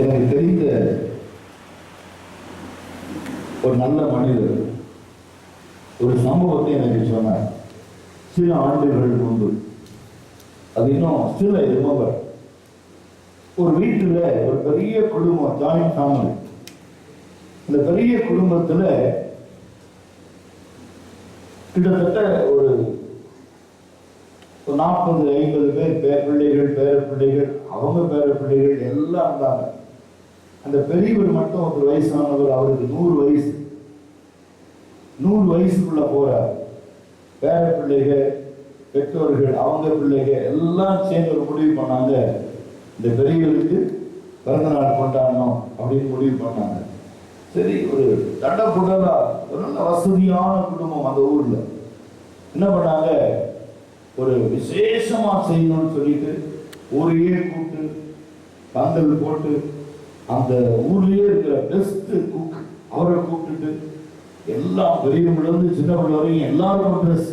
எனக்கு தெரிந்த ஒரு நல்ல மனிதர் ஒரு சம்பவத்தை எனக்கு சொன்னார். சில ஆண்டுகள் முன்பு, அது இன்னும் சில ரிமெம்பர். ஒரு வீட்டில் ஒரு பெரிய குடும்பம், ஜாயிண்ட் ஃபேமிலி. இந்த பெரிய குடும்பத்தில் கிட்டத்தட்ட ஒரு 40-50 பேர், பேர பிள்ளைகள், பேர பிள்ளைகள், அவங்க பேர பிள்ளைகள் எல்லாம் இருந்தாங்க. அந்த பெரியவர் மட்டும் ஒரு வயசானவர், அவருக்கு 100 வயசு. 100 வயசுக்குள்ள போறார். பேர பிள்ளைகள், பெற்றோர்கள், அவங்க பிள்ளைகள் எல்லாம் சேர்ந்து ஒரு முடிவு பண்ணாங்க, இந்த பெரியவருக்கு பிறந்த நாள் கொண்டாடணும் அப்படின்னு முடிவு பண்ணாங்க. சரி, ஒரு தண்டப்புடலா ஒரு நல்ல வசதியான குடும்பம் அந்த ஊர்ல. என்ன பண்ணாங்க, ஒரு விசேஷமா செய்யணும்னு சொல்லிட்டு ஊரையே கூப்பிட்டு பந்தல் போட்டு அந்த ஊர்லயே இருக்கிற பெஸ்ட் குக் அவரை கூப்பிட்டுட்டு எல்லாம் பெரியவங்க இருந்து சின்ன பிள்ளை வரைக்கும் எல்லாரும் ட்ரெஸ்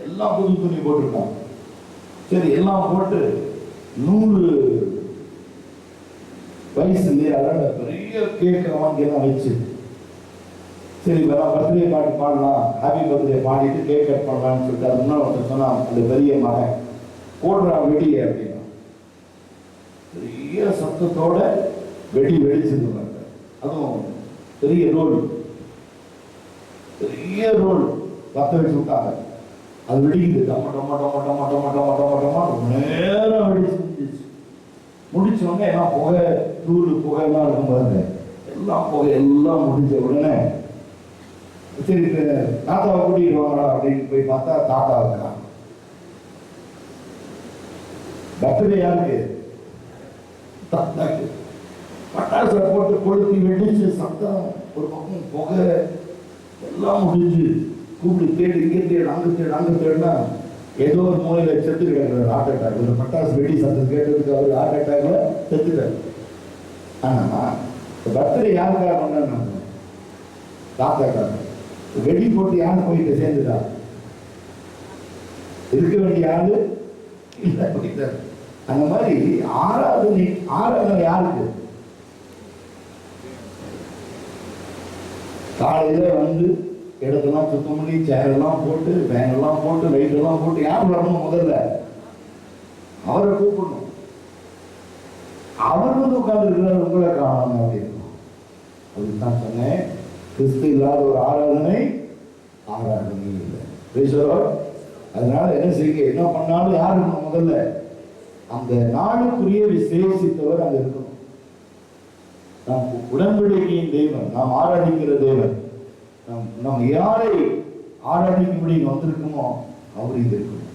எல்லாம் புது துணி போட்டிருக்காங்க. சரி, எல்லாம் போட்டு 100 வயசு இல்லையா, அதனால பெரிய கேக் வாங்கியெல்லாம் வச்சு, சரி பர்த்டே பாட்டு பாடலாம், ஹாப்பி பர்த்டே பாடிட்டு கேக் கட் பண்ணலாம்னு சொல்லிட்டு அது முன்னாடி ஒருத்தர் சொன்னா, அந்த பெரிய மகன் போடுறா வெடியே அப்படின்னா, பெரிய சத்தத்தோட வெடி வெடிச்சிருந்தாங்க. அதுவும் பெரிய ரோல் பத்த வச்சு விட்டாங்க. அது வெடிக்குது, டம டம டம டம டம டம டம டம நேரம் வெடிச்சு முடிச்சோடனே எல்லாம் புகை, தூள் புகையெல்லாம் இருக்கும் பாருங்க, எல்லாம் புகை எல்லாம் முடிஞ்ச உடனே சரி தாத்தாவை கூட்டிட்டு வாங்கடா அப்படின்னு போய் பார்த்தா தாத்தா இருக்கான். பர்த்டே யாருக்கு? தாத்தாக்கு. பட்டாசை போட்டு கொளுத்தி வெடிச்சு சத்தம், ஒரு பக்கம் புகை எல்லாம் முடிஞ்சு கூப்பிட்டு தேடி, இங்கே தேடு, அங்க தேடுனா ஏதோ ஒரு மூலையில செத்து கிடக்குறாரு, ஹார்ட் அட்டாக். ஒரு பட்டாசு வெடி சத்தம் கேட்டதுக்கு அவர் ஹார்ட் அட்டாக்ல செத்துட்டாரு. ஆனா பர்த்டே யாருக்காக கொண்டாடினாங்க? தாத்தாக்காக. வெடி போட்டு யாரு போயிட்டு சேர்ந்துட்டா? இருக்க வேண்டிய ஆளு இல்ல போயிட்டாரு. அந்த மாதிரி ஆராதனை யாருக்கு? காலையில வந்து இடத்தெல்லாம் சுத்தம் பண்ணி சேரெல்லாம் போட்டு, ஃபேன் எல்லாம் போட்டு, லைட் எல்லாம் போட்டு, யார் வரணும்? முதல்ல அவரை கூப்பிடணும். அவர் வந்து உட்கார்ந்து இருக்கிறார், உங்களை காணணும் அப்படின்னு. அதுதான் சொன்னேன், கிறிஸ்து இல்லாத ஒரு ஆராதனை இல்லை. அதனால என்ன செய்ய, என்ன பண்ணாலும் யார் இருக்கணும்? முதல்ல அந்த நாளுக்குரிய விசேஷித்தவர் அங்க இருக்கணும். நாம் உடன்படிக்கையின் தேவன், நாம் ஆராதிக்கிற தேவன், நாம் யாரை ஆராதிக்கும்படி வந்திருக்கோமோ அவர் இது இருக்கணும்.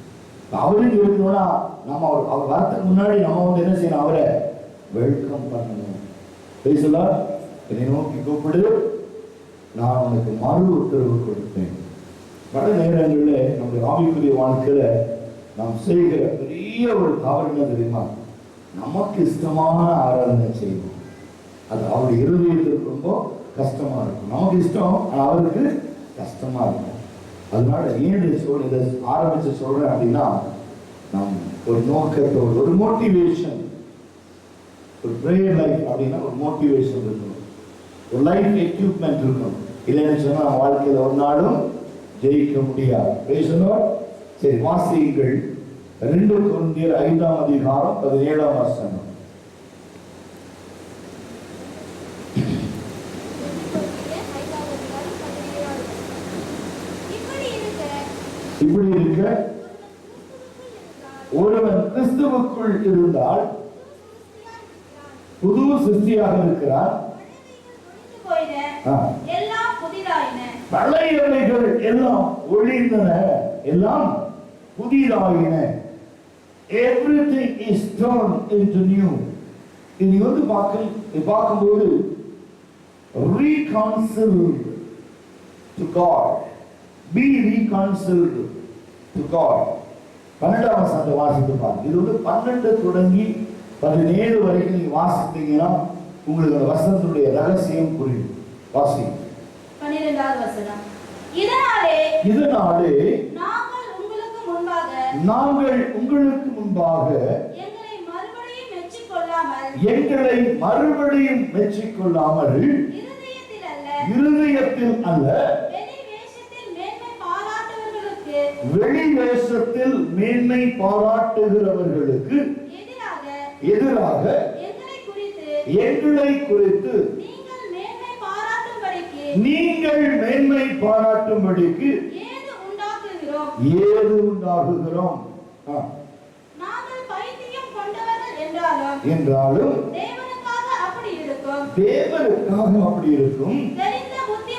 அவருக்கு இருக்கணும்னா நம்ம அவர் வரத்துக்கு முன்னாடி நம்ம வந்து என்ன செய்யணும்? அவரை வெல்கம் பண்ணணும். பேசலாம், என்னை நோக்கி கூப்பிடு, நான் உனக்கு மறு உத்தரவு கொடுப்பேன். பல நேரங்களில் நம்முடைய ஆவிக்குரிய வாழ்க்கையில நாம் செய்கிற பெரிய ஒரு தவறு என்ன தெரியுமா? நமக்கு இஷ்டமான ஆராதனை செய்வோம். அது அவருடைய இருதயத்திற்கு ரொம்ப கஷ்டமா இருக்கும். நமக்கு இஷ்டம், அவருக்கு கஷ்டமா இருக்கும். அதனால ஏன் இதை ஆரம்பிச்சு சொல்றேன் அப்படின்னா, நாம் ஒரு நோக்கத்தோடு, ஒரு மோட்டிவேஷன், ஒரு பிரேயர் லைஃப் அப்படின்னா ஒரு மோட்டிவேஷன் இருக்கணும், ஒரு லைஃப் எக்யூப்மெண்ட் இருக்கணும். இல்லைன்னு சொன்னா நம்ம வாழ்க்கையில ஒரு நாளும் ஜெயிக்க முடியாது. பேசணும். சரி, வாசியுங்கள் 2 கொரிந்தியர் 5ஆம் அதிகாரம் 17ஆம் வசனம். இப்படி இருக்க ஒருவன் கிறிஸ்துவுக்குள் இருந்தால் புது சிருஷ்டியாக இருக்கிறார், பழையவைகள் எல்லாம் ஒழிந்தன, எல்லாம் புதிதாயின. Everything is turned into new. இது வந்து பார்க்கும்போது reconciled to God, be reconciled to God. 12ஆம் வசனத்தை வாசித்து பாருங்க. இது வந்து 12 தொடங்கி 17 வரைக்கும் நீங்க வாசித்தீங்கன்னா உங்களுக்கு அந்த வசனத்துடைய ரகசியம் புரியும். வாசி. 12வது வசனம். இதனாலே நாங்கள் உங்களுக்கு முன்பாக எங்களை மறுபடியும் மெச்சிக்கொள்ளாமல் எங்களை மறுபடியும் மெச்சிக்கொள்ளாமல் இருதயத்தில் அல்ல வெளி வேஷத்தில் மேன்மை பாராட்டுகிறவர்களுக்கு எதிராக எங்களை குறித்து நீங்கள் மேன்மை பாராட்டும்படிக்கு ஏது உண்டாகுகிறோம் என்றாலும் தேவனுக்காக அப்படி இருக்கும். தெளிந்த புத்தி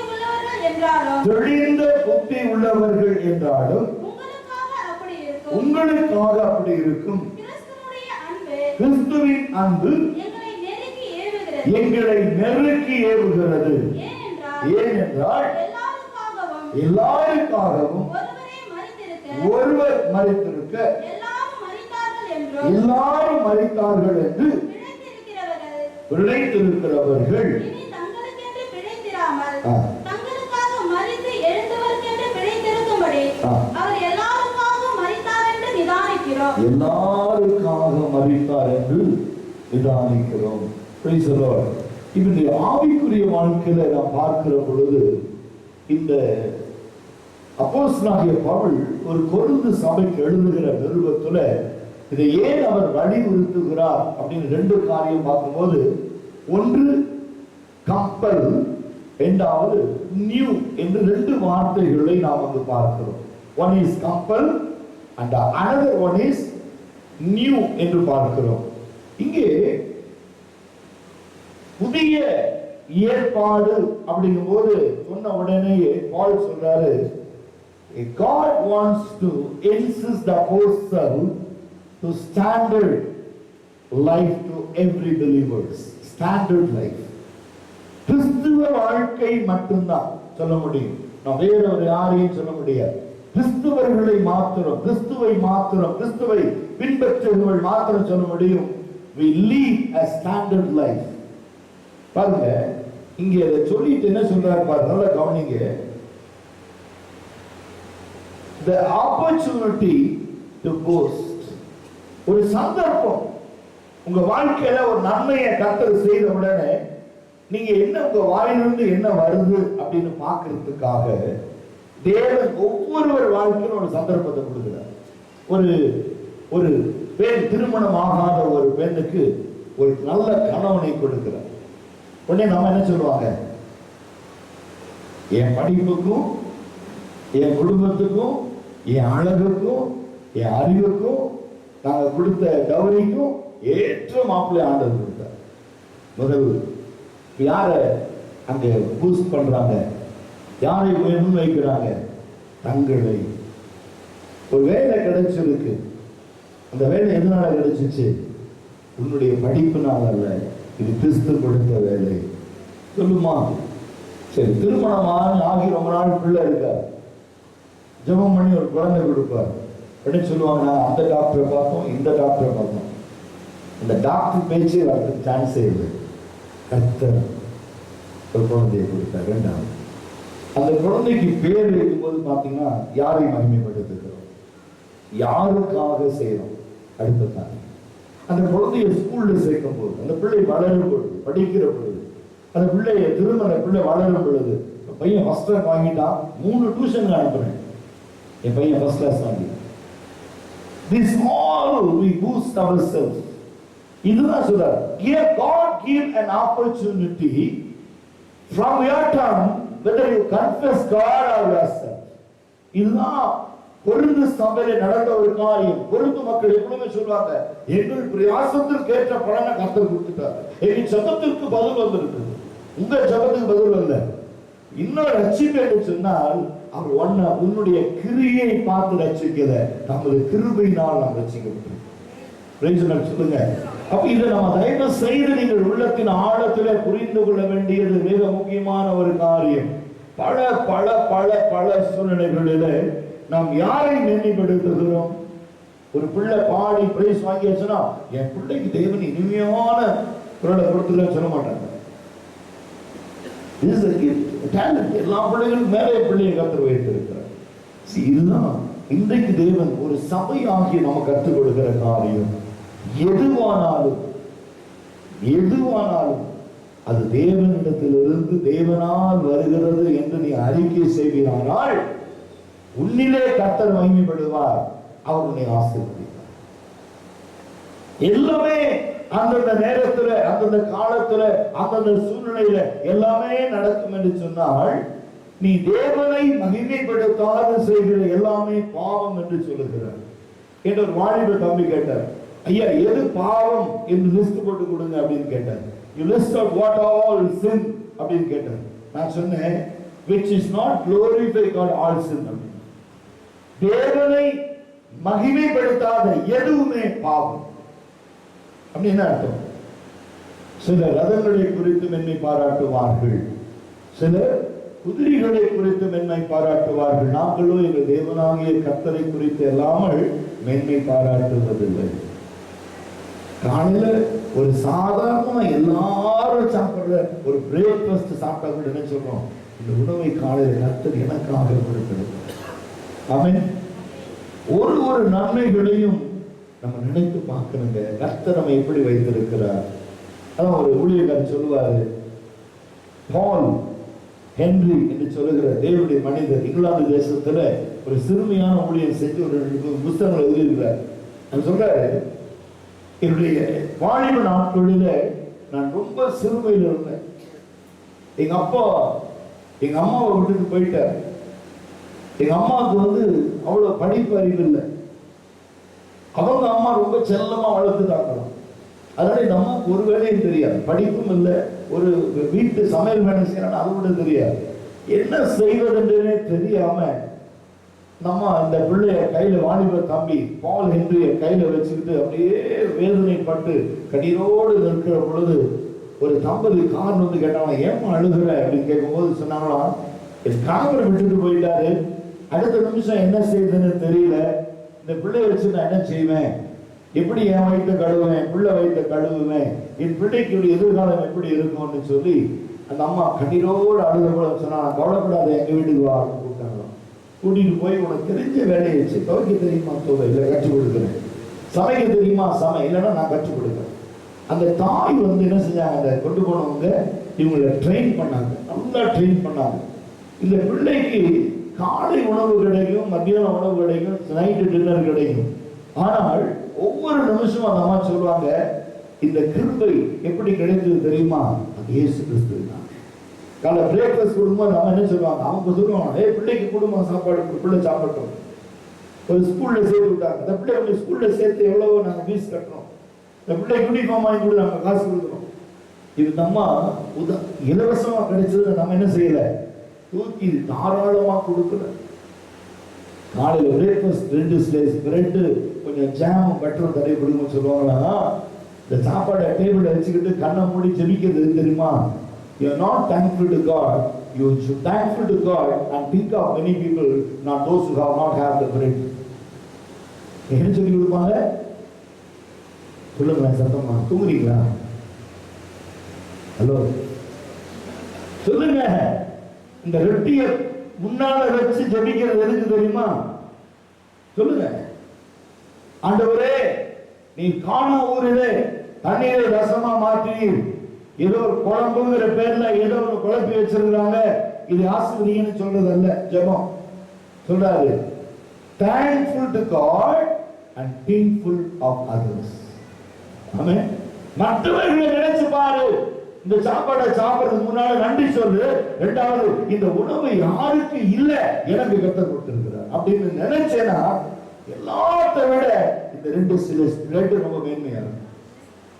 உள்ளவர்கள் என்றாலும் உங்களுக்காக அப்படி இருக்கும். கிறிஸ்துவின் அன்பு எங்களை நெருக்கி ஏவுகிறது. ஏனென்றால் எல்லாருக்காகவும் ஒருவர் மரித்திருக்க எல்லாரும் மரித்தார்கள் என்று பிழைத்திருக்கிறவர்கள் எல்லாருக்காக மரித்தார் என்று நிதானிக்கிறோம். இந்த ஆவிக்குரிய வாழ்க்கையில நாம் பார்க்கிற பொழுது இந்த அப்போஸ்தலனாகிய பவுல் ஒரு கொரிந்து சபைக்கு எழுதுகிற நிருபத்துல இதை ஏன் அவர் வலியுறுத்துகிறார் அப்படின்னு ரெண்டு காரியம் பார்க்கும்போது, ஒன்று கம்பல், இரண்டாவது நியூ என்று ரெண்டு வார்த்தைகளை நாம் அங்கு பார்க்கிறோம். One is compel and another one is new என்று பார்க்கிறோம். இங்கே புதிய ஏற்பாடு அப்படிங்கும்போது சொன்ன உடனேயே பால் சொல்றாரு, God wants to insist the apostle to standard life to every believers. Standard life. கிறிஸ்துவ வாழ்க்கை மட்டும்தான் சொல்ல முடியும். நான் வேற ஒரு யாரையும் சொல்ல முடியாது. கிறிஸ்துவர்களை மாத்திரம், கிறிஸ்துவை மாத்திரம், கிறிஸ்துவை பின்பற்றுபவர்கள் மாத்திரம் சொல்ல முடியும். We live a standard life. பாருங்க, இங்க இதை சொல்லிட்டு என்ன சொல்றாரு பாருங்க, நல்லா கவனிங்க. The opportunity to boast. ஒரு சந்தர்ப்பம், உங்க வாழ்க்கையில ஒரு நன்மையை கர்த்தர் செய்த உடனே நீங்க என்ன உங்க வாயிலிருந்து என்ன வருது அப்படின்னு பார்க்கிறதுக்காக தேவன் ஒவ்வொருவர் வாழ்க்கையிலும் ஒரு சந்தர்ப்பத்தை கொடுக்கிறார். ஒரு பெண் திருமணம் ஆகாத ஒரு பெண்ணுக்கு ஒரு நல்ல கணவனை கொடுக்கிறார். உடனே நம்ம என்ன சொல்லுவாங்க, என் படிப்புக்கும் என் குடும்பத்துக்கும் என் அழகுக்கும் என் அறிவுக்கும் நாங்க கொடுத்த கௌரிக்கும் ஏற்ற மாப்பிள்ளை ஆண்டவர் கொடுத்தார். முதல் யார அங்க பூஸ்ட் பண்றாங்க, யாரை முன் வைக்கிறாங்க, தங்களை. ஒரு வேலை கிடைச்சிருக்கு, அந்த வேலை எதனால கிடைச்சிச்சு? உன்னுடைய படிப்புனால அல்ல, இது கிறிஸ்து கொடுத்த வேலை. சொல்லுமா? சரி, திருமணம் ஆகி ரொம்ப நாள் பிள்ளை இருக்கார், ஜெபம் பண்ணி ஒரு குழந்தை கொடுப்பார். உடனே சொல்லுவாங்க, நாங்கள் அந்த டாக்டரை பார்த்தோம், இந்த டாக்டரை பார்த்தோம். அந்த டாக்டர் பேச்சு வரதுக்கு சான்ஸே இல்லை. கர்த்தர் ஒரு குழந்தையை கொடுத்தார். ரெண்டாவது, அந்த குழந்தைக்கு பேர் வைக்கும்போது பார்த்தீங்கன்னா யாரை மகிமைப்படுத்துகிறோம், யாருக்காக செய்யறோம். அடுத்ததான் அந்த குழந்தைய ஸ்கூல்ல சேர்க்கும் போது, அந்த பிள்ளை வளரும் பொழுது, படிக்கிற பொழுது, அந்த பிள்ளைய திருமண பிள்ளை வளரும் பொழுது, பையன் ஃபர்ஸ்ட் ரேங்க் வாங்கிட்டான், 3 டியூஷன் அனுப்புறேன், என் பையன் ஃபர்ஸ்ட் கிளாஸ் வாங்கி. This all we boost ourselves. இதுதான் சொல்றார். Here God give an opportunity from your tongue whether you confess God or yourself. இதுதான் கொரிந்து சபையில நடந்த ஒரு காரியம். கொரிந்து மக்கள் எப்பவுமே சொல்வாங்க, எங்கள் பிரயாசத்திற்கு ஏற்ற பலனை கர்த்தர் கொடுத்துட்டார், எங்கள் ஜெபத்திற்கு பதில் வந்திருக்கு. உங்க ஜெபத்துக்கு பதில் வரல. இன்னொரு ரட்சிப்பு என்று சொன்னால் அவர் உன்னுடைய கிரியை பார்த்து ரட்சிக்கல, நமது கிருபையினால் நாம் ரட்சிக்கப்பட்டோம். சொல்லுங்க. அப்ப இதை நம்ம தயவு செய்து நீங்கள் உள்ளத்தின் ஆழத்திலே புரிந்து கொள்ள வேண்டியது மிக முக்கியமான ஒரு காரியம். பல பல பல பல சூழ்நிலைகளிலே நாம் யாரை மேன்மைப்படுத்துகிறோம்? ஒரு பிள்ளை பாடி பிரைஸ் வாங்கியாச்சுன்னா, என் பிள்ளைக்கு தேவன் இனிமையான குரலை கொடுத்துருன்னு சொல்ல மாட்டாங்க. எல்லா பிள்ளைகளும் மேலே பிள்ளையை கற்றுக் வைத்திருக்கிறார். இதுதான் இன்றைக்கு தேவன் ஒரு சபையாகிய நம்ம கற்றுக் கொடுக்கிற காரியம். எதுவானாலும் எதுவானாலும் அது தேவனிடத்திலிருந்து தேவனால் வருகிறது என்று நீ அறிக்கை செய்கிறானால் உன்னிலே கர்த்தர் மகிமைப்படுவார், அவர் உன்னை ஆசீர்வதிப்பார். எல்லாமே அந்தந்த நேரத்துல, அந்தந்த காலத்துல, அந்தந்த சூழ்நிலையில எல்லாமே நடக்கும் என்று சொன்னால் நீ தேவனை மகிமைப்படுத்தாது செய்கிற எல்லாமே பாவம் என்று சொல்லுகிறார். என்று ஒரு வாலிப தம்பி கேட்டார், ஐயா எது பாவம் என்று லிஸ்ட் போட்டு கொடுங்க அப்படின்னு கேட்டார். You list out what all sin அப்படின்னு கேட்டார். நான் சொன்னேன், which is not glorify God all sin. தேவனை மகிமைப்படுத்தாத எதுவுமே பாவம் அப்படின்னு அர்த்தம். சிலர் ரதங்களை குறித்து மென்மை பாராட்டுவார்கள், சிலர் குதிரைகளை குறித்து மென்மை பாராட்டுவார்கள். நாங்களோ எங்கள் தேவனாகிய கர்த்தரை குறித்து இல்லாமல் மென்மை பாராட்டுவதில்லை. காலையில ஒரு சாதாரண எல்லாரும் சாப்பிடுற ஒரு பிரேக்ஃபாஸ்ட் சாப்பிட்டா கூட என்ன சொல்றோம், இந்த உணவை காலையில கர்த்தர் எனக்காக கொடுக்கிறது. ஆமென். ஒரு ஒரு நன்மைகளையும் நம்ம நினைத்து பார்க்கணுங்க, கர்த்தர் நம்ம எப்படி வைத்திருக்கிறார். அதான் ஒரு ஊழியக்காரர் சொல்லுவாரு, பால் ஹென்றி என்று சொல்லுகிற தேவனுடைய மனிதர் இங்கிலாந்து தேசத்துல ஒரு சிறுமியான ஊழியம் செஞ்சு ஒரு புத்தகங்கள் எழுதியிருக்கிறார். அவர் சொல்றாரு, என்னுடைய வாலிப நாட்களில நான் ரொம்ப சிறுமையில் இருந்தேன். எங்க அப்பா எங்க அம்மாவை விட்டுட்டு போயிட்டார். எங்க அம்மாவுக்கு அவ்வளவு படிப்பு அறிவு இல்லை. அவங்க அம்மா ரொம்ப செல்லமா வளர்த்துட்டாங்களாம். அதனால இந்த அம்மாவுக்கு ஒரு வேலையும் தெரியாது, படிப்பும் இல்லை, ஒரு வீட்டு சமையல் வேலை செய்யறாங்க அது கூட தெரியாது. என்ன செய்வதுன்றே தெரியாம நம்ம இந்த பிள்ளைய கையில, வாலிப தம்பி பால் ஹென்ரிய கையில வச்சுக்கிட்டு அப்படியே வேதனைப்பட்டு கண்ணீரோடு நிற்கிற பொழுது ஒரு தம்பதி கார் கேட்டாங்க, ஏமா அழுகுற அப்படின்னு கேட்கும்போது சொன்னாங்களாம், என் கணவர் விட்டுட்டு போயிட்டாரு, அடுத்த நிமிஷம் என்ன செய்யுதுன்னு தெரியல, இந்த பிள்ளைய வச்சு நான் என்ன செய்வேன், எப்படி என் வயிற்ற கழுவுவேன், பிள்ளை வயிற்ற கழுவுவேன், என் பிள்ளைக்கு எதிர்காலம் எப்படி இருக்கும்னு சொல்லி அந்த அம்மா கண்ணீரோடு அழுத போல சொன்னா, கவலைப்படாத எங்க வீட்டுக்கு வா கூப்பிட்டாங்களாம். கூட்டிட்டு போய் உனக்கு தெரிஞ்ச வேலையை வச்சு, துவைக்க தெரியுமா துவை, இல்லை கற்றுக் கொடுக்குறேன், சமைக்க தெரியுமா சமை, இல்லைன்னா நான் கற்றுக் கொடுக்குறேன். அந்த தாய் என்ன செஞ்சாங்க, அந்த கொண்டு போனவங்க இவங்களை ட்ரெயின் பண்ணாங்க, நல்லா ட்ரெயின் பண்ணாங்க. இந்த பிள்ளைக்கு காலை உணவு கிடைக்கும், மத்தியான உணவு கிடைக்கும், நைட்டு டின்னர் கிடைக்கும். ஆனால் ஒவ்வொரு நிமிஷமும் அந்த அம்மா சொல்லுவாங்க, இந்த கிருபை எப்படி கிடைத்தது தெரியுமா, அது இயேசு கிறிஸ்து தான். காலை பிரேக்ஃபாஸ்ட் கொடுக்கும்போது நம்ம என்ன சொல்லுவாங்க, அவங்க சொல்லுவாங்க, பிள்ளைக்கு குடும்பம் சாப்பாடு, பிள்ளை சாப்பிட்டோம். ஒரு ஸ்கூல்ல சேர்த்து விட்டாங்க, இந்த பிள்ளை ஸ்கூல்ல சேர்த்து எவ்வளவோ நாங்கள் ஃபீஸ் கட்டுறோம், இந்த பிள்ளை யூனிஃபார்ம் வாங்கி கூட நாங்கள் காசு கொடுக்குறோம். இது நம்ம இலவசமா கிடைச்சது நம்ம என்ன செய்யல, தூக்கி தாராளமா கொடுக்கல. காலையில பிரேக்ஃபாஸ்ட் 2 ஸ்லைஸ் பிரெட், கொஞ்சம் ஜாம், பட்டர் தடவை கொடுக்க சொல்லுவாங்களா. இந்த சாப்பாடை டேபிள்ல வச்சுக்கிட்டு கண்ணை மூடி ஜெபிக்கிறது தெரியுமா. You are not thankful to God. You should thankful to God and think of many people, not those who have not had the bread. என்ன சொல்லி கொடுப்பாங்க சொல்லுங்க, சத்தமா தூங்குறீங்களா? ஹலோ சொல்லுங்க. இந்த ரொட்டியை முன்னால வச்சு ஜெபிக்கிறது எதுக்கு தெரியுமா? சொல்லுங்க. ஆண்டவரே, நீ காணா ஊரிலே தண்ணீரை ரசமா மாற்றினீர், ஏதோ ஒரு குழம்புங்கிற பேர்ல ஏதோ ஒரு குழப்பி வச்சிருக்கிறாங்க, இது ஆசீர்வதிங்கன்னு சொல்றது அல்ல ஜெபம். சொல்றாரு, thankful to God and thankful of others. ஆமென். மற்றவர்களை நினைச்சு பாரு. இந்த சாப்பாடை சாப்பிடுறதுக்கு முன்னால நன்றி சொல்லு. இரண்டாவது, இந்த உணவு யாருக்கு இல்ல, எனக்கு கர்த்தர் கொடுத்திருக்கிறார் அப்படின்னு நினைச்சேன்னா எல்லாத்த விட இந்த 2 ஸ்லைஸ் பிரெட் ரொம்ப மேன்மையா இருக்கும்.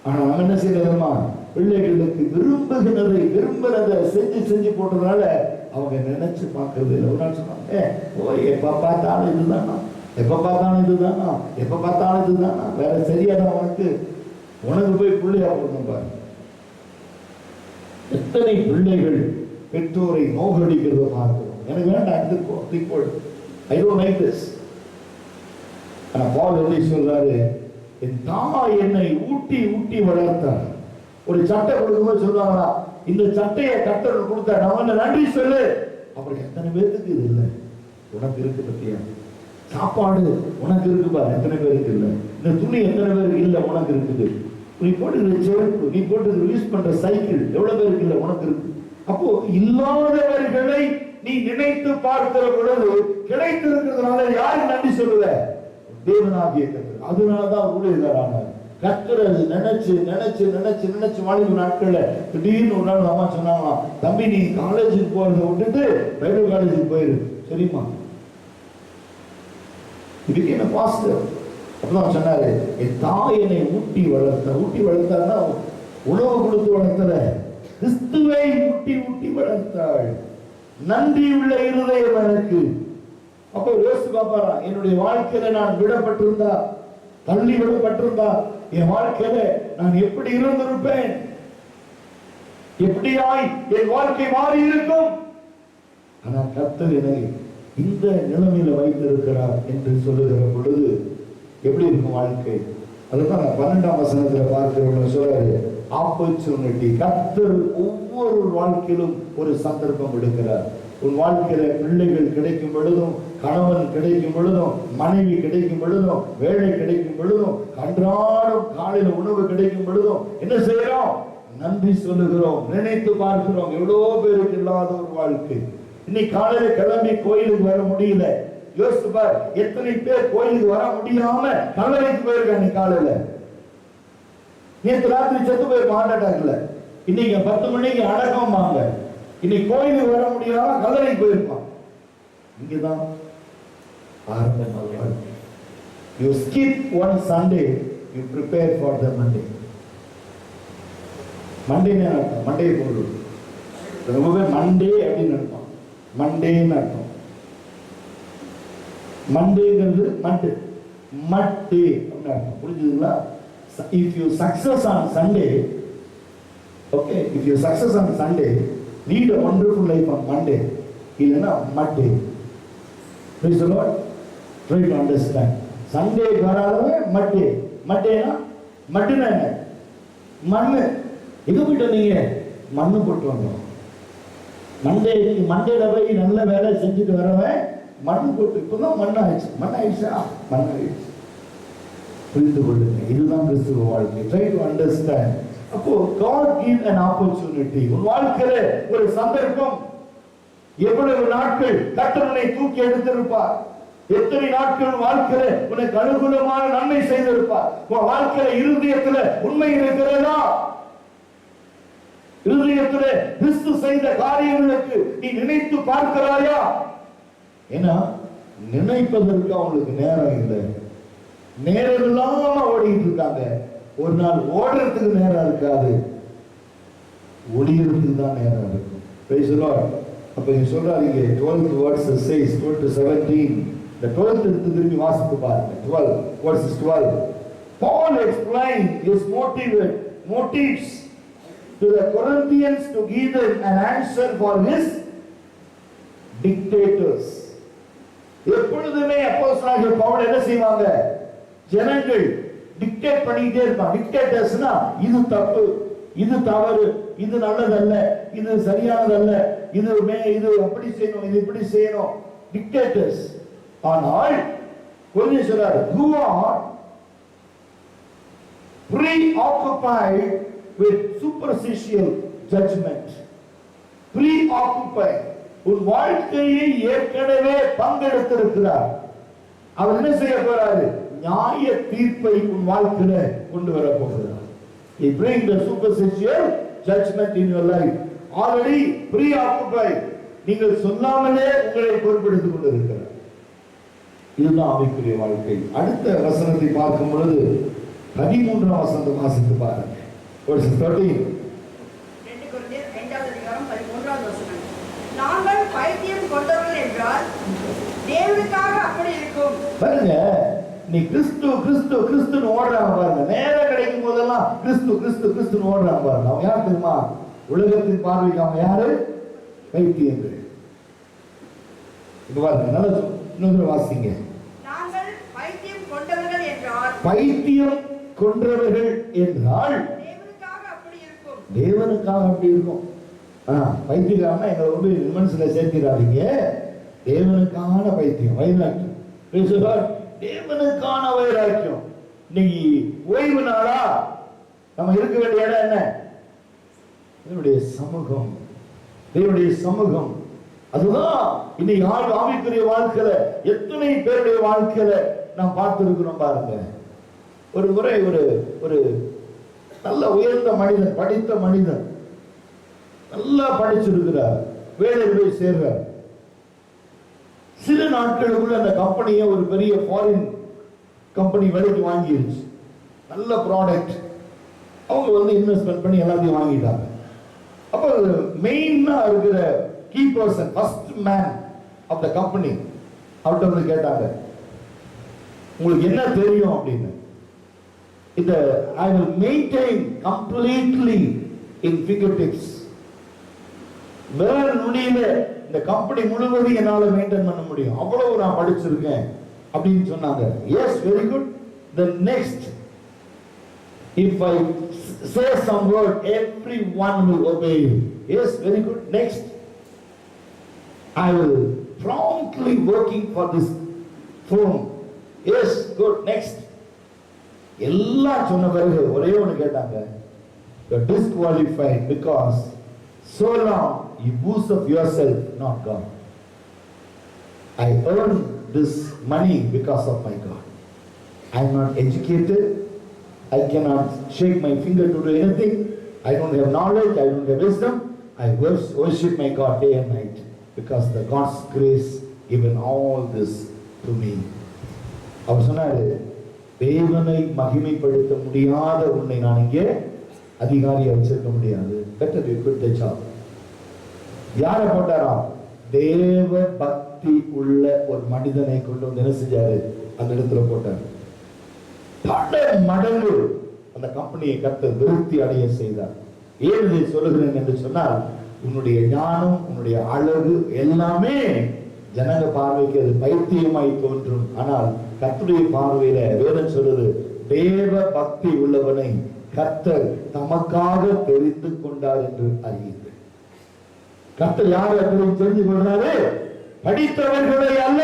ஆனா நம்ம என்ன செய்யறதுமா, பிள்ளைகளுக்கு விரும்புறதை செஞ்சு போட்டதுனால அவங்க நினைச்சு பார்க்கறது இல்லை. ஒரு நாள் சொன்னாங்க, எப்ப பார்த்தாலும் இதுதானா, எப்ப பார்த்தாலும் இதுதானா, எப்ப பார்த்தாலும் இதுதானா, வேற சரியாதான் உனக்கு போய் பிள்ளையா போடணும் பாரு. எத்தனை பிள்ளைகள் பெற்றோரை நோகடிக்கிறத பார்க்கிறோம். எனக்கு வேண்டாம், I don't like this. ஆனா பால் சொல்றாரு, என் தாய் என்னை ஊட்டி வளர்த்தார். ஒரு சட்டை கொடுக்கும்போது சொல்லுவாங்களா, இந்த சட்டையை கர்த்தர் கொடுத்தா நம்ம நன்றி சொல்லு. அப்புறம் எத்தனை பேருக்கு இது இல்லை, உனக்கு இருக்கு பத்தியா? சாப்பாடு உனக்கு இருக்கு பாரு, எத்தனை பேருக்கு இல்லை. இந்த துணி எத்தனை பேருக்கு இல்லை, உனக்கு இருக்குது. நீ போட்டுக்கிற செருப்பு, நீ போட்டு யூஸ் பண்ற சைக்கிள் எவ்வளவு பேருக்கு இல்லை, உனக்கு இருக்கு. அப்போ இல்லாதவர்களை நீ நினைத்து பார்க்கிற பொழுது கிடைத்திருக்கிறதுனால யாருக்கு நன்றி சொல்லுவ? தேவனாகிய கர்த்தர். அதனாலதான் ஊழியக்காரனானார். கர்த்தர் அது நினைச்சு நினைச்சு நினைச்சு நினைச்சு வாலிப நாட்கள்ல திடீர்னு ஒரு நாள் அம்மா சொன்னாங்களாம், தம்பி நீ காலேஜுக்கு போறதை விட்டுட்டு பைபிள் காலேஜுக்கு போயிரு, சரிம்மா. இதுக்கு என்ன பாஸ்டர் அப்பதான் சொன்னாரு, என் தாய் என்னை ஊட்டி வளர்த்தாருன்னா உணவு கொடுத்து வளர்த்தல, கிறிஸ்துவை ஊட்டி ஊட்டி வளர்த்தாள். நன்றி உள்ள இருதயம் எனக்கு. அப்போ யோசிச்சு பாப்பாரா, என்னுடைய வாழ்க்கையில நான் விடப்பட்டிருந்தா, தள்ளி விடப்பட்டிருந்தா, என் வாழ்க்கையில நான் எப்படி இருந்திருப்பேன், எப்படியாய் என் வாழ்க்கை மாறி இருக்கும். ஆனா கர்த்தர் என்னை இந்த நிலைமையில வைத்திருக்கிறார் என்று சொல்லுகிற பொழுது எப்படி இருக்கும் வாழ்க்கை? அதுதான் 12ஆம் வசனத்துல பார்க்கிறவங்க சொல்றாரு, ஆப்பர்ச்சுனிட்டி. கர்த்தர் ஒவ்வொரு வாழ்க்கையிலும் ஒரு சந்தர்ப்பம் எடுக்கிறார். உன் வாழ்க்கையில பிள்ளைகள் கிடைக்கும் பொழுதும், கணவன் கிடைக்கும் பொழுதும், மனைவி கிடைக்கும் பொழுதும், வேலை கிடைக்கும் பொழுதும், அன்றாடம் காலையில உணவு கிடைக்கும் பொழுதும் என்ன செய்யறோம்? நன்றி சொல்லுகிறோம், நினைத்து பார்க்கிறோம். எவ்வளவு பேருக்கு இல்லாத ஒரு வாழ்க்கை. இன்னைக்கு காலையில கிளம்பி கோயிலுக்கு வர முடியல. யோசிச்சு பார், எத்தனை பேர் கோயிலுக்கு வர முடியாம கல்லறைக்கு போயிருக்காங்க. காலையில நேற்று ராத்திரி செத்து போயிருக்க ஹார்ட் அட்டாக்ல, இன்னைக்கு 10 மணிக்கு அடக்கம் வாங்க. இன்னைக்கு கோயிலுக்கு வர முடியாம கல்லறைக்கு போயிருப்பான். இங்கதான் ஆரம்பம். You skip one Sunday, you prepare for the Monday. Monday Monday போடுறது ரொம்ப பேர் மண்டே அப்படின்னு அர்த்தம். மண்டேன்னு அர்த்தம். மண்டேங்கிறது மட்டு மட்டே அப்படின்னு அர்த்தம். புரிஞ்சுதுங்களா? If you success on Sunday, okay, if you success on Sunday, lead a wonderful life on Monday. இல்லைன்னா மட்டே. Praise the Lord. Try to understand. Sunday வராதவன் மட்டே. மட்டேனா மட்டுனா என்ன? மண்ணு. எங்க போயிட்டு வந்தீங்க? மண்ணு போட்டு வந்தோம். மண்டேல போய் நல்ல வேலை செஞ்சுட்டு வரவன் மண்ணு போட்டு, இப்பதான் மண்ணாயிடுச்சு. மண்ணாயிடுச்சு. புரிந்து கொள்ளுங்க. இதுதான் கிறிஸ்துவ வாழ்க்கை. Try to understand. அப்போ God give an opportunity. உன் வாழ்க்கையில ஒரு சந்தர்ப்பம். எவ்வளவு நாட்கள் கர்த்தர் உன்னை தூக்கி எடுத்திருப்பார். எத்தனை நாட்கள் வாழ்க்கையில உனக்கு அனுகூலமான நன்மை செய்திருப்பார். உன் வாழ்க்கையில இருதயத்துல உண்மை இருக்கிறதா? இருதயத்துல கிறிஸ்து செய்த காரியங்களுக்கு நீ நினைத்து பார்க்கிறாயா? ஏன்னா நினைப்பதற்கு அவங்களுக்கு நேரம் இல்லை. நேரம் இல்லாம ஓடிட்டு இருக்காங்க. ஒரு நாள் ஓடுறதுக்கு நேரம் இருக்காது, ஒளியறதுக்கு தான் நேரம் இருக்கும். Praise the Lord. அப்ப நீங்க சொல்றாங்க 12 verses says 12 to 17. The 12th எடுத்து திரும்பி வாசித்து பாருங்க. 12 verses 12. Paul explained his motives to the Corinthians to give them an answer for his dictators. எப்பொழுதுமே அப்போஸ்தலனாகிய பவுல் என்ன செய்வாங்க? ஜனங்கள் டிக்டேட் பண்ணிட்டே இருப்பாங்க. டிக்டேட்டர்ஸ்னா இது தப்பு, இது தவறு, இது நல்லதல்ல, இது சரியானதல்ல, இது அப்படி செய்யணும், இது இப்படி செய்யணும். டிக்டேட்டர்ஸ். ஆனால் கொஞ்சம் சொல்றாரு, who are preoccupied with superficial judgment. Preoccupied. உன் வாழ்க்கையை ஏற்கனவே பங்கெடுத்திருக்கிறார். அவர் என்ன செய்ய போறாரு? நியாய தீர்ப்பை உன் வாழ்க்கையில கொண்டு வர போகிறார். He bring the superficial judgment in your life. Already preoccupied. நீங்கள் சொல்லாமலே உங்களை பொறுப்பெடுத்துக் கொண்டிருக்கிறார். இதுதான் ஆவிக்குரிய வாழ்க்கை. அடுத்த வசனத்தை பார்க்கும் பொழுது 13ஆம் வசனத்தை வாசித்து பாருங்க. verse 13. 2 கொரிந்தியர் 5ஆம் அதிகாரம் 13ஆம் வசனம். நாங்கள் பைத்தியம் கொண்டவர்கள் என்றால் தேவனுக்காக அப்படி இருக்கும். பாருங்க, நீ கிறிஸ்து கிறிஸ்து கிறிஸ்துன்னு ஓடுறாங்க பாருங்க. நேரம் கிடைக்கும் போதெல்லாம் கிறிஸ்து கிறிஸ்து கிறிஸ்துன்னு ஓடுறாங்க பாருங்க. அவன் யார் தெரியுமா? உலகத்தின் பார்வைக்கு அவன் யாரு? பைத்தியங்கள். இது பாருங்க, நல்ல இன்னொரு வாசிங்க. நாங்கள் பைத்தியம் கொண்டவர்கள் என்றால், பைத்தியம் கொன்றவர்கள் என்றால் தேவனுக்காக அப்படி இருக்கும். தேவனுக்காக அப்படி இருக்கும். பைத்தியக்காரனா எங்களை வந்து விமன்ஸ்ல சேர்க்கிறாதீங்க. தேவனுக்கான பைத்தியம், வைராக்கியம். தேவனுக்கான வைராக்கியம். இன்னைக்கு ஓய்வு நாளா? நம்ம இருக்க வேண்டிய இடம் என்ன? தேவனுடைய சமூகம். தேவனுடைய சமூகம். அதுதான் இன்னைக்கு ஆவிக்குரிய வாழ்க்கையில எத்தனை பேருடைய வாழ்க்கையில நாம் பார்த்திருக்கிறோம் பாருங்க. ஒரு முறை ஒரு நல்ல உயர்ந்த மனிதன், படித்த மனிதன், நல்லா படிச்சிருக்கிறார், வேலையில் போய் சேர்றார். சில நாட்களுக்குள்ள அந்த கம்பெனியை ஒரு பெரிய ஃபாரின் கம்பெனி விலைக்கு வாங்கிருச்சு. நல்ல ப்ராடக்ட். அவங்க இன்வெஸ்ட்மெண்ட் பண்ணி எல்லாத்தையும் வாங்கிட்டாங்க. அப்போ மெயினா இருக்கிற key person, first man of the company அவர்கிட்ட கேட்டாங்க, உங்களுக்கு என்ன தெரியும் அப்படின்னு. இந்த I will maintain completely in fingertips. வேற நுனியில இந்த கம்பெனி முழுவதும் என்னால மெயின்டைன் பண்ண முடியும், அவ்வளவு நான் படிச்சிருக்கேன் அப்படின்னு சொன்னாங்க. Yes, very good. The next, if I say some word, everyone will obey you. Yes, very good. Next, I will promptly working for this firm. Yes, good. Next. எல்லாம் சொன்ன பிறகு ஒரே ஒன்று கேட்டாங்க, you are disqualified because so long you boast of yourself, not God. I earned this money because of my God. I am not educated. I cannot shake my finger to do anything. I don't have knowledge. I don't have wisdom. I worship my God day and night because the God's grace given all this to me. அவர் சொன்னாரு, தேவனை மகிமைப்படுத்த முடியாத உன்னை நான் இங்கே அதிகாரியா வச்சிருக்க முடியாது. Better you quit the job. யாரை போட்டாரா? தேவ பக்தி உள்ள ஒரு மனிதனை கொண்டு வந்து என்ன செஞ்சாரு? அந்த இடத்துல போட்டார். பல மடங்கு அந்த கம்பெனியை கர்த்தர் விருத்தி அடைய செய்தார். ஏன் இதை சொல்லுகிறேன் என்று சொன்னால், உன்னுடைய ஞானம், உன்னுடைய அழகு எல்லாமே ஜனங்க பார்வைக்கு அது பைத்தியமாய் தோன்றும். ஆனால் கர்த்தருடைய பார்வையில வேதம் சொல்லுது, தேவ பக்தி உள்ளவனை கர்த்தர் தமக்காக தெரிந்து கொண்டார் என்று அறியுங்கள். கர்த்தர் யாரை தெரிந்து கொண்டாரு? படித்தவர்களை அல்ல,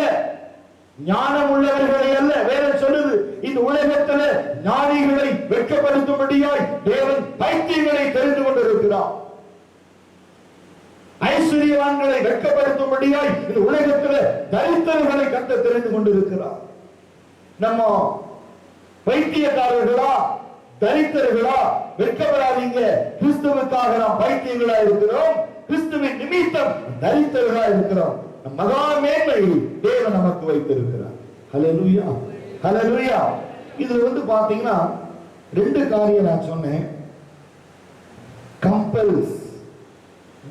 ஞானம் உள்ளவர்களை அல்ல. வேதம் சொல்லுது, இந்த உலகத்துல ஞானிகளை வெட்கப்படுத்தும்படியாய் தேவன் பைத்தியங்களை தெரிந்து கொண்டிருக்கிறார். ஐஸ்வர்யவான்களை வெட்கப்படுத்தும்படியாய் இந்த உலகத்துல தரித்திரர்களை கர்த்தர் தெரிந்து கொண்டிருக்கிறார். நம்ம பைத்தியக்காரர்களா, தரித்திரர்களா? வெட்கப்படாதீங்க. கிறிஸ்துவுக்காக நாம் பைத்தியங்களா இருக்கிறோம், கிறிஸ்துவின் நிமித்தம் தரித்திரர்களா இருக்கிறோம். மகா மேன்மை தேவன் நமக்கு வைத்திருக்கிறார். ஹல்லேலூயா, ஹல்லேலூயா. இது பாத்தீங்கன்னா ரெண்டு காரியம் நான் சொன்னேன். கம்பல்ஸ்,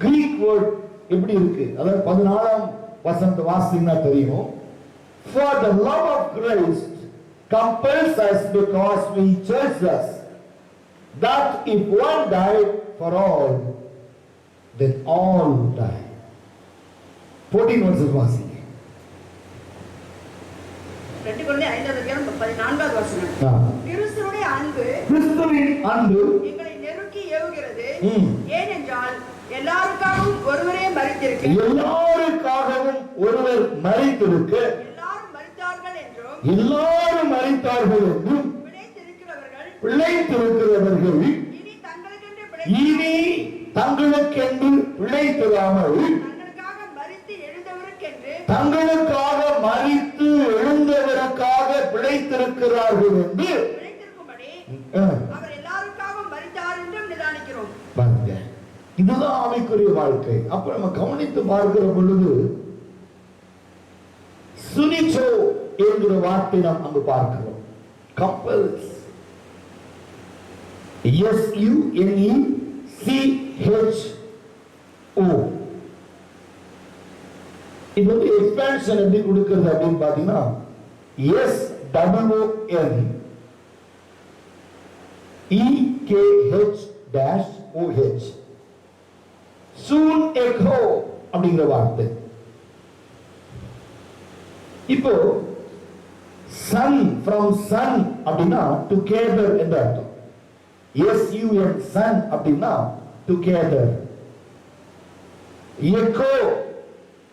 கிரீக் வேர்ட் எப்படி இருக்கு? அதாவது 14ஆம் வசனத்தை வாசிங்கன்னா தெரியும். For the love of Christ compels us because we judge us that if one died for all, then all die. 14 verses வாசிங்க. 2 கொரிந்தியர் 5:14 வசனம். கிறிஸ்துவின் அன்பு எங்களை நெருக்கி ஏவுகிறது. ஏனென்றால் எல்லாருக்காகவும் ஒருவரே மரித்திருக்கிறார். எல்லாருக்காகவும் ஒருவர் மரித்திருக்க, எல்லாரும் மரித்தார்கள் என்றும் பிழைத்திருக்கிறவர்கள் இனி தங்களுக்கென்று பிழைத்திராமல் தங்களுக்காக மரித்து எழுந்தவருக்காக பிழைத்திருக்கிறார்கள் என்று அவர் எல்லாருக்காகவும் மரித்தார் என்றும் நிதானிக்கிறோம். பாருங்க, இதுதான் ஆவிக்குரிய வாழ்க்கை. அப்ப நம்ம கவனித்து பார்க்கிற பொழுது சுனிச்சோ என்கிற வார்த்தை நாம் அங்கு பார்க்கிறோம். கம்பல்ஸ், SUNECHO. இது எக்ஸ்பான்ஷன் எப்படி கொடுக்கிறது அப்படின்னு பாத்தீங்கன்னா, SWONEKH-OH, soon echo அப்படிங்கிற வார்த்தை. இப்போ சன், from sun அப்படின்னா together என்ற அர்த்தம். SUN, சன் அப்படின்னா together. echo,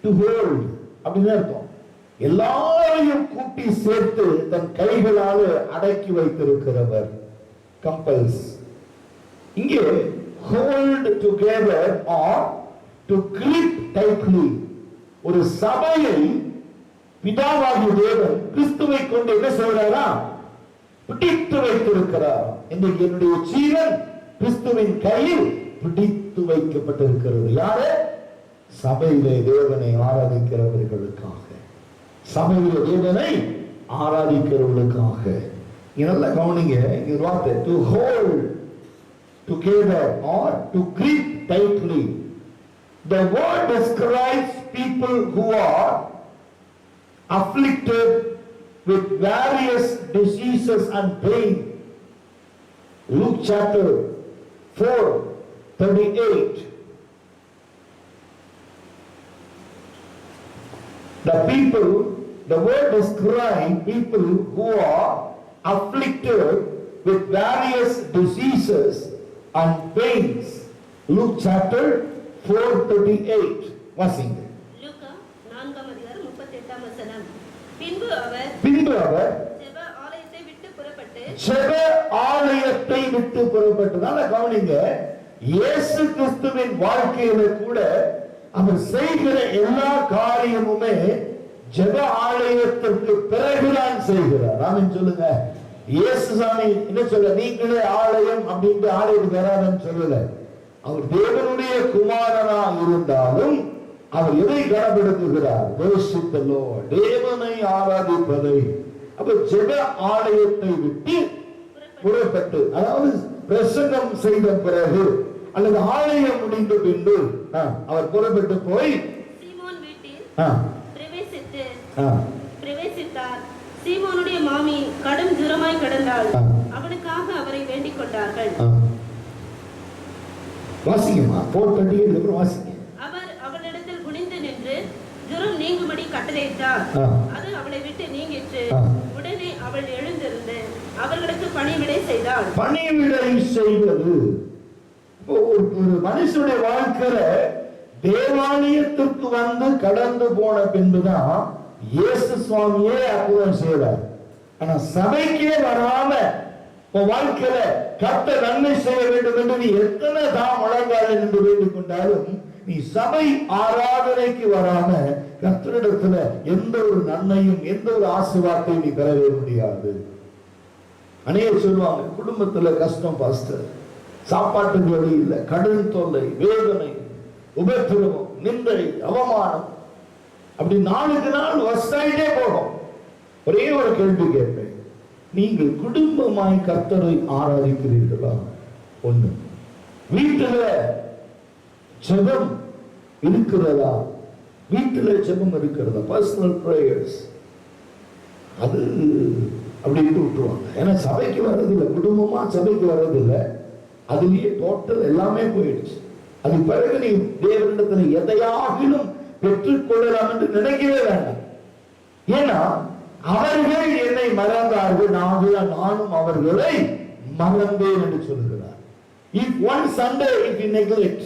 to hold அப்படின்னு அர்த்தம். எல்லாரையும் கூட்டி சேர்த்து தன் கைகளால் அடக்கி வைத்திருக்கிறவர். கம்பல்ஸ். இங்கே hold together or to grip tightly. ஒரு சபையை பிதாவாகிய தேவன் கிறிஸ்துவை கொண்டு என்ன செய்கிறாரா? பிடித்து வைத்திருக்கிறார். இன்றைக்கு என்னுடைய ஜீவன் கிறிஸ்துவின் கையில் பிடித்து வைக்கப்பட்டிருக்கிறது. யாரு? சபையிலே தேவனை ஆராதிக்கிறவர்களுக்காக, சபையிலே தேவனை ஆராதிக்கிறவர்களுக்காக. நல்ல கவனிங்க, இங்க வார்த்தை to hold together or to grip tightly. The word describes people who are afflicted with various diseases and pain. Luke chapter 4:38. The word describes people who are afflicted with various diseases and pains. Luke chapter 4:38. வாசிங்க. லூக்கா 4:38. பின்பு அவர் ஜெப ஆலயத்தை விட்டு புறப்பட்டு நல்லா கவனிங்க, இயேசு கிறிஸ்துவின் வாழ்க்கையில கூட அவர் செய்கிற எல்லா காரியமுமே ஜெப ஆலயத்திற்கு பிறகுதான் செய்கிறார். ஆமென் சொல்லுங்க. இயேசு சாமி என்ன சொல்ல, நீங்களே ஆலயம் அப்படின்ட்டு ஆலயத்துக்கு வராதுன்னு சொல்லல. அவர் தேவனுடைய குமாரனா இருந்தாலும் அவர் எதை கனப்படுத்துகிறார்? worship the Lord, தேவனை ஆராதிப்பதை. அப்ப ஜெப ஆலயத்தை விட்டு புறப்பட்டு, அதாவது பிரசங்கம் செய்த பிறகு அல்லது ஆலயம் முடிந்த பின்பு அவர் புறப்பட்டு போய் சீமோன் வீட்டில் பிரவேசித்தார். சீமோனுடைய மாமி கடும் ஜுரமாய் கிடந்தாள். அவனுக்காக அவரை வேண்டிக் கொண்டார்கள். வாசிங்கம்மா, 4:38 அப்புறம் வாசிங்க. அவர் அவளிடத்தில் குனிந்து நின்று ஜுரம் நீங்கும்படி கட்டளையிட்டார். அது அவளை விட்டு நீங்கிற்று. உடனே அவள் எழுந்திருந்து அவர்களுக்கு பணிவிடை செய்தாள். பணிவிடை செய்வது ஒரு மனுஷனுடைய வாழ்க்கையில தேவாலயத்திற்கு வந்து கடந்து போன பின்புதான் இயேசு சுவாமியே அற்புதம் செய்தார். ஆனா சபைக்கே வராம வாழ்க்கையில கர்த்தர் நன்மை செய்ய வேண்டும் என்று நீ எத்தனை தான் முழங்கால நின்று வேண்டிக் கொண்டாலும் நீ சபை ஆராதனைக்கு வராம கர்த்தரிடத்துல எந்த ஒரு நன்மையும் எந்த ஒரு ஆசீர்வாதத்தையும் நீ பெறவே முடியாது. அநேகர் சொல்லுவாங்க, குடும்பத்துல கஷ்டம் பாஸ்டர், சாப்பாட்டுக்கு வழி இல்லை, கடன் தொல்லை, வேதனை, உபத்திரவம், நிந்தை, அவமானம், அப்படி நாளுக்கு நாள் வசதிட்டே போகும். ஒரே ஒரு கேள்வி கேட்பேன், நீங்கள் குடும்பமாய் கர்த்தரை ஆராதிக்கிறீர்களா? ஒண்ணு. வீட்டுல ஜெபம் இருக்கிறதா? வீட்டுல ஜெபம் இருக்கிறதா? பர்சனல் பிரேயர்ஸ் அது அப்படின்ட்டு விட்டுருவாங்க. ஏன்னா சபைக்கு வர்றதில்லை, குடும்பமா சபைக்கு வர்றதில்லை, அதுலயே டோட்டல் எல்லாமே போயிடுச்சு. அது பிறகு நீ தேவனிடத்துல எதையாகிலும் பெற்றுக்கொள்ளலாம் என்று நினைக்கவே வேண்டாம். ஏன்னா அவர்கள் என்னை மறந்தார்கள், நானும் அவர்களை மறந்தேன் என்று சொல்கிறார். If one Sunday if you neglect,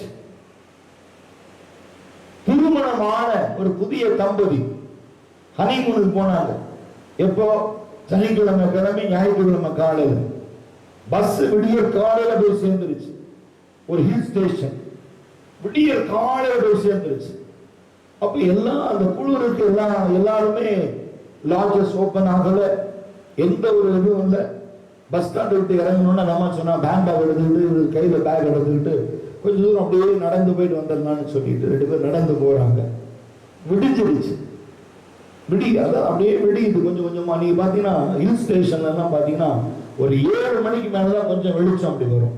திருமணமான ஒரு புதிய தம்பதி ஹனிமூனுக்கு போனாங்க. எப்போ? சனிக்கிழமை கிழமை, ஞாயிற்றுக்கிழமை காலையில் பஸ் விடிய காலையில போய் சேர்ந்துருச்சு. ஒரு ஹில் ஸ்டேஷன் விடிய காலையில போய் சேர்ந்துருச்சு. அப்ப எல்லாம் அந்த குழுருக்கு எல்லாருமே லாட்ஜஸ் ஓபன் ஆகல, எந்த ஒரு இதுவும் இல்லை. பஸ் ஸ்டாண்ட் விட்டு இறங்கணும்னா நம்ம சொன்னா பேக் எடுத்துக்கிட்டு, கையில பேக் எடுத்துக்கிட்டு கொஞ்சம் தூரம் அப்படியே நடந்து போயிட்டு வந்துடலாம்னு சொல்லிட்டு 2 பேர் நடந்து போறாங்க. விடிஞ்சிருச்சு. அதான் அப்படியே விடியுது கொஞ்சம் கொஞ்சமா. நீங்க பாத்தீங்கன்னா ஹில் ஸ்டேஷன்ல எல்லாம் பாத்தீங்கன்னா ஒரு 7 மணிக்கு மேலதான் கொஞ்சம் வெளிச்சம் அப்படி வரும்.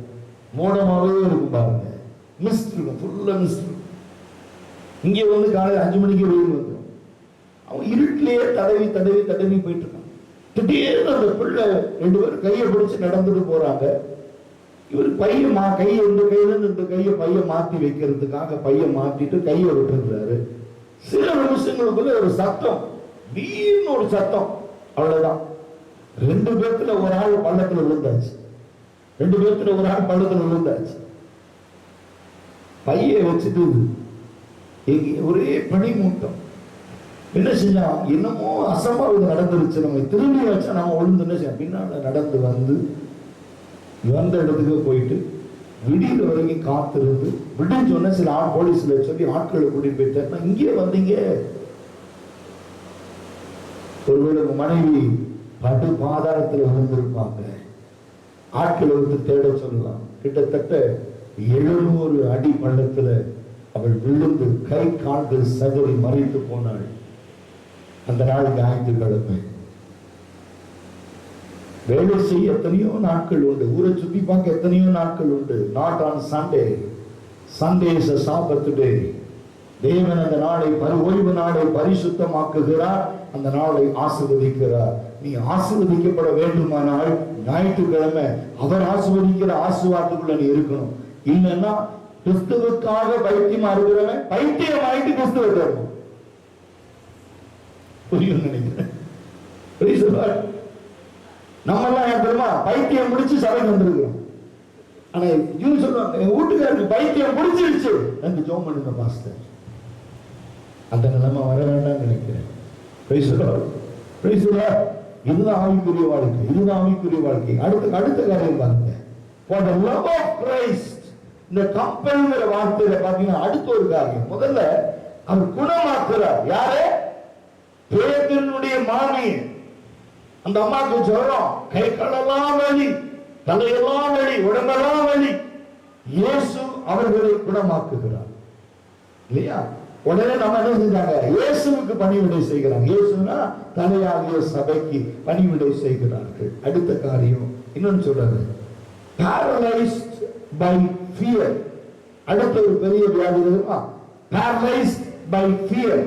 மோடமாவே இருக்கும் பாருங்க, மிஸ்ட் இருக்கும், ஃபுல்லா மிஸ்ட் இருக்கும். இங்க வந்து காலையில் 5 மணிக்கு வெயில் வந்துடும். அவன் இருட்டிலேயே தடவி தடவி தடவி போயிட்டு இருக்கான். திடீர்னு அந்த பிள்ளை 2 பேரும் கையை பிடிச்சு நடந்துட்டு போறாங்க. இவர் கையை இந்த கையில இருந்து இந்த பைய மாத்தி வைக்கிறதுக்காக பைய மாத்திட்டு கையை விட்டுறாரு. சில நிமிஷங்களுக்குள்ள ஒரு சத்தம், வீண் ஒரு சத்தம், அவ்வளவுதான். 2 பேர்த்துல ஒரு ஆள் பள்ளத்துல விழுந்தாச்சு. 2 பேர்த்துல ஒரு ஆள் பள்ளத்துல விழுந்தாச்சு. பைய வச்சுட்டு ஒரே பனி மூட்டம். என்ன செஞ்சா, என்னமோ அசம்பாவிதம் நடந்துருச்சு, நம்ம திரும்பி வச்சா நம்ம ஒழுங்கு என்ன செய்ய, பின்னால நடந்து வந்து வந்த இடத்துக்கு போயிட்டு விடிகிற வரைக்கும் காத்திருந்து விடுன்னு சொன்ன சில போலீஸ்ல சொல்லி ஆட்களை கூட்டிட்டு போயிட்டா இங்கே வந்தீங்க. ஒருவேளை மனைவி படு பாதாளத்துல விழுந்திருப்பாங்க. ஆட்களை வந்து தேட சொல்லலாம். கிட்டத்தட்ட 700 அடி பள்ளத்துல அவள் விழுந்து கை கால்கள் சதறி மறைத்து போனாள். அந்த நாள் ஞாயிற்றுக்கிழமை. வேலை செய்ய எத்தனையோ நாட்கள் உண்டு, ஊரை சுத்தி பார்க்க எத்தனையோ நாட்கள் உண்டு. Not on Sunday. Sunday is a Sabbath day. தேவன் அந்த நாளை ஓய்வு நாளை பரிசுத்தமாக்குகிறார், அந்த நாளை ஆசீர்வதிக்கிறார். நீ ஆசீர்வதிக்கப்பட வேண்டுமானால் ஞாயிற்றுக்கிழமை அவர் ஆசீர்வதிக்கிற ஆசீர்வாதத்துக்குள்ள நீ இருக்கணும். இல்லைன்னா கிறிஸ்துவுக்காக பைத்தியமா இருக்கிறவன் பைத்தியமாயிட்டு கிறிஸ்துவ தரணும். புரியும் நினைக்கிறேன். நம்ம எல்லாம் ஏன் தெரியுமா பைத்தியம் முடிச்சு சபைக்கு வந்திருக்கிறோம். ஆனா இவங்க சொல்லுவாங்க என் வீட்டுக்காரருக்கு பைத்தியம் முடிச்சிருச்சு என்று ஜோம் பண்ணுங்க பாஸ்டர். அந்த நிலைமை வர வேண்டாம் நினைக்கிறேன். இதுதான் ஆவிக்குரிய வாழ்க்கை, இதுதான் ஆவிக்குரிய வாழ்க்கை. அடுத்த காரியம் பாருங்க. For the love of Christ. இந்த கம்பல்ங்கிற வார்த்தையில பாத்தீங்கன்னா அடுத்த ஒரு காரியம். முதல்ல அவர் குணமாக்குறார். யாரு? பேதுருடைய மாமி. அந்த அம்மாக்கு ஜுரம், கை காலெல்லாம் வலி, தலையெல்லாம் வலி, உடம்பெல்லாம் வலி. இயேசு அவர்களை குணமாக்குகிறார் இல்லையா? உடனே நம்ம என்ன செஞ்சாங்க? இயேசுவுக்கு பணிவிடை செய்கிறாங்க. இயேசுனா தலையாகிய சபைக்கு பணிவிடை செய்கிறார்கள். அடுத்த காரியம் இன்னொன்னு சொல்றாரு, paralyzed by fear. அடுத்த ஒரு பெரிய வியாதி இருக்குமா? paralyzed by fear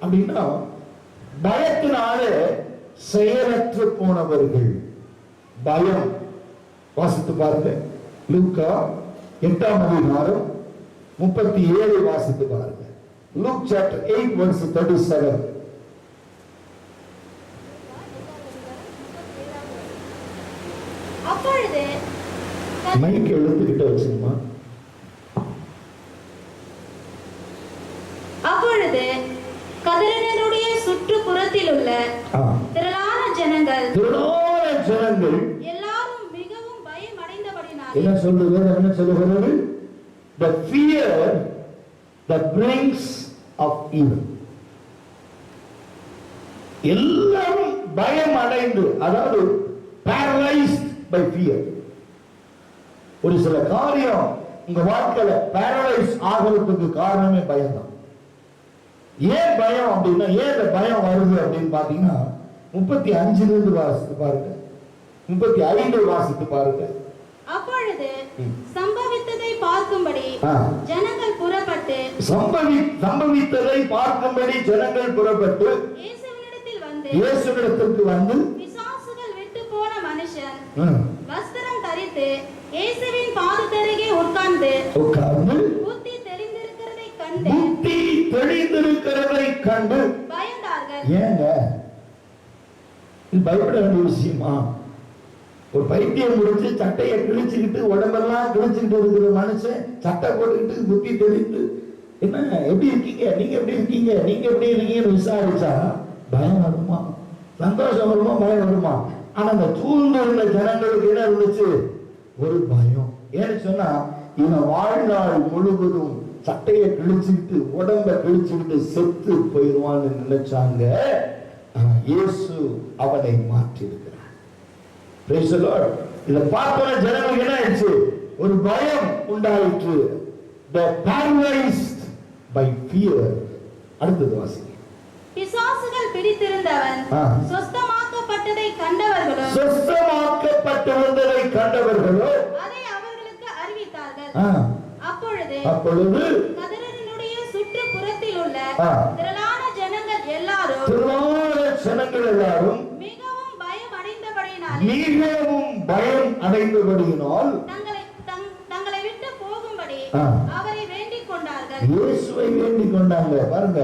அப்படின்னா பயத்தினால செயலற்று போனவர்கள். பயம். வாசித்து பாருங்க, லூக்கா 8ஆம் அதிகாரம் 37 வாசித்து பாருங்க. Luke chapter 8 verse 37. அப்பொழுது மைக் எழுத்துக்கிட்ட வச்சுமா. அப்பொழுது கதிரனுடைய சுற்றுப்புறத்தில் உள்ள திரளான ஜனங்கள் எல்லாரும் மிகவும் பயம் அடைந்தபடினாலே. என்ன சொல்லுகிறது? The fear that brings of evil. எல்லாரும் பயம் அடைந்து, அதாவது paralyzed by fear. ஒரு சில காரியம் உங்க வாழ்க்கையில paralyzed ஆகிறதுக்கு காரணமே பயம் தான். ஏன் பயம் அப்படின்னா, ஏன் இந்த பயம் வருது அப்படின்னு பாத்தீங்கன்னா 35 வாசித்து பாருங்க, 35 வாசித்து பாருங்க. அப்பொழுது சம்பவித்ததை பார்க்கும்படி ஜனங்கள் புறப்பட்டு சம்பவித்ததை பார்க்கும்படி ஜனங்கள் புறப்பட்டு இயேசுவிடத்திற்கு வந்து பிசாசுகள் விட்டு போன மனுஷன் வஸ்திரம் தரித்து இயேசுவின் பாதத்தருகே உட்கார்ந்து புத்தி தெளிந்திருக்கிறதை கண்டு பயந்தார்கள். ஏங்க இது பயப்பட வேண்டிய விஷயமா? ஒரு பைத்தியம் முடிச்சு சட்டையை கிழிச்சுக்கிட்டு உடம்பெல்லாம் கிழிச்சுக்கிட்டு இருக்கிற மனுஷன் சட்டை போட்டுக்கிட்டு புத்தி தெளிந்து என்ன எப்படி இருக்கீங்க, நீங்க எப்படி இருக்கீங்க, நீங்க எப்படி இருக்கீங்கன்னு விசாரிச்சா பயம் வருமா? சந்தோஷம் வருமா? பயம் வருமா? ஆனா அந்த சூழ்நிலை ஜனங்களுக்கு என்ன இருந்துச்சு? ஒரு பயம். ஏன்னு சொன்னா இவன் வாழ்நாள் முழுவதும் சட்டையை கிழிச்சுக்கிட்டு உடம்ப கிழிச்சுக்கிட்டு செத்து போயிடுவான்னு நினைச்சாங்க. இயேசு அவனை மாற்றி இருக்கிறார். Praise the Lord. இத பார்த்தோன ஜனங்களுக்கு என்ன ஆயிடுச்சு? ஒரு பயம் உண்டாயிற்று. The paralyzed by fear. அடுத்தது வாசிங்க. பிசாசுகள் பிடித்திருந்தவன் சொஸ்தமாக்கப்பட்டதை கண்டவர்களோ அதை அவர்களுக்கு அறிவித்தார்கள். அப்பொழுது கதிரனுடைய சுற்றுப்புறத்தில் உள்ள திரளான ஜனங்கள் எல்லாரும் மிகவும் பயம் அடைந்தபடியினால் தங்களை விட்டு போகும்படி அவரை வேண்டிக் கொண்டார்கள். இயேசுவை வேண்டிக் கொண்டாங்க. பாருங்க,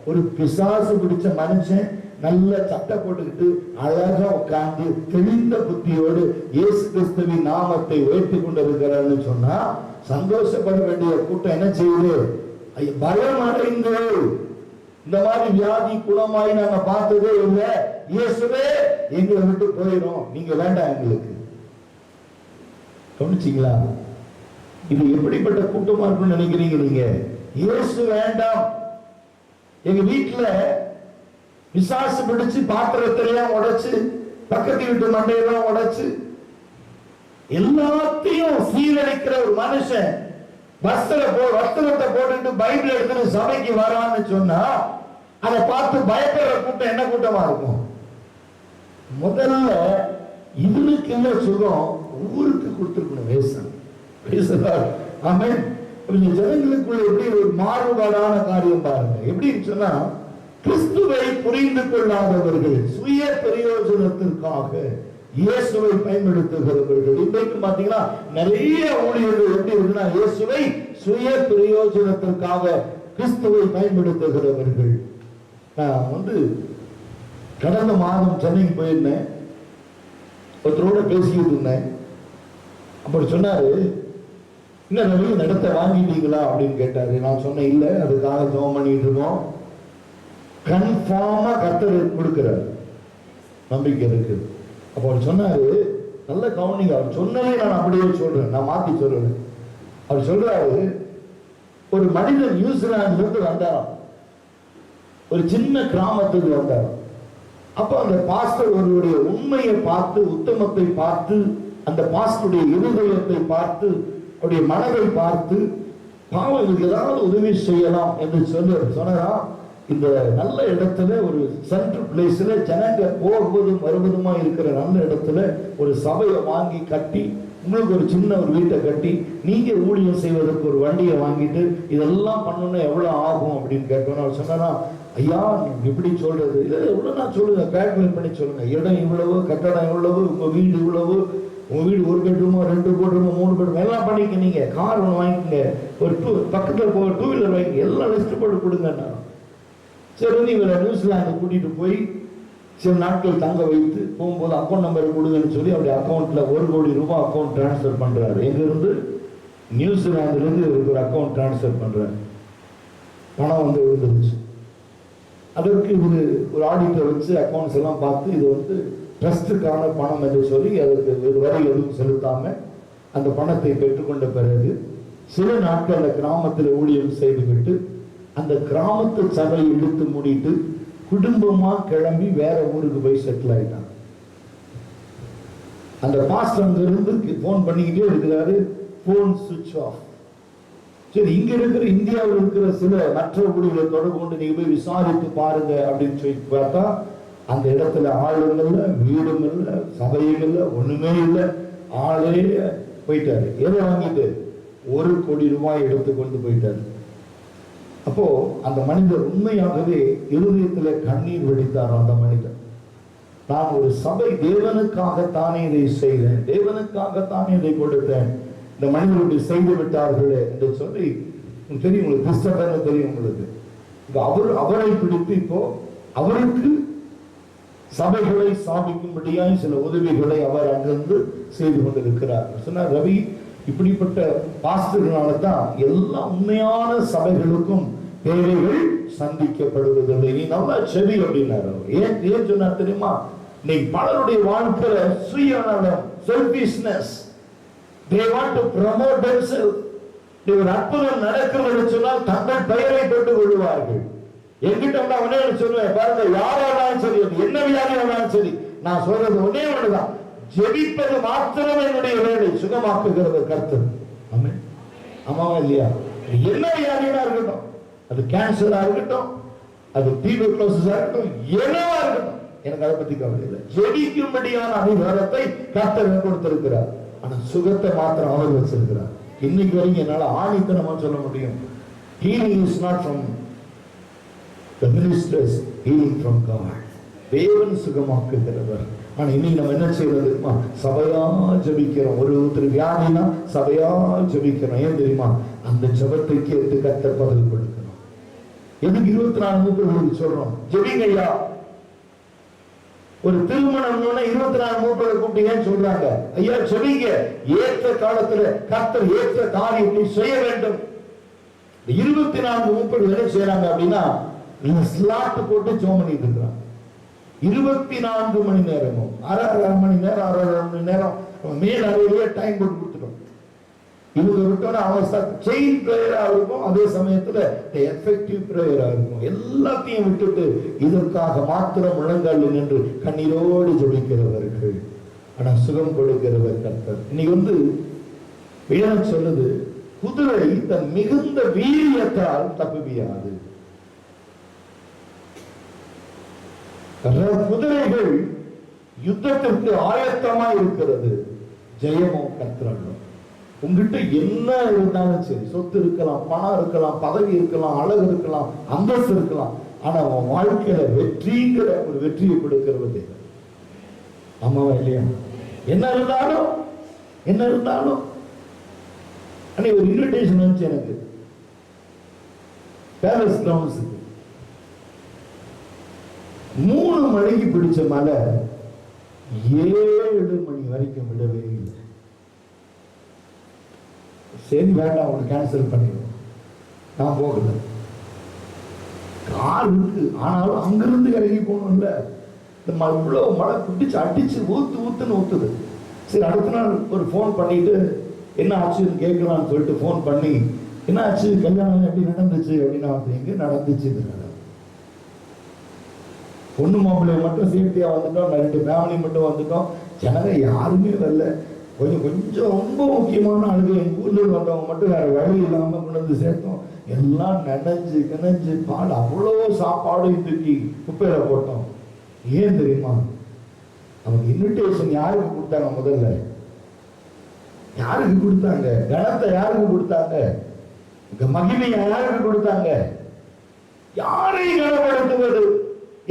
ஒரு பிசாசு பிடிச்ச மனுஷன் நல்ல சட்டை போட்டுக்கிட்டு அழகா உட்கார்ந்து தெளிந்த புத்தியோடு இயேசு கிறிஸ்துவின் நாமத்தை உயர்த்தி கொண்டிருக்கிறான்னு சொன்னா சந்தோஷப்பட வேண்டிய கூட்டம் என்ன செய்யுது? பயம் அடைந்து இந்த மாதிரி வியாதி குணமாய் நாங்க பார்த்ததே இல்லை, இயேசுவே எங்களை விட்டு போயிடும், நீங்க வேண்டாம் எங்களுக்கு. கவனிச்சீங்களா? இது எப்படிப்பட்ட கூட்டமா இருக்கும்னு நினைக்கிறீங்க நீங்க? இயேசு வேண்டாம். எங்க வீட்டுல விசாசு பிடிச்சு பாத்திரத்திலையும் உடைச்சு, பக்கத்து வீட்டு மண்டையெல்லாம் உடைச்சு, எல்லாத்தையும் சீரழிக்கிற ஒரு மனுஷன் வஸ்திரத்தை போட்டுட்டு பைபிள் எடுத்துட்டு சபைக்கு வரான்னு சொன்னா அதை பார்த்து பயப்படுற கூட்டம் என்ன கூட்டமா இருக்கும்? முதல்ல இவனுக்கு என்ன சுகம் ஊருக்கு கொடுத்துருக்கணும். வேசன் ஆமென். ஜனங்களுக்குள்ள எப்படி ஒரு மாறுபாடான காரியம் பாருங்க. எப்படின்னு சொன்னா, கிறிஸ்துவை புரிந்து கொள்ளாதவர்கள், சுய பிரயோஜனத்திற்காக இயேசுவை பயன்படுத்துகிறவர்கள். இன்றைக்கு பாத்தீங்கன்னா நிறைய ஊழியர்கள் எப்படி இருக்குன்னா, இயேசுவை சுய பிரயோஜனத்திற்காக கிறிஸ்துவை பயன்படுத்துகிறவர்கள். நான் கடந்த மாதம் சென்னைக்கு போயிருந்தேன். ஒருத்தரோட பேசிக்கிட்டு இருந்தேன். அப்படி சொன்னாரு, இன்னும் நிறைய இடத்தை வாங்கிட்டீங்களா அப்படின்னு கேட்டாரு. நான் சொன்னேன், இல்ல, அதுக்காக ஜெபம் பண்ணிட்டு இருக்கோம். கன்ஃபார்மா கர்த்தர் கொடுக்கிறார், நம்பிக்கை இருக்கு. அப்போ அவர் சொன்னாரு, நல்ல கவனிங்க. அவர் சொன்னதே நான் அப்படியே சொல்றேன், நான் மாத்தி சொல்றேன். அவர் சொல்றாரு, ஒரு மனிதன் நியூசிலாந்துல இருந்து வந்தாராம், ஒரு சின்ன கிராமத்துக்கு வந்தாராம். அப்ப அந்த பாஸ்டர் ஒருவருடைய உண்மையை பார்த்து, உத்தமத்தை பார்த்து, அந்த பாஸ்டருடைய இருதயத்தை பார்த்து, அவருடைய மனதை பார்த்து, பாவம் இதுக்கு ஏதாவது உதவி செய்யலாம் என்று சொன்னா, இந்த நல்ல இடத்துல ஒரு சென்ட்ரல் பிளேஸ்ல ஜனங்க போகுவதும் வருவதுமா இருக்கிற நல்ல இடத்துல ஒரு சபையை வாங்கி கட்டி, உங்களுக்கு ஒரு சின்ன ஒரு வீட்டை கட்டி, நீங்க ஊழியம் செய்வதற்கு ஒரு வண்டியை வாங்கிட்டு இதெல்லாம் பண்ணணும்னா எவ்வளவு ஆகும் அப்படின்னு கேட்டோம்னா, அவர் சொன்னா, ஐயா இப்படி சொல்றது இல்லை, எவ்வளவு நான் சொல்லுங்க, கால்குலேட் பண்ணி சொல்லுங்க. இடம் இவ்வளவு, கட்டடம் இவ்வளவு, உங்க வீடு இவ்வளவு, உங்க வீடு 1 பெட்ரூமோ 2 பெட்ரூமோ 3 பெட்ரூம் எல்லாம் பண்ணிக்க, நீங்க கார் ஒன்று வாங்கிக்கங்க, ஒரு பக்கத்தில் போக 2 வீலர் வாங்கி எல்லாம் லிஸ்ட் போட்டு கொடுங்க. சரி, இவரை நியூசிலாந்து கூட்டிட்டு போய் சில நாட்கள் தங்க வைத்து போகும்போது அக்கௌண்ட் நம்பர் கொடுங்கன்னு சொல்லி அவருடைய அக்கௌண்ட்ல 1 கோடி ரூபாய் அக்கௌண்ட் டிரான்ஸ்பர் பண்றாரு. எங்க இருந்து? நியூசிலாந்துல இருந்து இவருக்கு ஒரு அக்கௌண்ட் டிரான்ஸ்பர் பண்றாரு. பணம் விழுந்துருச்சு. அதற்கு இவரு ஒரு ஆடிட்டர் வச்சு அக்கௌண்ட்ஸ் எல்லாம் பார்த்து, இது ட்ரஸ்டுக்கான பணம் என்று சொல்லி அதுக்கு வரை எதுவும் செலுத்தாம அந்த பணத்தை பெற்றுக்கொண்ட பிறகு சில நாட்கள் அந்த கிராமத்தில் ஊழியம் செய்துவிட்டு அந்த கிராமத்து சபையை இழுத்து மூடிட்டு குடும்பமா கிளம்பி வேற ஊருக்கு போய் செட்டில் ஆயிட்டாங்க. அந்த பாஸ்டர் அங்க இருந்து போன் பண்ணிக்கிட்டே இருக்கிறாரு, போன் சுவிட்ச் ஆஃப். சரி, இங்க இருக்கிற இந்தியாவில் இருக்கிற சில மற்ற ஊழியர்களை தொடர்பு கொண்டு நீங்க போய் விசாரித்து பாருங்க அப்படின்னு சொல்லி பார்த்தா, அந்த இடத்துல ஆளும் இல்லை, வீடும் இல்லை, சபையும் இல்லை, ஒண்ணுமே இல்லை. ஆளே போயிட்டாரு. எதை வாங்கிட்டு? 1 கோடி ரூபாய் எடுத்து கொண்டு போயிட்டாரு. அப்போ அந்த மனிதர் உண்மையாகவே இருதயத்துல கண்ணீர் வெடித்தார். அந்த மனிதர், நான் ஒரு சபை தேவனுக்காகத்தானே இதை செய்தேன், தேவனுக்காகத்தானே இதை கொடுத்தேன், இந்த மனிதர்களுடைய செய்து விட்டார்களே என்று சொல்லி தெரியும். உங்களுக்கு கிறிஸ்தவன்னு தெரியும் உங்களுக்கு. அவரை பிடித்து இப்போ அவருக்கு சபைகளை சாதிக்கும்படியாய் சில உதவிகளை அவர் அங்கிருந்து செய்து கொண்டிருக்கிறார். சொன்னார், ரவி, இப்படிப்பட்ட பாஸ்டர்னால தான் எல்லா உண்மையான சபைகளுக்கும் தேவைகள் சந்திக்கப்படுவதில்லை. நீ நல்லா செவி அப்படின்னாரு. ஏன் சொன்னார் தெரியுமா? இன்னைக்கு பலருடைய வாழ்க்கையில சுயநலம், selfishness, they want to promote themselves. ஒரு அற்புதம் நடக்கிறது சொன்னால் தங்கள் பெயரை பெற்றுக் கொள்வார்கள். என்கிட்ட ஒன்னே சொல்லுவேன் பாருங்க, யாராலும் சரி, என்ன வியாதியானாலும் சரி, நான் சொல்றது ஒன்னே ஒண்ணுதான், ஜெபிப்பது மாத்திரம் என்னுடைய வேலை, சுகமாக்குகிறது கர்த்தர். ஆமென். ஆமாவா இல்லையா? என்ன வியாதியா இருக்கட்டும், அது கேன்சரா இருக்கட்டும், அது டியூபர்குலோசிஸா இருக்கட்டும், என்னவா இருக்கட்டும், எனக்கு அதை பத்தி கவலை இல்லை. ஜெபிக்கும்படியான அதிகாரத்தை கர்த்தர் கொடுத்திருக்கிறார். ஆனா சுகத்தை மாத்திரம் அவர் வச்சிருக்கிறார். இன்னைக்கு வரைக்கும் என்னால ஆணித்தனமா சொல்ல முடியும், healing is not from the ministers, healing from God. தேவன் சுகமாக்குகிறவர். ஆனா இன்னைக்கு நம்ம என்ன செய்யறது? சபையா ஜெபிக்கிறோம். ஒருத்தர் வியாதினா சபையா ஜெபிக்கிறோம். ஏன் தெரியுமா? அந்த ஜெபத்தை கேட்டு கர்த்தர் பதில் கொடுக்கணும். எதுக்கு 24 மூப்பர்களுக்கு சொல்றோம், ஜெபிங்கய்யா. ஒரு திருமணம் 24 மூப்பர்களை கூப்பிட்டு ஏன் சொல்றாங்க? ஐயா ஜெபிங்க, ஏற்ற காலத்துல கர்த்தர் ஏற்ற காரியத்தை செய்ய வேண்டும். 24 மூப்பர்கள் என்ன செய்யறாங்க அப்படின்னா, ஸ்லாட் போட்டு ஜெபம் பண்ணிட்டு இருக்கிறாங்க. 24 மணி நேரமும் 6 மணி நேரம் 6 மணி நேரம் மேல் அறையிலேயே டைம் போட்டு கொடுத்துட்டோம். இவங்க விட்டோன்னா அவன் செயின் பிரேயரா இருக்கும், அதே சமயத்துல எஃபெக்டிவ் பிரேயரா இருக்கும். எல்லாத்தையும் விட்டுட்டு இதற்காக மாத்திரம் முழங்கால் நின்று கண்ணீரோடு ஜெபிக்கிறவர்கள். ஆனா சுகம் கொடுக்கிறவர் கர்த்தர். இன்னைக்கு வேதம் சொல்லுது, குதிரை தன் மிகுந்த வீரியத்தால் தப்புவியாது. குதிரைகள் யுத்தத்திற்கு ஆயத்தமா இருக்கிறது, ஜெயமோ கர்த்தரல்ல. உங்ககிட்ட என்ன இருந்தாலும் சரி, சொத்து இருக்கலாம், பணம் இருக்கலாம், பதவி இருக்கலாம், அழகு இருக்கலாம், அந்தஸ்து இருக்கலாம், ஆனா அவன் வாழ்க்கையில வெற்றிங்கிற ஒரு வெற்றியை கொடுக்கிறது ஆமாவா இல்லையா? என்ன இருந்தாலும் அன்னைக்கு ஒரு இன்விடேஷன் வந்துச்சு எனக்கு பேலஸ் கிரவுண்ட்ஸுக்கு. 3 மணிக்கு பிடிச்ச மலை 7 மணி வரைக்கும் விடவே இல்லை. சரி வேண்டாம், உனக்கு கேன்சல் பண்ணிடுவோம், நான் போகல. கார் இருக்கு, ஆனாலும் அங்கிருந்து இறங்கி போகணும்ல. இவ்வளவு மழை பிடிச்சு அடிச்சு ஊத்துன்னு ஊத்துது. சரி அடுத்த நாள் ஒரு ஃபோன் பண்ணிட்டு என்ன ஆச்சுன்னு கேட்கலாம்னு சொல்லிட்டு ஃபோன் பண்ணி, என்ன ஆச்சு, கல்யாணம் எப்படி நடந்துச்சு அப்படின்னா, எங்க நடந்துச்சு, பொண்ணு மாப்பிள்ளைய மட்டும் சேஃப்டியா வந்துட்டோம், 2 ஃபேமிலி மட்டும் வந்துட்டோம், ஜனங்க யாருமே வரல. கொஞ்சம் ரொம்ப முக்கியமான ஆளுங்க எங்க ஊர்ல வந்தவங்க மட்டும் வேற வழி இல்லாம கொண்டு வந்து சேர்த்தோம். எல்லாம் நனைஞ்சு பால் அவ்வளோ சாப்பாடும் தூக்கி குப்பையில போட்டோம். ஏன் தெரியுமா? அவங்க இன்விடேஷன் யாருக்கு கொடுத்தாங்க? முதல்ல யாருக்கு கொடுத்தாங்க? கணத்தை யாருக்கு கொடுத்தாங்க? மகிமையை யாருக்கு கொடுத்தாங்க? யாரை கனப்படுத்துவது,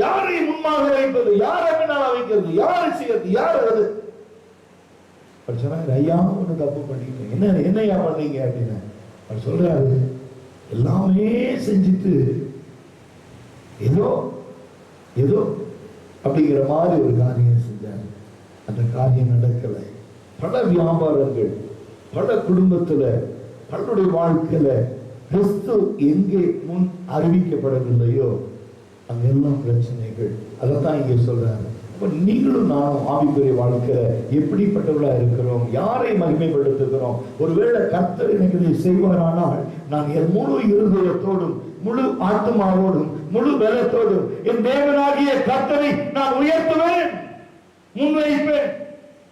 யாரை முன்பாக வைப்பது, யாரை பின்னால வைக்கிறது, யாரை செய்யறது, யார் அது? சொன்னாங்க, ஐயா ஒண்ணு தப்பு பண்ணிட்டேன். என்னையா பண்ணீங்க அப்படின்னு அவர் சொல்றாரு, எல்லாமே செஞ்சுட்டு ஏதோ அப்படிங்கிற மாதிரி ஒரு காரியம் செஞ்சாங்க. அந்த காரியம் நடக்கலை. பல வியாபாரங்கள், பல குடும்பத்துல, பலருடைய வாழ்க்கையில கிறிஸ்து எங்கே முன் அறிவிக்கப்படவில்லையோ அங்கெல்லாம் பிரச்சனைகள். அதைத்தான் இங்கே சொல்றாங்க. அப்ப நீங்களும் நானும் ஆவிக்குரிய வாழ்க்கையில எப்படிப்பட்டவர்களா இருக்கிறோம், யாரை மகிமைப்படுத்துகிறோம்? ஒருவேளை கர்த்தர் எனக்கு இதை செய்வாரானால் நான் என் முழு இருதயத்தோடும், முழு ஆத்மாவோடும், முழு பலத்தோடும் என் தேவனாகிய கர்த்தரை நான் உயர்த்துவேன், முன்வைப்பேன்.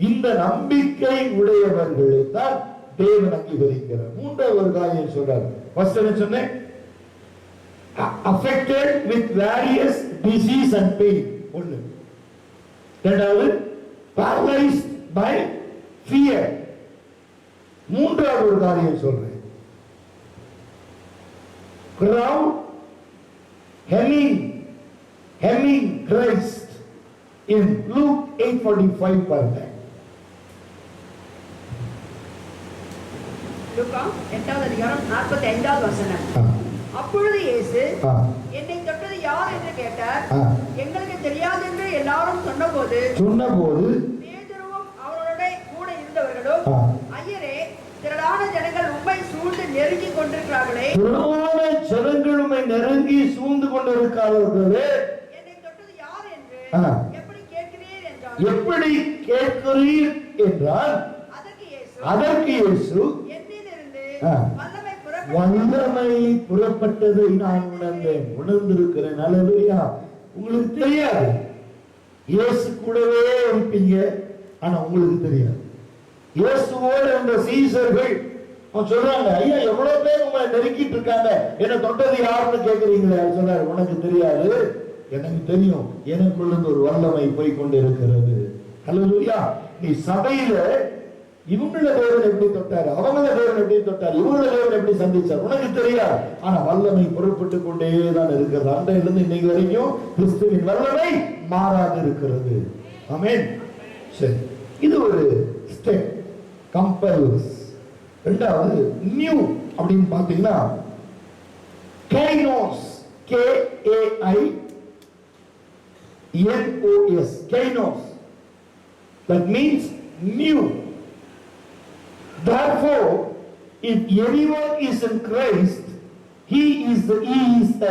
இந்த நம்பிக்கை உடையவர்களை தான் தேவன் அங்கீகரிக்கிறார். 3வது ஒரு காரியம் சொல்றார். ஃபர்ஸ்ட் என்ன சொன்னேன்? affected with various disease and pain. 1. 2வது paralyzed by fear. 3வது ஒரு காரியம் சொல்றேன். crowd hemming Christ in Luke 8:45 பாருங்க. லூக்கா 8வது அதிகாரம் 45வது வசனம். அப்பொழுது இயேசு என்னை தொட்டது யார் என்று கேட்டார். எங்களுக்கு தெரியாது என்று எல்லாரும் சொன்னபோது பேதுருவும் அவரோட கூட இருந்தவர்களும், ஐயரே, திரளான ஜனங்கள் உம்மை சூழ்ந்து நெருங்கி கொண்டிருக்கிறார்களே, என்னை தொட்டது யார் என்று எப்படி கேட்கிறீர் என்றார். அதற்கு இயேசு வல்லமை புறப்பட்டதை நான் உணர்ந்தேன், உணர்ந்திருக்கிறேன். அல்லேலூயா. உங்களுக்கு தெரியாது, இயேசு கூடவே இருப்பீங்க, ஆனா உங்களுக்கு தெரியாது. இயேசுவோடு அந்த சீசர்கள் சொல்றாங்க, ஐயா எவ்வளவு பேர் உங்களை நெருக்கிட்டு இருக்காங்க, என்ன தொட்டது யாருன்னு கேட்கறீங்களே. சொல்றாரு, உனக்கு தெரியாது, எனக்கு தெரியும், எனக்குள்ள ஒரு வல்லமை போய் கொண்டு இருக்கிறது. அல்லேலூயா. நீ சபையில இவங்கள தேவன் எப்படி தொட்டாரு, அவங்கள தேவன் எப்படி தொட்டார், இவங்கள தேவன் எப்படி சந்திச்சார், உனக்கு தெரியாது. ஆனா வல்லமை புறப்பட்டு கொண்டேதான் இருக்கிறது. அன்றையிலிருந்து இன்னைக்கு வரைக்கும் கிறிஸ்துவின் வல்லமை மாறாது இருக்கிறது. ஆமென். சரி, இது ஒரு ஸ்டெப், கம்பல்ஸ். 2வது நியூ அப்படின்னு பாத்தீங்கன்னா கைனோஸ், KAINOS, கைனோஸ். That means new. Therefore, if anyone is in Christ, he is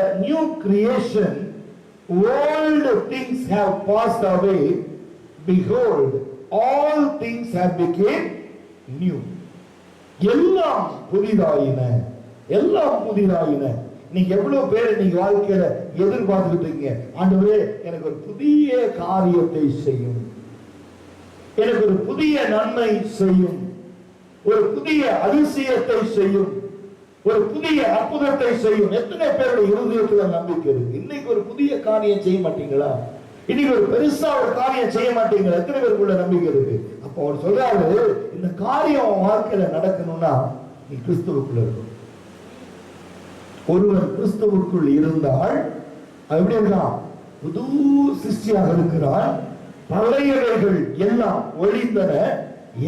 a new creation. Old things have passed away. Behold, all things have become new. எல்லாம் புதிதாயின, எல்லாம் புதிதாயின. நீங்க எவ்வளவு பேர் இன்னைக்கு வாழ்க்கையில எதிர்பார்த்துக்கிட்டு இருக்கீங்க, ஆண்டவரே எனக்கு ஒரு புதிய காரியத்தை செய்யும், எனக்கு ஒரு புதிய நன்மை செய்யும், ஒரு புதிய அதிசயத்தை செய்யும், ஒரு புதிய அற்புதத்தை செய்யும். எத்தனை பேருடைய இருதயத்துல நம்பிக்கை இருக்கு? இன்னைக்கு ஒரு புதிய காரியம் செய்ய மாட்டீங்களா? இன்னைக்கு ஒரு பெருசா ஒரு காரியம் செய்ய மாட்டீங்களா? எத்தனை பேருக்குள்ள நம்பிக்கை இருக்கு? அப்ப அவர் சொல்றாரு, இந்த காரியம் வாழ்க்கையில நடக்கணும்னா நீ கிறிஸ்துவுக்குள்ள இருக்கணும். ஒருவர் கிறிஸ்துவுக்குள் இருந்தால் எப்படி இருக்கான்? புது சிருஷ்டியாக இருக்கிறார். பழையவைகள் எல்லாம் ஒழிந்தன,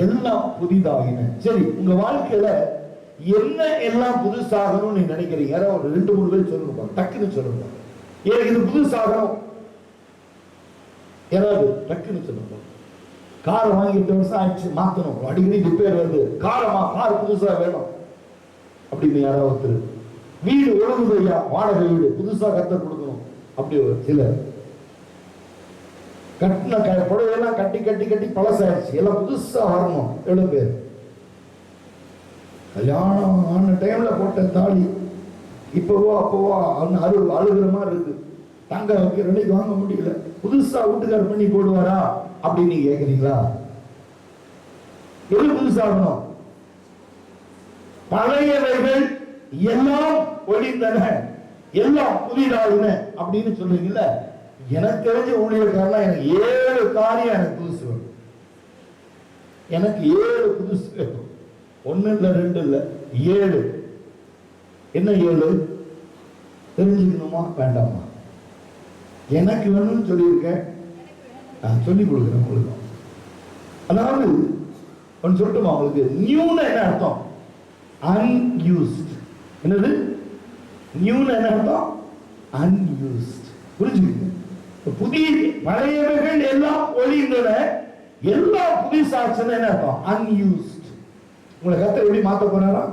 எல்லாம் புதிதாகின. சரி, உங்க வாழ்க்கையில என்ன எல்லாம் புதுசாகணும்னு நீங்க நினைக்கிறீங்க? யாராவது ஒரு 2-3 பேர் சொல்லுங்க, டக்குன்னு சொல்லுங்க. எனக்கு இது புதுசாகணும், யாராவது டக்குன்னு சொல்லுங்க. காரை வாங்கி 8 வருஷம் ஆயிடுச்சு, மாத்தணும், அடிக்கடி ரிப்பேர் வருது, கார் புதுசா வேணும் அப்படின்னு யாராவது ஒருத்தர். வீடு ஒழுங்குதையா, வாடகை வீடு புதுசா கத்த கொடுக்கணும் அப்படி ஒரு சிலர். கட்டின புடவையெல்லாம் கட்டி கட்டி கட்டி பழசாயிடுச்சு, எல்லாம் புதுசா வரணும். எவ்வளவு பேர்? கல்யாணம் ஆன டைம்ல போட்ட தாலி இப்பவோ அப்பவோ அழுகிற மாதிரி இருக்கு. தங்க வைக்கிற நிலைக்கு வாங்க முடியல, புதுசா வீட்டுக்கார பண்ணி போடுவாரா அப்படின்னு நீங்க கேக்குறீங்களா? எது புதுசாகணும்? பழையவைகள் எல்லாம் ஒழிந்தன, எல்லாம் புதிதாகின அப்படின்னு சொல்றீங்கல்ல. எனக்கு தெரிஞ்ச ஊழியர்காரனா எனக்கு 7 காரியம் எனக்கு புதுசு வேணும். எனக்கு 7 புதுசு வேணும். 1 இல்ல 2 இல்ல 7. என்ன 7? தெரிஞ்சுக்கணுமா வேண்டாமா? எனக்கு வேணும்னு சொல்லியிருக்கேன், சொல்லிக் கொடுக்குறேன் உங்களுக்கு. அதாவது ஒன்று சொல்லட்டுமா உங்களுக்கு? நியூன்னு என்ன அர்த்தம்? அன்யூஸ்ட். என்னது நியூன்னு என்ன அர்த்தம்? அன்யூஸ்ட். புரிஞ்சுக்கணும். புதிய பழையவைகள் எல்லாம் ஒழிந்தன, எல்லாம் புதுசாச்சுன்னு என்ன அர்த்தம்? அன்யூஸ்ட். உங்களை கர்த்தர் எப்படி மாத்த போறாரா?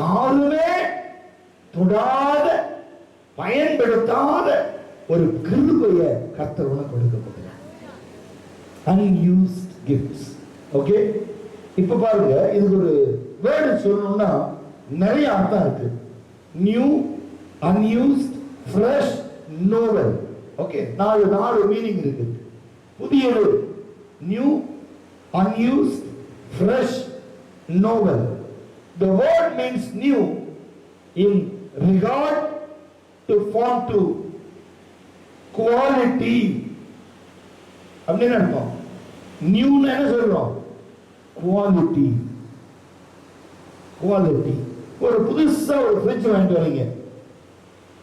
யாருமே தொடாத, பயன்படுத்தாத ஒரு கிருபையை கர்த்தர் உனக்கு கொடுக்க போகிறார். Unused gifts. ஓகே, இப்ப பாருங்க, இதுக்கு ஒரு வேர்டு சொல்லணும்னா நிறைய அர்த்தம் இருக்கு. New, unused, fresh, novel. Okay, 4 meaning இருக்கு. புதியது new, unused, fresh, novel. The word means new in regard to form to quality. அப்படின்னு அர்த்தம். நியூன்னு என்ன சொல்றோம்? குவாலிட்டி. குவாலிட்டி. ஒரு புதுசா ஒரு ஃப்ரிட்ஜ் வாங்கிட்டு வரீங்க,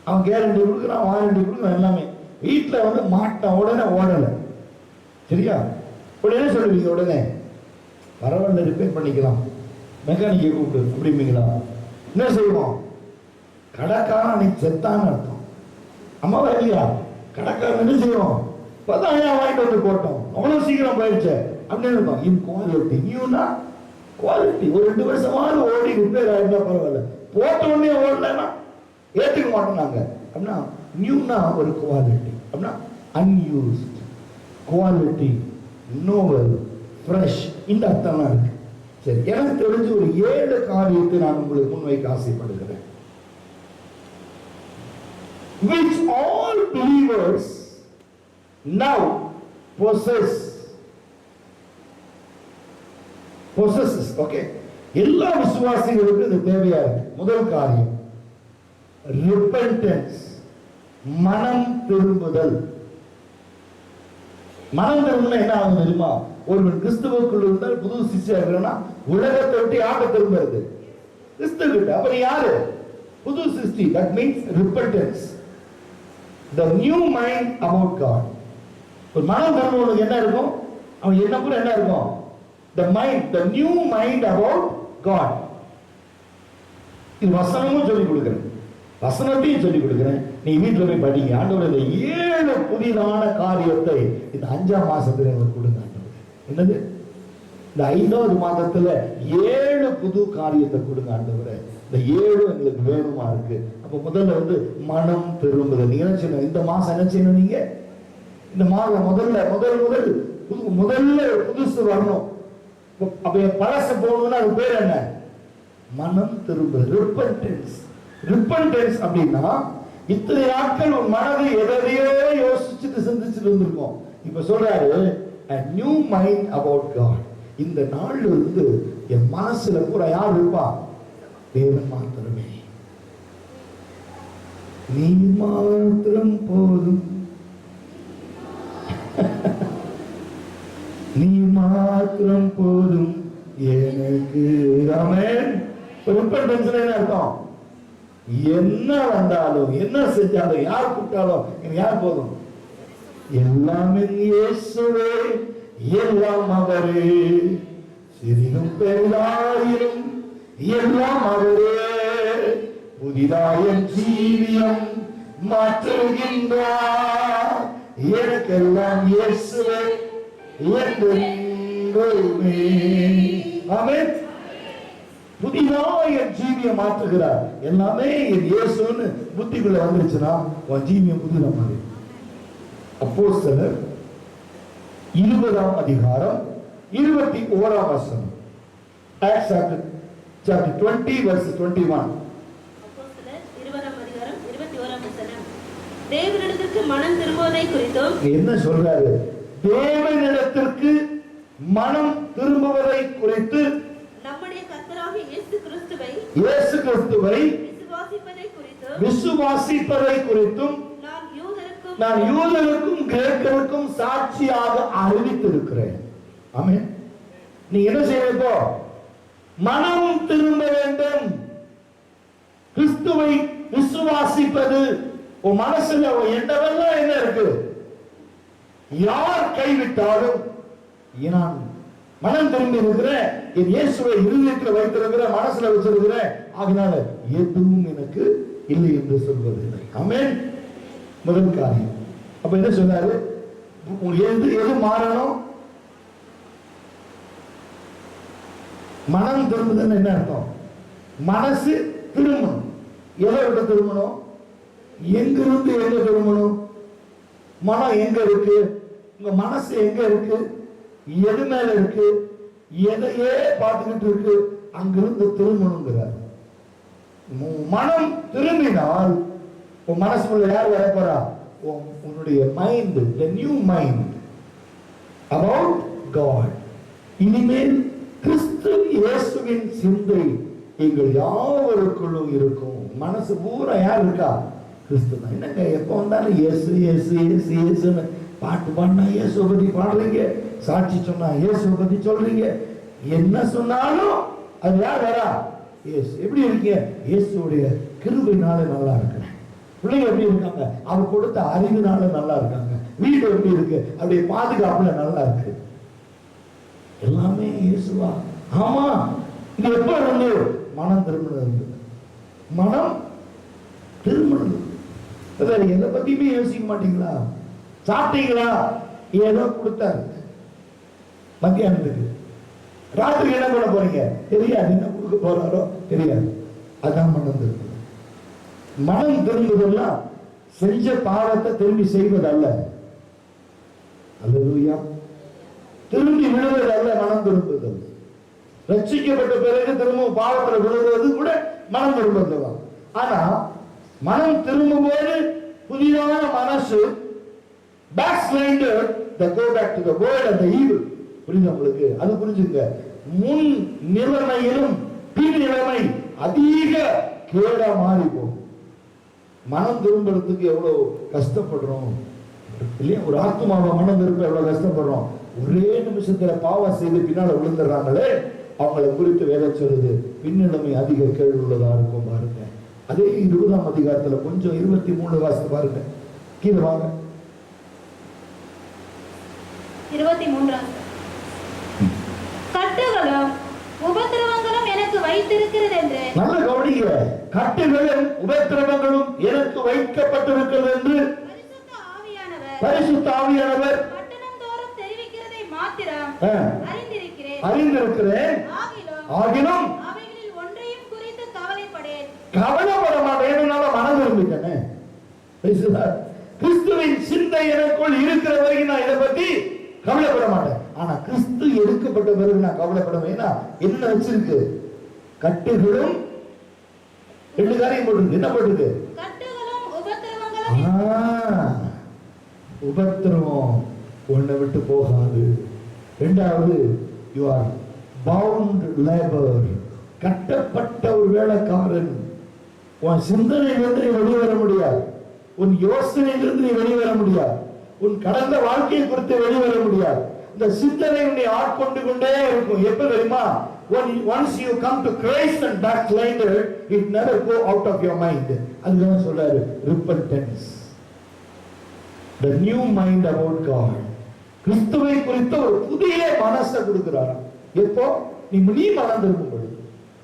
அவன் கேரண்டி கொடுக்குறான், வாரண்டி கொடுக்குறான், எல்லாமே. வீட்டில் வந்து மாட்ட உடனே ஓடலை, சரியா? உடனே சொல்லுவீங்க, உடனே பரவாயில்ல ரிப்பேர் பண்ணிக்கலாம், மெக்கானிக்கை கூப்பிட்டு அப்படிங்களா? என்ன செய்வோம்? கடைக்காரன் அன்னைக்கு செத்தான்னு அர்த்தம். அம்மாவா இல்லையா? கடைக்காரன் என்ன செய்வோம்? இப்பதான் ஏன் வாங்கிட்டு வந்து போட்டோம், அவ்வளவு சீக்கிரம் போயிடுச்சு அப்படின்னு இருக்கும். In quality. நியூனா குவாலிட்டி. ஒரு 2 வருஷமாவது ஓடி ரிப்பேர் ஆயிருந்தா பரவாயில்ல, போட்ட உடனே ஓடலன்னா ஏற்றுக்க மாட்டோம் நாங்க. அப்படின்னா நியூனா ஒரு குவாலிட்டி. அப்படின்னா அன்யூஸ்ட், குவாலிட்டி, நோவல், ஃப்ரெஷ், இந்த அர்த்தம்லாம் இருக்கு. சரி, எனக்கு தெரிஞ்சு ஒரு 7 காரியத்தை நான் உங்களுக்கு முன்வைக்க ஆசைப்படுகிறேன். Which all believers now possesses. Okay, எல்லா விசுவாசிகளுக்கும் இது தேவையா இருக்கு. முதல் காரியம் repentance, மனம் திரும்புதல். மனம் திரும்பினா என்ன ஆகும் தெரியுமா? ஒருவன் கிறிஸ்துவுக்குள் இருந்தால் புது சிஷ்யா இருக்கிறனா உலகத்தை விட்டு யாரை திரும்புறது? கிறிஸ்து கிட்ட. அப்ப யாரு? புது சிருஷ்டி. That means repentance, the new mind about God. ஒரு மனம் திரும்புவனுக்கு என்ன இருக்கும்? அவன் என்ன கூட என்ன இருக்கும்? the mind, the new mind about God. இது வசனமும் சொல்லிக் கொடுக்கிறேன், வசனத்தையும் சொல்லிக் கொடுக்கிறேன். நீ வீட்டில் போய் படிங்க. ஆண்டவர் இந்த 7 புதிதான காரியத்தை இந்த 5ஆம் மாசத்துல எனக்கு கொடுங்க. என்னது? இந்த 5வது மாதத்துல 7 புது காரியத்தை கொடுங்க ஆண்டவரே. இந்த 7 எங்களுக்கு வேணுமா இருக்கு. அப்ப முதல்ல வந்து மனம் திரும்புதல். நீங்க என்ன செய்யணும்? இந்த மாசம் என்ன செய்யணும்? நீங்க இந்த மாதம் முதல்ல புதுசு வரணும். அப்ப பழச போகணும்னா அது பேர் என்ன? மனம் திரும்ப, ரிப்பன்டன்ஸ். ரிப்பன்டன்ஸ் அப்படின்னா இத்தனை நாட்கள் உன் மனதை எதையோ யோசிச்சுட்டு சிந்திச்சுட்டு இருந்திருக்கும். இப்ப சொல்றாரு a new mind about God. இந்த நாள்ல இருந்து என் மனசுல பூரா யார் இருப்பா? தேவன் மாத்திரமே. நீ மாத்திரம் போதும், நீ மாத்திரம் போதும் எனக்கு. ஆமென். ரிப்பன்டன்ஸ் என்ன அர்த்தம்? என்ன வந்தாலும் என்ன செஞ்சாலும் யார் கூப்பிட்டாலும் எனக்கு யார் போதும்? எல்லாமே இயேசுவே, எல்லாம் அவரே, சிறிதும் பெரிதாயிரும் எல்லாம் அவரே, புதிதாய ஜீவியம் மாற்றுகின்றார், எனக்கெல்லாம் இயேசுவே என்றுமே. ஆமென். புதிதாய ஜீவியம் மாற்றுகிறார். எல்லாமே என் இயேசுன்னு புத்திக்குள்ள வந்துருச்சுன்னா உன் ஜீவியம் புதிதா மாறி. அப்போஸ்தலர் 20ஆம் அதிகாரம் 21ஆம் வசனம். Acts chapter 20 verse 21. அப்போஸ்தலர் 20ஆம் அதிகாரம் 21ஆம் வசனம். தேவனிடத்திற்கு மனம் திரும்புவதை குறித்தும். என்ன சொல்றாரு? தேவனிடத்திற்கு மனம் திரும்புவதை குறித்து நம்முடைய கர்த்தராகிய இயேசு கிறிஸ்துவை விசுவாசிப்பதை குறித்தும் நான் யூதருக்கும் கிரேக்கருக்கும் சாட்சியாக அறிவித்திருக்கிறேன். ஆமென். நீ என்ன செய்யறப்போ மனம் திரும்ப வேண்டும். கிறிஸ்துவை விசுவாசிப்பது உன் மனசுல என்னவெல்லாம் என்ன இருக்கு? யார் கைவிட்டாலும் நான் மனம் திரும்பி இருக்கிறேன், என் இயேசுவை இருதயத்தில் வைத்திருக்கிறேன், மனசுல வச்சிருக்கிறேன், அதனால எதுவும் எனக்கு இல்லை என்று சொல்வதில்லை. ஆமென். முதல் காரியம். அப்ப என்ன சொன்னாரு? எது மாறணும்? மனம் திரும்புதுன்னு என்ன அர்த்தம்? மனசு திரும்பணும். எதை விட்டு திரும்பணும்? எங்கிருந்து எங்க திரும்பணும்? மனம் எங்க இருக்கு? உங்க மனசு எங்க இருக்கு? எது மேல இருக்கு? எதையே பார்த்துக்கிட்டு இருக்கு? அங்கிருந்து திரும்பணுங்கிறார். மனம் திரும்பினால் உன் மனசுக்குள்ள யார் வர போறா? உன்னுடைய mind, the new mind about God. இனிமேல் கிறிஸ்து இயேசுவின் சிந்தை எங்கள் யாவருக்குள்ளும் இருக்கும். மனசு பூரா யார் இருக்கா? கிறிஸ்து தான். என்னங்க எப்போ வந்தாலும் இயேசு இயேசு இயேசு இயேசுன்னு பாட்டு பாடினா இயேசுவை பத்தி பாடுறீங்க, சாட்சி சொன்னா இயேசுவை பத்தி சொல்றீங்க, என்ன சொன்னாலும் அது யார் வரா? இயேசு. எப்படி இருக்கீங்க? இயேசுடைய கிருபையினால நல்லா இருக்கிறேன். பிள்ளைங்க எப்படி இருக்காங்க? அவர் கொடுத்த அறிவினால நல்லா இருக்காங்க. வீடு எப்படி இருக்கு? அப்படியே பாதுகாப்புல நல்லா இருக்கு. எல்லாமே இயேசுவா? ஆமா. இது எப்ப இருந்து? மனம் திரும்பினது இருந்து. மனம் திரும்பினது. எதை பத்தியுமே யோசிக்க மாட்டீங்களா? சாப்பிட்டீங்களா? ஏதோ கொடுத்தாரு மத்தியானத்துக்கு. ராத்திரி என்ன பண்ண போறீங்க தெரியாது. என்ன கொடுக்க போறாரோ தெரியாது. அதான் மனம் திரும்புது. மனம் திரும்புதெல்லாம் செஞ்ச பாவத்தை திரும்பி செய்வதல்ல. அல்லேலூயா. திரும்பி விழுவதல்ல மனம் திரும்புதல். ரட்சிக்கப்பட்ட பிறகு திரும்ப பாவத்துல விழுவது கூட மனம் திரும்புதல். ஆனா மனம் திரும்பும் போது புதிதான மனசு backslider they go back to the world and the evil. புரியுதா உங்களுக்கு? அது புரிஞ்சுங்க. முன் நிலைமையிலும் பின் நிலைமை அதிக கேடா மாறி போகும். மனம் திரும்புறதுக்கு எவ்வளவு கஷ்டப்படுறோம் இல்லையா? ஒரு ஆத்மாவை மனம் திரும்ப எவ்வளவு கஷ்டப்படுறோம். ஒரே நிமிஷத்துல பாவம் செய்து பின்னால விழுந்துடுறாங்களே, அவங்களை குறித்து வேதம் சொல்லுது பின்னிலைமை அதிக கேள்வி உள்ளதா இருக்கும். பாருங்க அதே 20ஆம் அதிகாரத்துல கொஞ்சம் 23 வாசித்து பாருங்க. கீழே வாங்க. 23 கட்டுகளும் உபத்திரவங்களும் எனக்கு வைத்திருக்கிறது என்று. நல்ல கவனிங்க. கட்டுகளும் உபத்திரவங்களும் எனக்கு வைக்கப்பட்டிருக்கிறது என்று பரிசுத்த ஆவியானவர் பட்டணம் தோறும் தெரிவிக்கிறதை மாத்திரம் அறிந்திருக்கிறேன். ஆகிலும் அவைகளில் ஒன்றையும் குறித்து கவலைப்படேன். கவலைப்பட மாட்டேன். மனம் விரும்பிட்டேனே. கிறிஸ்துவின் சிந்தை எனக்குள் இருக்கிற வரைக்கும் நான் இதை பத்தி கவலைப்பட மாட்டேன். ஆனா கிறிஸ்து எடுக்கப்பட்ட பிறகு நான் கவலைப்படுவேன். ஏன்னா என்ன வச்சிருக்கு? கட்டுகளும் 2 காரியம் போட்டிருக்கு. என்ன போட்டிருக்கு? கட்டுகளும் உபத்திரவங்களும். உபத்திரவம் உன்னை விட்டு போகாது. 2வது, you are bound labor. கட்டப்பட்ட ஒரு வேலைக்காரன். உன் சிந்தனையிலிருந்து நீ வெளிவர முடியாது, உன் யோசனையிலிருந்து நீ வெளிவர முடியாது, உன் கடந்த வாழ்க்கையை குறித்து வெளிவர முடியாது. இந்த சிந்தனை உன்னை ஆட்கொண்டு கொண்டே இருக்கும். எப்ப தெரியுமா? once you come to Christ and backslide, it never go out of your mind. அதுதான் சொல்றாரு repentance, the new mind about God. கிறிஸ்துவை குறித்த ஒரு புதிய மனசை கொடுக்கிறார். எப்போ? நீ மனம் திரும்பும் பொழுது.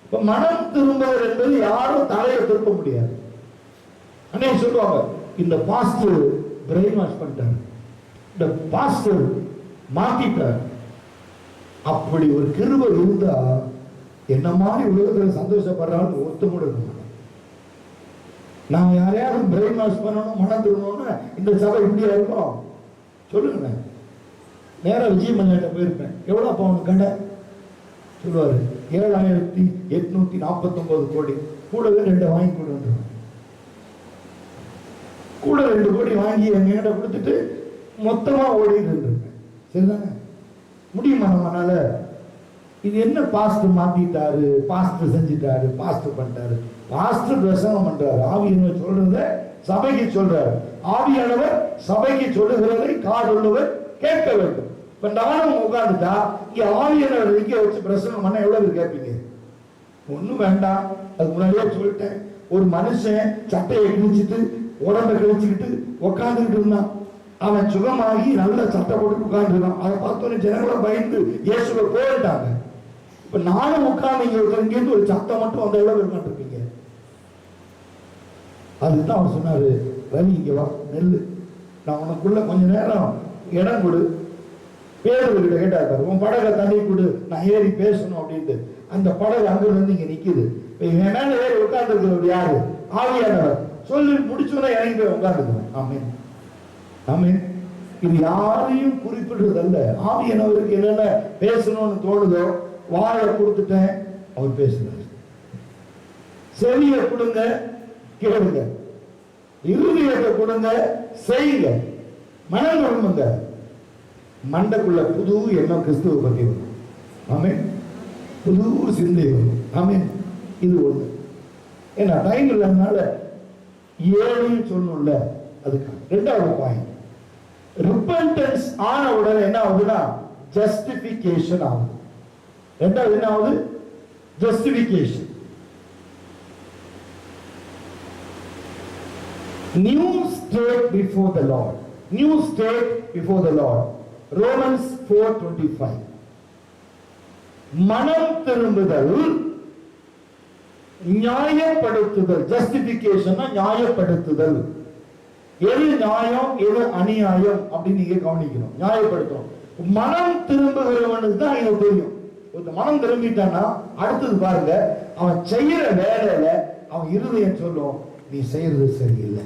இப்ப மனம் திரும்புவது என்பது யாரும் தலையை திருப்ப முடியாது. அண்ணே சொல்லுவாங்க, இந்த பாஸ்டர் பிரெயின் வாஷ் பண்ணிட்டார், இந்த பாஸ்டர் மாத்திட்டார். அப்படி ஒரு கிருபை இருந்தா என்ன மாதிரி உலகத்துல சந்தோஷப்படுறான்னு ஒருத்தமுட இருக்க மாட்டாங்க. நான் யாரையாவது பிரெயின் வாஷ் பண்ணணும், மனம் திரும்பணும்னா இந்த சபை இப்படியா இருக்கும்? சொல்லுங்க. நேரம் விஜயமல்லிட்ட போயிருப்பேன். எவ்வளவு பவுன் கடை சொல்லுவாரு? 7,849 கோடி. கூடவே 2 வாங்கி கொண்டு வந்துருவாங்க. கூட 2 கோடி வாங்கி என்கிட்ட கொடுத்துட்டு மொத்தமா ஓடிட்டு இருந்திருப்பேன். சரிதானே? முடியுமா நம்மனால? இது என்ன பாஸ்டர் மாத்திட்டாரு, பாஸ்டர் செஞ்சிட்டாரு, பாஸ்டர் பண்ணிட்டாரு. பாஸ்டர் பிரசங்கம் பண்றாரு, ஆவியானவர் சொல்றத சபைக்கு சொல்றாரு. ஆவியானவர் சபைக்கு சொல்லுகிறதை காதுள்ளவர் கேட்க வேண்டும். இப்ப நானும் உட்கார்ந்துட்டா இங்க ஆவியானவர் இங்க வச்சு பிரசங்கம் பண்ண எவ்வளவு கேட்பீங்க? ஒண்ணும் வேண்டாம். அது முன்னாடியே சொல்லிட்டேன். ஒரு மனுஷன் சட்டையை கிழிச்சிட்டு உடம்பை கிழிச்சுக்கிட்டு உட்காந்துக்கிட்டு இருந்தான். அவன் சுகமாகி நல்ல சட்டை போட்டு உட்காந்துருக்கான். அதை பார்த்தோன்னே ஜனங்களும் பயந்து இயேசுவை போயிட்டாங்க. இப்ப நானும் உட்கார்ந்து இங்கிருந்து ஒரு சத்தம் மட்டும் அந்த எவ்வளவு இருக்கான்ட்டு. அதுதான் அவர் சொன்னாரு, ரவி இங்க வா, நெல்லு, நான் உனக்குள்ள கொஞ்ச நேரம் இடம் கொடு. பேருகிட்ட கேட்டாரு, உன் படகை தண்ணி கொடு, நான் ஏறி பேசணும் அப்படின்ட்டு. அந்த படகு அங்க இருந்து இங்க நிக்குது. என் மேல ஏறி உட்கார்ந்து இருக்கிறவர் யாரு? ஆவியானவர். சொல்லி முடிச்சோன்னா இறங்கி போய் உட்கார்ந்துக்குவேன். ஆமீன், ஆமீன். இது யாரையும் குறிப்பிடுறதல்ல. ஆவியானவருக்கு என்னென்ன பேசணும்னு தோணுதோ வாழை கொடுத்துட்டேன், அவர் பேசுறாரு. செவியை கொடுங்க, கேளுங்க. இருதயத்தை கொடுங்க, செய்யுங்க. மனம் கொடுங்க. மண்டைக்குள்ள புது எண்ணம் கிறிஸ்துவை பத்தி வரும். ஆமீன். புது சிந்தை வரும். ஆமீன். இது ஒண்ணு. ஏன்னா டைம் இல்லைனால 7 சொல்லணும்ல. அதுக்கு 2வது பாயிண்ட், ரிப்பெண்டன்ஸ் ஆன உடனே என்ன ஆகுதுன்னா ஜஸ்டிபிகேஷன் ஆகுது. 2வது என்ன ஆகுது? Justification. New state before the Lord. New state before the Lord. Romans 4:25. மனம் திரும்புதல், நியாயப்படுத்துதல். ஜஸ்டிபிகேஷன் நியாயப்படுத்துதல். எது நியாயம் எது அநியாயம் அப்படின்னு நீங்க கவனிக்கணும். நியாயப்படுத்தும். மனம் திரும்புகிறவனுக்கு தான் இது தெரியும். மனம் திரும்பிட்டான்னா அடுத்தது பாருங்க, அவன் செய்யற வேலையில அவன் இருதயம் சொல்லும், நீ செய்யறது சரியில்லை,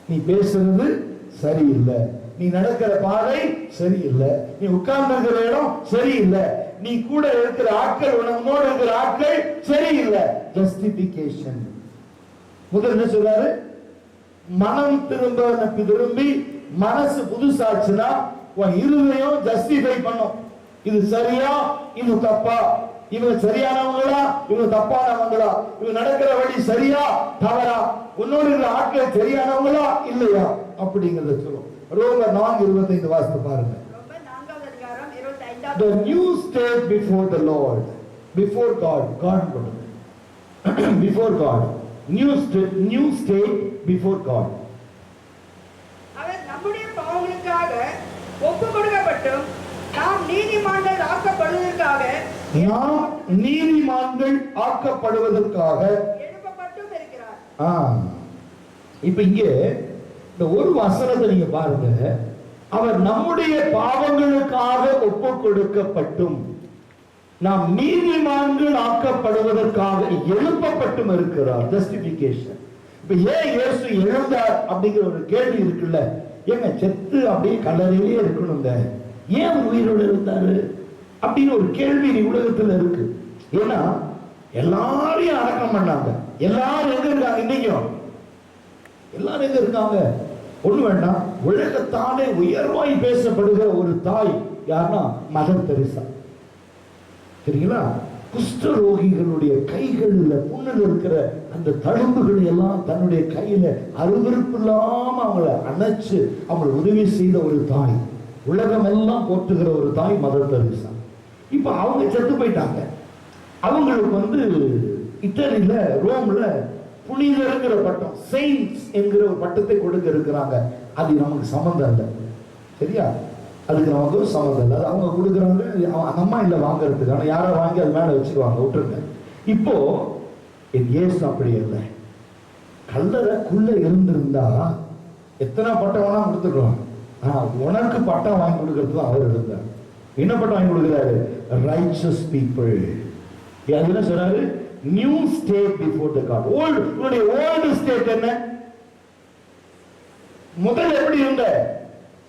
நீ பேசுறது சரியில்லை, நீ நடக்கிற பாதை சரியில்லை, நீ உட்கார்ந்து இருக்கிற இடம் சரியில்லை, நீ கூட இருக்கிற ஆட்கள், உனக்கு இருக்கிற ஆட்கள் சரியில்லை. ஜஸ்டிபிகேஷன். முதல் என்ன சொல்றாரு? மனம் திரும்பி மனசு புதுசாச்சுன்னா உன் இருதயம் ஜஸ்டிஃபை பண்ணும். இது சரியா, இது தப்பா, இவங்க சரியானவங்களா, இவங்க தப்பானவங்களா, இவங்க நடக்கிற வழி சரியா தவறா, உன்னோடு இருக்கிற ஆட்கள் சரியானவங்களா இல்லையா அப்படிங்கறத சொல்லும். ரோமர் 4:25 வாசித்து பாருங்க. The new state before the Lord, before God, before God, new state before God. அவர் நம்முடைய பாவங்களுக்காக ஒப்பு கொடுக்கப்பட்டும் நாம் நீதிமான்கள் ஆக்கப்படுவதற்காக எழுப்பப்பட்டும் இருக்கிறார். இப்ப இங்க இந்த ஒரு வசனத்தை நீங்க பாருங்க. அவர் நம்முடைய பாவங்களுக்காக ஒப்பு கொடுக்கப்பட்டும் நாம் நீதிமான்கள் ஆக்கப்படுவதற்காக எழுப்பப்பட்டும் இருக்கிறார். ஜஸ்டிபிகேஷன். இப்ப ஏன் இயேசு எழுந்தார் அப்படிங்கிற ஒரு கேள்வி இருக்குல்ல. ஏங்க செத்து அப்படியே கல்லறையிலே இருக்கணுங்க, ஏன் அவர் உயிரோடு இருந்தாரு அப்படின்னு ஒரு கேள்வி உலகத்துல இருக்கு. ஏன்னா எல்லாரையும் அடக்கம் பண்ணாங்க. எல்லாரும் எங்க இருக்காங்க இன்னைக்கும்? எல்லாரும் எங்க இருக்காங்க? ஒண்ணு வேண்டாம், உலகத்தானே உயர்வாய் பேசப்படுகிற ஒரு தாய் யாருன்னா மதர் தெரேசா. சரிங்களா? குஷ்டரோகிகளுடைய கைகளில் புண்ணில் இருக்கிற அந்த தழும்புகளை எல்லாம் தன்னுடைய கையில அருவருப்பு இல்லாம அவங்கள அணைச்சு அவங்களை உதவி செய்த ஒரு தாய், உலகம் எல்லாம் போற்றுகிற ஒரு தாய் மதர் தெரேசா. இப்ப அவங்க செத்து போயிட்டாங்க. அவங்களுக்கு இத்தாலியில ரோம்ல புனிதருங்கிற பட்டம், செயின்ஸ் என்கிற ஒரு பட்டத்தை கொடுக்க இருக்கிறாங்க. அது நமக்கு சம்பந்தம் இல்லை. சரியா? அதுக்கு நமக்கு சம்மந்தம் இல்லை. அது அவங்க கொடுக்குறாங்க, அந்த அம்மா இல்லை வாங்கறதுக்கு. ஆனால் யாரை வாங்கி அது மேலே வச்சுருவாங்க, விட்டுருங்க. இப்போ என் இயேசு அப்படி இல்லை. கல்லறைக்குள்ள இருந்திருந்தா எத்தனை பட்டம் வேணா கொடுத்துருவாங்க. உனக்கு பட்டம் வாங்கி கொடுக்கறதுக்கு அவர் இருந்தார். என்ன பட்டம் வாங்கி கொடுக்குறாரு? Riches people. அது என்ன சொல்றாரு? New state before the God. Old state என்ன? முதல்ல எப்படி இருந்த?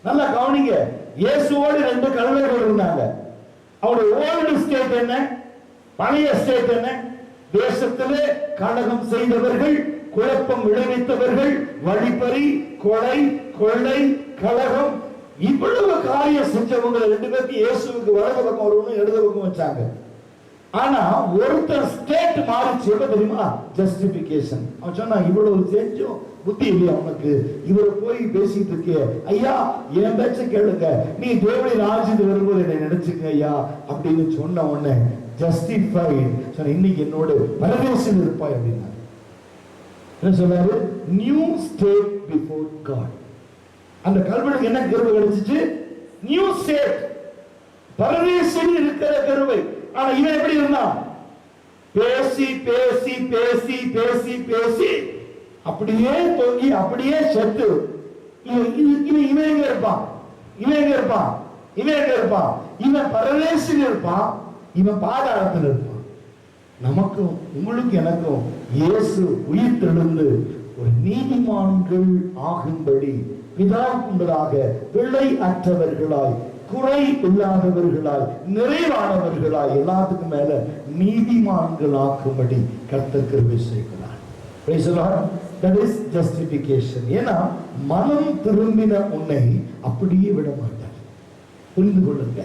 நல்லா கவனிங்க. இயேசுவோடு 2 கல்லறைகள் இருந்தாங்க. அவருடைய ஓல்டு ஸ்டேட் என்ன? பழைய ஸ்டேட் என்ன? தேசத்திலே கலகம் செய்தவர்கள், குழப்பம் விளைவித்தவர்கள், வழிப்பறி, கொலை, கொள்ளை, கலகம், இவ்வளவு காரியம் செஞ்சவங்க 2 பேருக்கு இயேசுவுக்கு வலது பக்கம் ஒருவனும் இடது பக்கம் வச்சாங்க. ஆனா ஒருத்தர் ஸ்டேட் மாறிச்சு. எப்ப தெரியுமா? ஜஸ்டிபிகேஷன். அவன் சொன்னா இவ்வளவு செஞ்சும் புத்தி இல்லையா உனக்கு? இவரை போய் பேசிட்டு இருக்கே, ஐயா என் பேச்ச கேளுங்க, நீ தேவனுடைய ராஜ்யத்துக்கு வரும்போது என்னை நினைச்சுக்க ஐயா அப்படின்னு சொன்ன உடனே ஜஸ்டிஃபைட் சொன்ன, இன்னைக்கு என்னோட பரதேசில் இருப்பாய் அப்படின்னா. என்ன சொல்றாரு? New state before God. அந்த கல்வனுக்கு என்ன கருவை கிடைச்சிச்சு? நியூ ஸ்டேட், பரதேசில் இருக்கிற கருவை. ஆனா இவன் எப்படி இருந்தான்? பேசி பேசி பேசி பேசி பேசி அப்படியே தொங்கி அப்படியே செத்து. இவன் எங்க இருப்பான்? இவன் எங்க இருப்பான்? இவன் எங்க இருப்பான்? இவன் பரதேசில் இருப்பான், இவன் பாதாளத்தில் இருப்பான். நமக்கும் உங்களுக்கு எனக்கும் இயேசு உயிர் தெழுந்து ஒரு நீதிமான்கள் ஆகும்படி பிதாவுக்குண்டதாக பிழை அற்றவர்களாய், குறை இல்லாதவர்களாய், நிறைவானவர்களாய், எல்லாத்துக்கும் மேல நீதிமான்கள் ஆக்கும்படி கர்த்தர் கிருபை செய்கிறார். Praise the Lord. That is justification. ஏன்னா மனம் திரும்பின உன்னை அப்படியே விட மாட்டார். புரிந்து கொள்ளுங்க.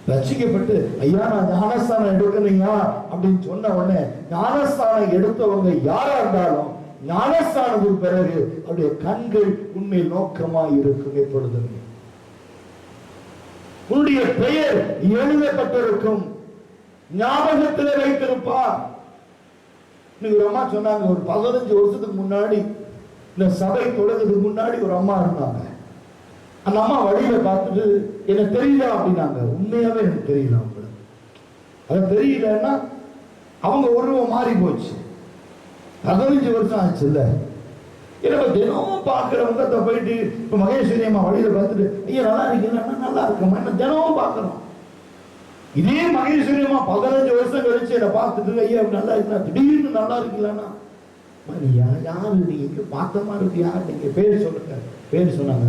ரட்சிக்கப்பட்டு ஐயா நான் ஞானஸ்தானம் எடுக்கணையா அப்படின்னு சொன்ன உடனே ஞானஸ்தானம் எடுத்தவங்க யாரா இருந்தாலும் ஞானஸ்தானத்துக்கு பிறகு அவருடைய கண்கள் உண்மை நோக்கமாய் இருக்கும். எப்பொழுதும் உன்னுடைய பெயர் எழுதப்பட்டிருக்கும், ஞாபகத்தில் வைத்திருப்பார். ஒரு அம்மா சொன்னாங்க, ஒரு 15 வருஷத்துக்கு முன்னாடி இந்த சபை தொடங்குறதுக்கு முன்னாடி ஒரு அம்மா இருந்தாங்க. அந்த அம்மா வழியில பார்த்துட்டு எனக்கு தெரியல அப்படின்னாங்க. உண்மையாவே எனக்கு தெரியல. அவங்களுக்கு அது தெரியலன்னா அவங்க உருவம் மாறி போச்சு. 15 வருஷம் ஆச்சு இல்ல. ஏன்னா தினமும் பார்க்கிறவங்க போயிட்டு இப்ப மகேஸ்வரி அம்மா வழியில பார்த்துட்டு ஐயா நல்லா இருக்கீங்களா? நல்லா இருக்கமா? என்ன தினமும் பார்க்கணும். இதே மகேஸ்வரி அம்மா 15 வருஷம் கழிச்சு என்னை பார்த்துட்டு ஐயா நல்லா இருக்கா, திடீர்னு நல்லா இருக்கீங்களா? யாரு நீங்க பார்த்த மாதிரி இருக்கு, யார் நீங்க? பேர் சொல்லுங்க. பேர் சொன்னாங்க.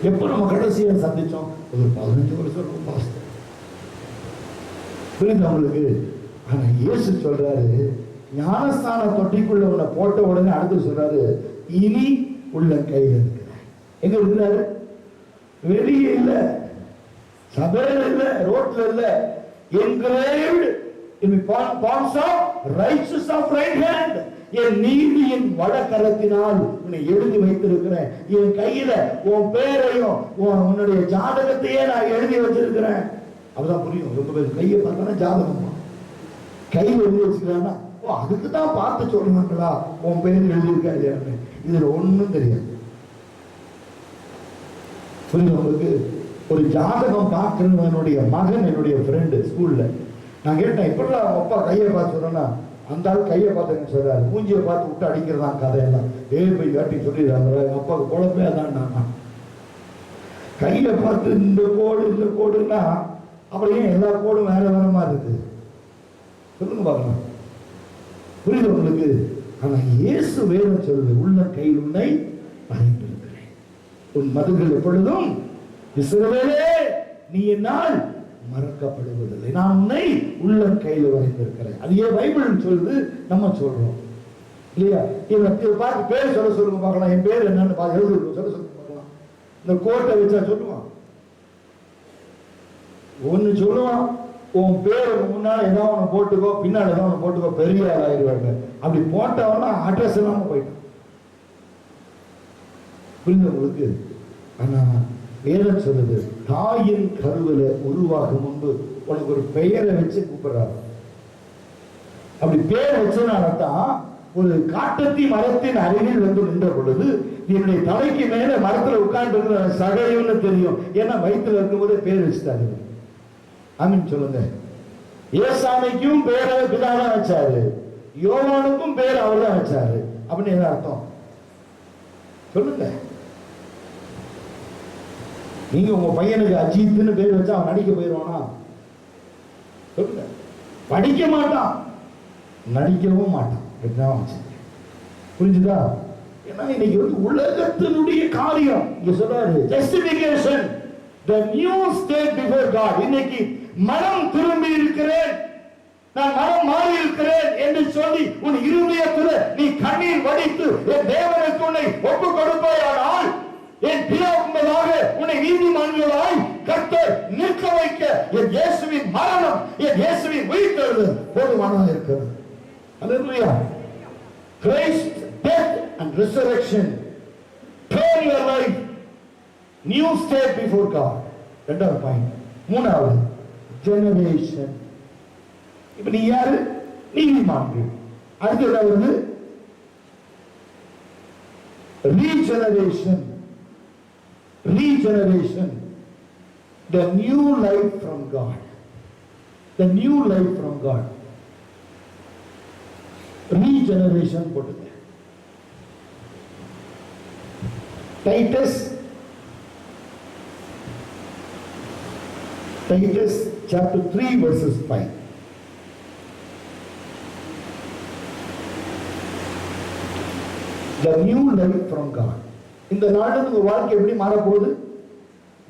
எப்ப நம்ம கடைசியா சந்திச்சோம்? ஒரு 15 வருஷம் பாஸ்ட். புரியுது அவங்களுக்கு? ஆனா இயேசு சொல்றாரு, ஞானஸ்தான தொட்டிக்குள்ள உன்னை போட்ட உடனே அடுத்து சொல்றாரு, இனி உள்ள கையில இருக்கிற. எங்க இருக்கிறாரு? வெளியே இல்ல, சபையில இல்ல, ரோட்ல இல்ல. engraved in the palms of righteous of right hand. என் நீதியின் வடகரத்தினால் உன்னை எழுதி வைத்திருக்கிறேன். என் கையில உன் பேரையும் உன்னுடைய ஜாதகத்தையே நான் எழுதி வச்சிருக்கிறேன். அப்பதான் புரியும். ரொம்ப பேர் கையை பார்த்தா ஜாதகமா கையில் எழுதி வச்சுக்கிறான்னா அதுக்கு தான் பார்த்து சொல்லுவாங்களா உன் பேர் எழுதியிருக்கா இல்லையான்னு? இதுல ஒண்ணும் தெரியாது. புரியுது உங்களுக்கு? ஒரு ஜாதகம் பார்க்கறவனுடைய மகன் என்னுடைய ஃப்ரெண்டு ஸ்கூல்ல. நான் கேட்டேன், இப்படிலாம் அவங்க அப்பா கையை பார்த்து சொன்னா, அந்த ஆள் கையை பார்த்து சொல்றாரு, மூஞ்சியை பார்த்து விட்டு அடிக்கிறதான் கதையெல்லாம். போய் காட்டி சொல்லிடுறாங்க. எங்க அப்பாவுக்கு குழப்பமே அதான். நான் கையை பார்த்து இந்த கோடுன்னா அப்புறம் ஏன் எல்லா கோடும் வேற வேற மாதிரி இருக்குது? சொல்லுங்க பார்க்கலாம். புரியுது உங்களுக்கு? ஆனா இயேசு வேதம் சொல்லுது, உள்ள கையில் உன்னை வரைந்திருக்கிறேன், உன் மதுகள் எப்பொழுதும் இஸ்ரவேலே நீ என்னால் மறக்கப்படுவதில்லை, நான் உன்னை உள்ள கையில் வரைந்திருக்கிறேன். அது ஏன் பைபிள் சொல்லுது, நம்ம சொல்றோம் இல்லையா? இவன் பார்த்து பேர் சொல்லுங்க பார்க்கலாம். என் பேர் என்னன்னு பார்த்து சொல்லுங்க பார்க்கலாம். இந்த கோட்டை வச்சா சொல்லுவான், ஒன்னு சொல்லுவான், உன் பேர் முன்னால ஏதாவது ஒன்று போட்டுக்கோ, பின்னாடி ஏதாவது ஒன்று போட்டுக்கோ, பெரிய ஆள் ஆயிடுவாங்க. அப்படி போட்டவனா அட்ரஸ் இல்லாம போயிட்டான். புரியுது உங்களுக்கு? ஆனா வேதம் சொல்லுது, தாயின் கருவில உருவாகும் முன்பு உனக்கு ஒரு பெயரை வச்சு கூப்பிடுறாரு. அப்படி பேர் வச்சனால்தான் ஒரு காட்டத்தி மரத்தின் அருகில் வந்து நின்ற பொழுது என்னுடைய தலைக்கு மேல மரத்துல உட்கார்ந்து இருக்கிற சகையும்னு தெரியும். ஏன்னா வயிற்றுல இருக்கும்போதே பேர் வச்சுட்டாரு. ஆமீன் சொல்லுங்க. ஏசாமிக்கும் பேரை பிதாதான் வச்சாரு, யோவானுக்கும் பேர் அவர் தான் வச்சாரு. அப்படின்னு என்ன அர்த்தம் சொல்லுங்க? நீங்க உங்க பையனுக்கு அஜித்னு பேர் வச்சா அவன் நடிக்க போயிடுவானா சொல்லுங்க? படிக்க மாட்டான், நடிக்கவும் மாட்டான். புரிஞ்சுதா? ஏன்னா இன்னைக்கு வந்து உலகத்தினுடைய காரியம் இங்க சொல்றாரு, justification, the new state before God. இன்னைக்கு மனம் திரும்பி இருக்கிறேன், நான் மனம் மாறி இருக்கிறேன் என்று சொல்லி உன் இருதயத்தில் நீ கண்ணீர் வடித்து என் தேவனுக்கு உன்னை ஒப்பு கொடுப்பாயானால் என் பிதாவுக்கும்பதாக உன்னை நீதிமான்களாய் கர்த்தர் நிற்க வைக்க என் இயேசுவின் மரணம், என் இயேசுவின் உயிர்த்தெழுதல் போதுமானதாக இருக்கிறது. Hallelujah. Christ's death and resurrection turn your life new state before God. இரண்டாவது பாயிண்ட். மூணாவது ஜெனரேஷன். இப்ப நீ யாரு? நீதிமான்கள். அடுத்து என்ன வருது? regeneration. Regeneration, the new life from God. The new life from God. Regeneration போடுங்க. Titus chapter 3 verses 5. The new life from God. இந்த நாடு உங்க வாழ்க்கை எப்படி மாற போகுது?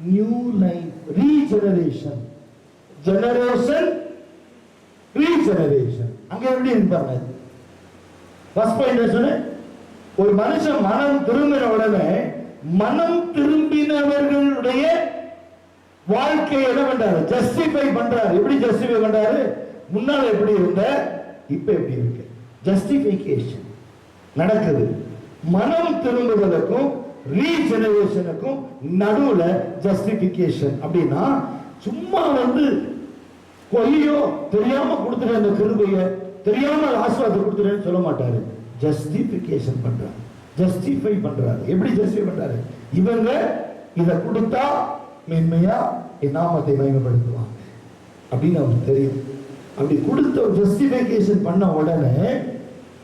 New life, regeneration. Generation, regeneration. அங்க எப்படி இருப்பாங்க? ஃபர்ஸ்ட் பாயிண்ட் சொன்ன, ஒரு மனுஷன் மனம் திரும்பின உடனே மனம் திரும்பினவர்களுடைய வாழ்க்கை என்ன பண்றாரு? ஜஸ்டிஃபை பண்றாரு. எப்படி ஜஸ்டிஃபை பண்றாரு? முன்னால எப்படி இருந்த, இப்ப எப்படி இருக்கு? ஜஸ்டிஃபிகேஷன் நடக்குது. மனம் திரும்புவதற்கும் ரீஜெனரேஷனுக்கும் நடுவுல ஜஸ்டிஃபிகேஷன். அப்படின்னா சும்மா வந்து கொய்யோ தெரியாம கொடுத்துட்டு அந்த கிருபையை தெரியாம ஆசீர்வாதத்தை கொடுத்துட்டேன்னு சொல்ல மாட்டாரு. ஜஸ்டிஃபிகேஷன் பண்றாரு, ஜஸ்டிஃபை பண்றாரு. எப்படி ஜஸ்டிஃபை பண்றாரு? இவங்க இதை கொடுத்தா மென்மையா என் நாமத்தை மகிமைப்படுத்துவாங்க அப்படின்னு அவருக்கு தெரியும். அப்படி கொடுத்த ஜஸ்டிஃபிகேஷன் பண்ண உடனே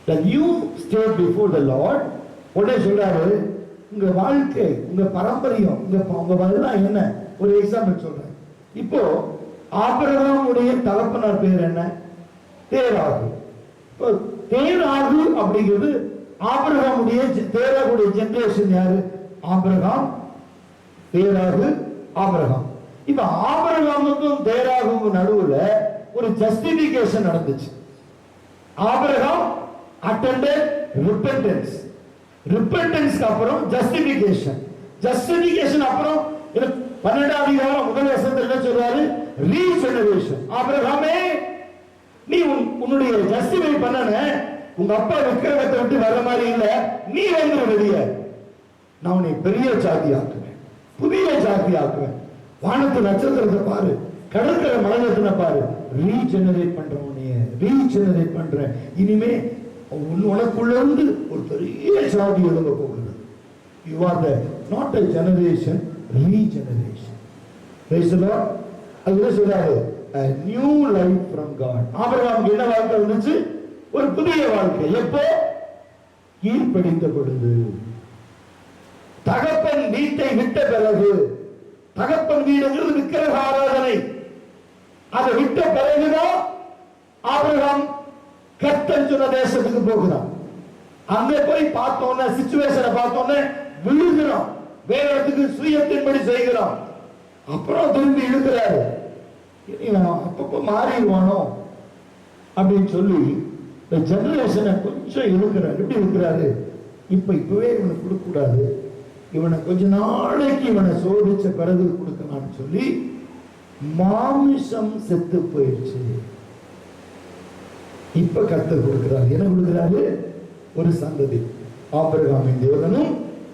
the new state before the Lord, உடனே சொல்றாரு, உங்க வாழ்க்கை, உங்க பாரம்பரியம், உங்க வரலாறு என்ன? ஒரு எக்ஸாம்பிள் சொல்றேன். இப்போ ஆபிரகாமுடைய தகப்பனார் பேர் என்ன? தேராகு. இப்போ தேராகு அப்படிங்கிறது ஆபிரகாமுடைய, தேராகுடைய ஜெனரேஷன் யாரு? Abraham, Terah, Abraham. இப்ப ஆபிரகாமுக்கும் தேராகுக்கும் நடுவுல ஒரு ஜஸ்டிஃபிகேஷன் நடந்துச்சு. Abraham attended repentance. repentance அப்புறம் justification. justification அப்புறம் 12வது அதிகாரம் முதல் வசனத்துல என்ன சொல்றாரு? regeneration. ஆபிரகாமே, நீ உன்னுடைய ஜஸ்டிஃபை பண்ணன, உங்க அப்பா விக்கிரகத்தை விட்டு வர மாதிரி இல்ல, நீ வந்து வெளிய, நான் உன்னை பெரிய ஜாதி ஆக்குவேன், புதிய ஜாதி ஆக்குவேன். வானத்து நட்சத்திரத்தை பாரு, கடற்கரை மலையத்தின பாரு, ரீஜெனரேட் பண்றேன், உன்னைய ரீஜெனரேட் பண்றேன். இனிமே உனக்குள்ள இருந்து ஒரு பெரிய ஜாதி எழுங்க போகுது. You are the not a generation, regeneration. Praise the Lord. அது சொல்றாரு, a new life from God. ஆபிரகாமுக்கு என்ன வாழ்க்கை இருந்துச்சு? ஒரு புதிய வாழ்க்கை. எப்போ? கீழ்ப்படிந்த பொழுது. தகப்பன் வீட்டை விட்ட பிறகு, தகப்பன் வீடுங்கிறது விக்கிரக ஆராதனை, அதை விட்ட பிறகுதான் ஆபிரகாம் கர்த்தர் சொன்ன தேசத்துக்கு போகிறான். அங்க போய் பார்த்தோன்னே, சிச்சுவேஷனை பார்த்தோன்னே விழுகிறோம், வேற இடத்துக்கு சுயத்தின்படி செய்கிறோம். அப்புறம் திரும்பி இழுக்கிறாரு. இவன் அப்பப்போ மாறிடுவானோ அப்படின்னு சொல்லி இந்த ஜெனரேஷனை கொஞ்சம் இழுக்கிறாரு. எப்படி இழுக்கிறாரு? இப்பவே இவனை கொடுக்க கூடாது, இவனை கொஞ்ச நாளைக்கு இவனை சோதிச்ச பிறகு கொடுக்கலாம்னு சொல்லி மாமிசம் செத்து போயிடுச்சு. இப்ப கர்த்தர் கொடுக்கிறார். என்ன கொடுக்கிறாரு? ஒரு சந்ததி. ஆபிரகாமின் தேவனும்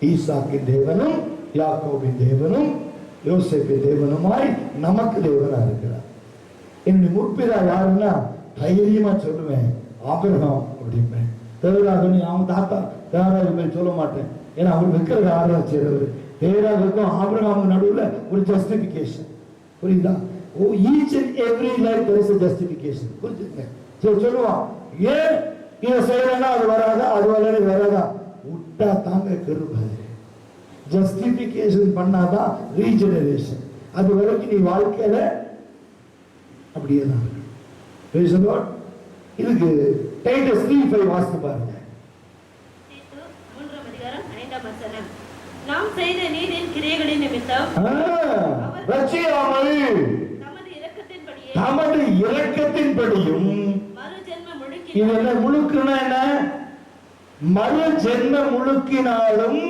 ஈசாக்கின் தேவனும் யாக்கோபின் தேவனும் யோசேப்பின் தேவனுமாய் நமக்கு தேவனா இருக்கிறார். என்னுடைய முற்பிதா யாருன்னா தைரியமா சொல்லுவேன் ஆபிரகாம் அப்படிம்பேன். தேவராக அவன் தாத்தா தேவராஜ சொல்ல மாட்டேன். ஏன்னா அவர் விற்கிறது ஆராய்ச்சி செய்யறவர். தேவராஜுக்கும் ஆபிரகாமுக்கு நடுவில் ஒரு ஜஸ்டிபிகேஷன். புரியுதா? Oh, each and every life there is a justification. புரிஞ்சுங்க. சொல்லுவான், ஏன் இதை செய்யறேன்னா அது வராதா, அது வரல வராதா, விட்டா தாங்க கிருபை. ஜஸ்டிபிகேஷன் பண்ணாதான் ரீஜெனரேஷன். அது வரைக்கும் நீ வாழ்க்கையில அப்படியே தான். இதுக்கு டைட்டஸ் 3:5 வாசித்து பாருங்க. தீத்து 3ஆம் அதிகாரம் 5ஆம் வசனம். நாம் செய்த நீதியின் கிரியைகளின் நிமித்தம் ரட்சியாமல் தமது இரக்கத்தின்படியும் இது என்ன முழுக்குனா என்ன? மறு ஜென்ம முழுக்கினாலும்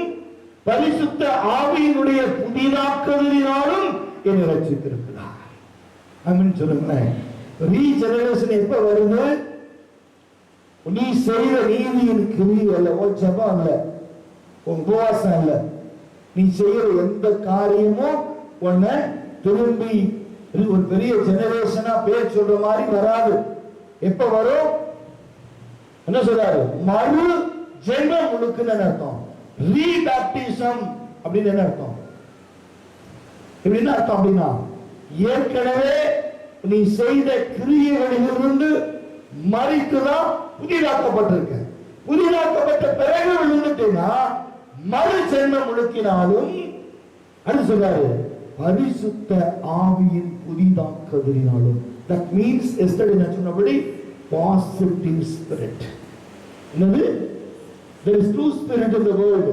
பரிசுத்த ஆவியினுடைய புதிதாக்குதலினாலும் என்னை ரட்சித்திருக்கிறார். ஆமென் சொல்லுங்களேன். ரீஜெனரேஷன் எப்ப வருது? நீ செய்த நீதியின் கிரியை அல்ல, உன் ஜெபம் அல்ல, உன் உபவாசம் அல்ல, நீ செய்யற எந்த காரியமும் உன்னை திரும்பி ஒரு பெரிய ஜெனரேஷனா பேர் சொல்ற மாதிரி வராது. எப்ப வரும்? என்ன சொல்றாரு? மறு ஜென்ம முழுக்குன்னு அர்த்தம். ரீபேப்டிசம் அப்படின்னு என்ன அர்த்தம்? எப்படின்னு அர்த்தம் அப்படின்னா, ஏற்கனவே நீ செய்த கிரியைகளிலிருந்து மறித்துதான் புதிதாக்கப்பட்டிருக்க. புதிதாக்கப்பட்ட பிறகு விழுந்துட்டேன்னா மறு ஜென்மம் முழுக்கினாலும் அது சொல்றாரு பரிசுத்த ஆவியின் புதிதாக்குதலினாலும். That means yesterday நான் சொன்னபடி positive spirit. என்னது? There is two spirit in the world.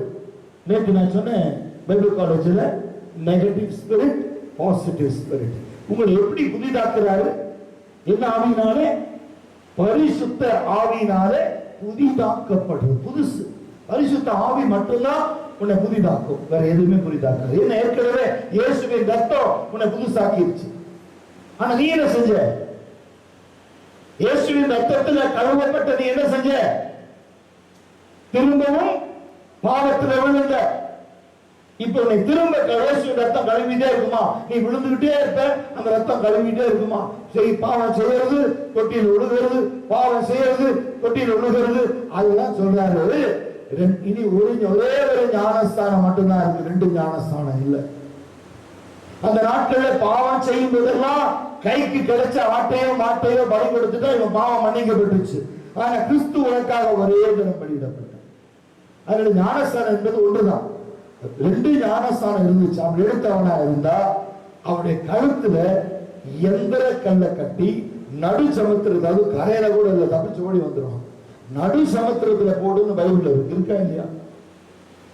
நேற்று நான் சொன்னேன் பைபிள் காலேஜில் நெகட்டிவ் ஸ்பிரிட், பாசிட்டிவ் ஸ்பிரிட். உங்களை எப்படி புதிதாக்குறாரு? என்ன ஆவியினாலே? பரிசுத்த ஆவியினாலே புதிதாக்கப்படுறது. புதுசு பரிசுத்த ஆவி மட்டும்தான் உன்னை புதிதாக்கும், வேற எதுவுமே புதிதாக்காது. என்ன ஏற்கனவே இயேசுவின் ரத்தம் உன்னை புதுசாக்கிடுச்சு. ஆனா நீ என்ன செஞ்ச? இயேசுவின் ரத்தத்துல கழுவப்பட்ட நீ என்ன செஞ்ச? திரும்பவும் பாவத்துல விழுந்த. இப்ப உன்னை திரும்ப இயேசுவின் ரத்தம் கழுவிட்டே இருக்குமா? நீ விழுந்துகிட்டே இருப்ப, அந்த ரத்தம் கழுவிட்டே இருக்குமா? பாவம் செய்யறது தொட்டியில் விழுகிறது, பாவம் செய்யறது தொட்டியில் விழுகிறது. அதுதான் சொல்றாரு. இனி ஒரே ஒரு ஞானஸ்தானம் மட்டும்தான் இருக்கு, ரெண்டு ஞானஸ்தானம் இல்லை. அந்த நாட்கள்ல பாவம் செய்யும் போதெல்லாம் கைக்கு கிடைச்ச ஆட்டையோ மாட்டையோ பலி கொடுத்துட்டா இவன் பாவம் மன்னிக்கப்பட்டுச்சு. ஆனா கிறிஸ்து உனக்காக ஒரே தினம் பலியிடப்பட்டார். அதோட ஞானஸ்தானம் என்பது ஒன்றுதான். ரெண்டு ஞானஸ்தானம் இருந்துச்சு. அவன் எடுத்தவனா இருந்தா அவனுடைய கழுத்துல எந்திர கல்லை கட்டி நடு சமுத்திரத்துல, அது கரையில கூட இல்ல, தப்பிச்சு ஓடி வந்துடும். நடு சமுத்திரத்துல போடுன்னு பைபிள்ல இருக்கா இல்லையா?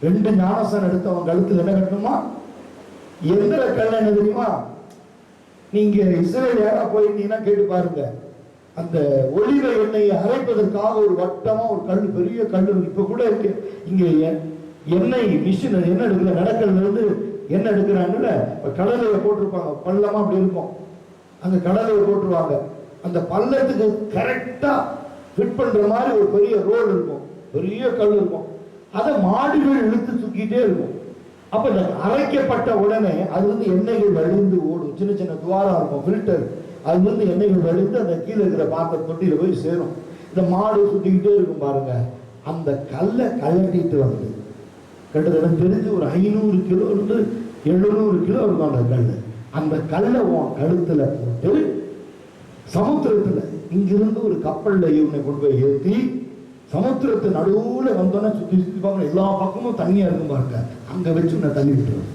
ரெண்டு ஞானஸ்தானம் எடுத்தவன் கழுத்துல என்ன கட்டணுமா? எந்திர கல். என்ன தெரியுமா? நீங்க இஸ்ரேல் யாரா போயிருந்தீங்கன்னா கேட்டு பாருங்க. அந்த ஒலிவ எண்ணெயை அரைப்பதற்காக ஒரு வட்டமா ஒரு கல், பெரிய கல் இப்ப கூட இருக்கு. இங்க எண்ணெய் மிஷின் எண்ணெய் எடுக்கிற நடக்கல்ல இருந்து எண்ணெய் எடுக்கிறாங்கல்ல, கடலையை போட்டிருப்பாங்க, பள்ளமா அப்படி இருக்கும். அந்த கடலையை போட்டுருவாங்க. அந்த பள்ளத்துக்கு கரெக்டா ஃபிட் பண்ற மாதிரி ஒரு பெரிய ரோடு இருக்கும், பெரிய கல் இருக்கும். அதை மாடுகள் இழுத்து தூக்கிட்டே இருக்கும். அப்ப இந்த அரைக்கப்பட்ட உடனே அது வந்து எண்ணெய்கள் வழிந்து ஓடும். சின்ன சின்ன துவாரம் இருக்கும், ஃபில்டர். அது வந்து எண்ணெய்கள் வழிந்து அந்த கீழே இருக்கிற பாத்திர தொட்டியில போய் சேரும். இந்த மாடு சுத்திக்கிட்டே இருக்கும் பாருங்க. அந்த கல்லை கழட்டிட்டு வந்து கிட்டத்தட்ட தெரிஞ்சு ஒரு 500 கிலோ இருந்து 700 கிலோ இருக்கும் அந்த கல். அந்த கல்லை கழுத்துல போட்டு சமுத்திரத்துல இங்கிருந்து ஒரு கப்பல்ல இவனை கொண்டு போய் ஏற்றி சமுத்திரத்து நடுவுல வந்தோன்னா சுத்தி சுத்தி பார்க்கணும், எல்லா பக்கமும் தண்ணியா இருக்கும் பாருங்க. அங்க வச்சு உன்னை தள்ளி விட்டுருவேன்.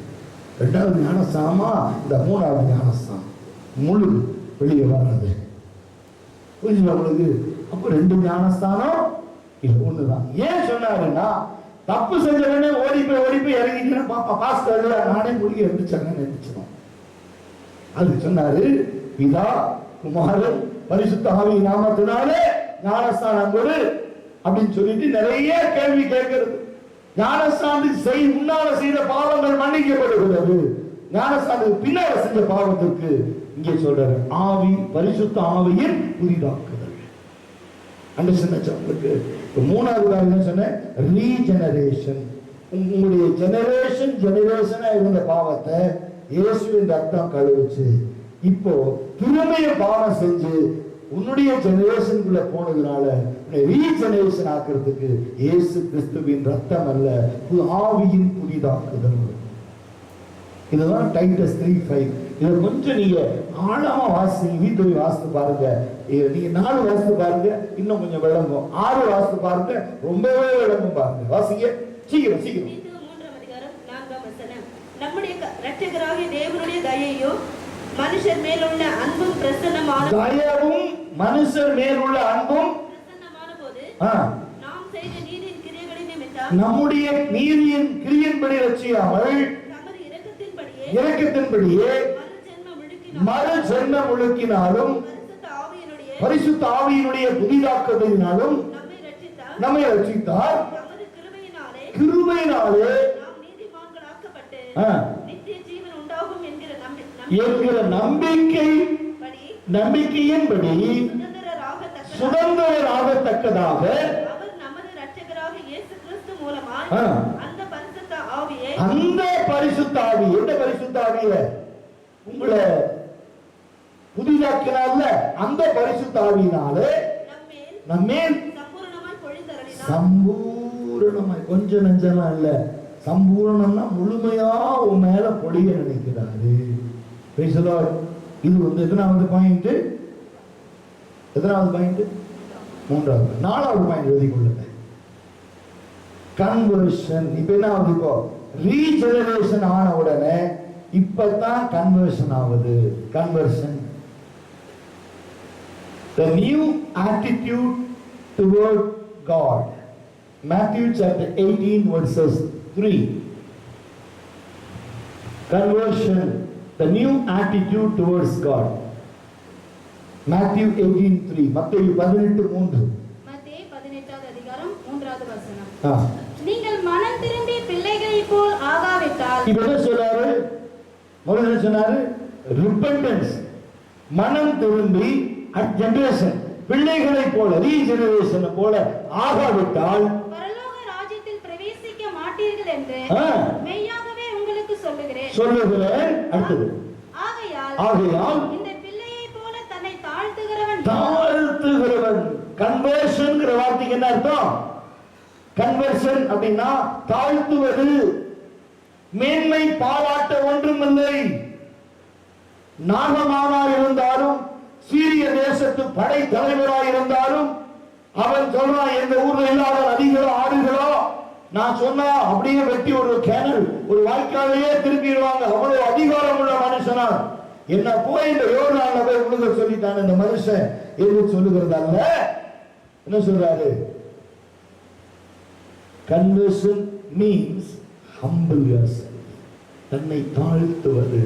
ரெண்டாவது ஞானஸ்தானமா இந்த மூணாவது ஞானஸ்தானம் முழு வெளியே வராது. புரிஞ்சுங்களா உங்களுக்கு? அப்ப ரெண்டு ஞானஸ்தானம் இது ஒண்ணுதான். ஏன் சொன்னாருன்னா, தப்பு செஞ்சவனே ஓடி போய் இறங்கிட்டு பாப்பா பாஸ்டர் நானே முடிய இருந்துச்சாங்கன்னு நினைச்சிடும். அது சொன்னாரு, பிதா குமாரன் பரிசுத்த ஆவியின் நாமத்தினாலே ஞானஸ்நானம் கொடு அப்படின்னு சொல்லிட்டு நிறைய கேள்வி கேட்கிறது. ஞானஸ்நானத்துக்கு முன்னால செய்த பாவங்கள் மன்னிக்கப்படுகிறது, ஞானஸ்நானத்துக்கு பின்னால செஞ்ச பாவத்திற்கு இங்கே சொல்றாரு ஆவி, பரிசுத்த ஆவியின் புதிதாக்குதல். அண்டர்ஸ்டாண்ட் உங்களுக்கு? மூணாவது காரணம் சொன்ன ரீஜெனரேஷன். உங்களுடைய ஜெனரேஷனா இருந்த பாவத்தை இயேசுவின் ரத்தம் கழுவுச்சு. இப்போ திரும்பிய பாவம் செஞ்சு உன்னுடைய ஜெனரேஷனுக்குள்ள போனதுனால ரீஜெனரேஷன் ஆக்குறதுக்கு இயேசு கிறிஸ்துவின் ரத்தம் அல்ல, ஆவியின் புதிதாக்குதல். இதுதான் டைட்டஸ் 3:5. இதை கொஞ்சம் நீங்க ஆழமா வாசிங்க, வீட்டு வாசித்து பாருங்க. நீங்க 4 வாசித்து பாருங்க, இன்னும் கொஞ்சம் விளங்கும். 6 வாசித்து பாருங்க, ரொம்பவே விளங்கும். பாருங்க, வாசிங்க சீக்கிரம் சீக்கிரம். 3ஆம் அதிகாரம் 4ஆம் வசனம். நம்முடைய இரட்சகராகிய தேவனுடைய தயையும் மனுஷர் மேலுள்ள அன்பும் பிரசன்னமான தயவும் மனுஷர் மேலுள்ள அன்பும் பிரசன்னமான போது நாம் செய்த நீதியின் கிரியைகளின் நிமித்தம் நம்முடைய நீதியின் கிரியையின்படி ரட்சியாமல் தமது இரக்கத்தின்படியே மறு ஜென்மம் முழுக்கினாலும் பரிசுத்த ஆவியினுடைய புதிதாக்குதலினாலும் நம்மை ரட்சித்தார். கிருபையினாலே என்கிற நம்பிக்கையின்படி சுதந்திரராகத்தக்கதாக அந்த பரிசுத்த ஆவி, எந்த பரிசுத்த ஆவிய உங்களை புதிதாக்கினால அந்த பரிசுத்த ஆவியினாலே நம்மேல் சம்பூரணமாய், கொஞ்சம் நெஞ்சமா இல்ல, சம்பூரணம்னா முழுமையா உன் மேல பொடிய நினைக்கிறாரு. இது எத்தனாவது பாயிண்ட்? எத்தனாவது பாயிண்ட்? 3வது. 4வது பாயிண்ட் எழுதி கொள்ளுங்க. கன்வர்ஷன். இப்ப என்ன ஆகுது? இப்போ ரீஜெனரேஷன் ஆன உடனே இப்பதான் கன்வர்ஷன் ஆகுது. Conversion, the new attitude toward God. Matthew chapter 18 verses 3. Conversion, the new attitude towards God. Matthew 18:3. மத்தேயு 18:3. மத்தேயு 18வது அதிகாரம் 3வது வசனம். நீங்கள் மனம் திரும்பி பிள்ளைகளை போல் ஆகாவிட்டால். இப்ப என்ன சொல்றாரு? முதல்ல என்ன சொன்னாரு? ரிப்பெண்டன்ஸ். மனம் திரும்பி ஜெனரேஷன் பிள்ளைகளை போல, ரீஜெனரேஷன் போல ஆகாவிட்டால் பரலோக ராஜ்யத்தில் பிரவேசிக்க மாட்டீர்கள் என்று மெய்யாகவே உங்களுக்கு சொல்லுகிறேன். அடுத்தது, ஆகையால் இந்த பிள்ளையை போல தன்னை தாழ்த்துகிறவன். கன்வர்ஷன்ங்கிற வார்த்தைக்கு என்ன அர்த்தம்? கன்வர்ஷன் அப்படின்னா தாழ்த்துவது, மேன்மை பாராட்ட ஒன்றுமில்லை. நாகமானா இருந்தாலும், சீரிய தேசத்து படை தலைவராக இருந்தாலும், அவன் சொல்றான் எங்க ஊர்ல இல்லாத நதிகளோ ஆறுகளோ நான் சொன்னா அப்படியே வெட்டி ஒரு கேனல், ஒரு வாய்க்காலையே திருப்பிடுவாங்க. அவ்வளவு அதிகாரம் உள்ள மனுஷனா என்ன போய் இந்த யோர்தான்ல போய் உழுக சொல்லிட்டான் இந்த மனுஷன் என்று சொல்லுகிறதல்ல. என்ன சொல்றாரு? கன்வர்ஷன் மீன்ஸ் ஹம்பிள் yourself, தன்னை தாழ்த்துவது.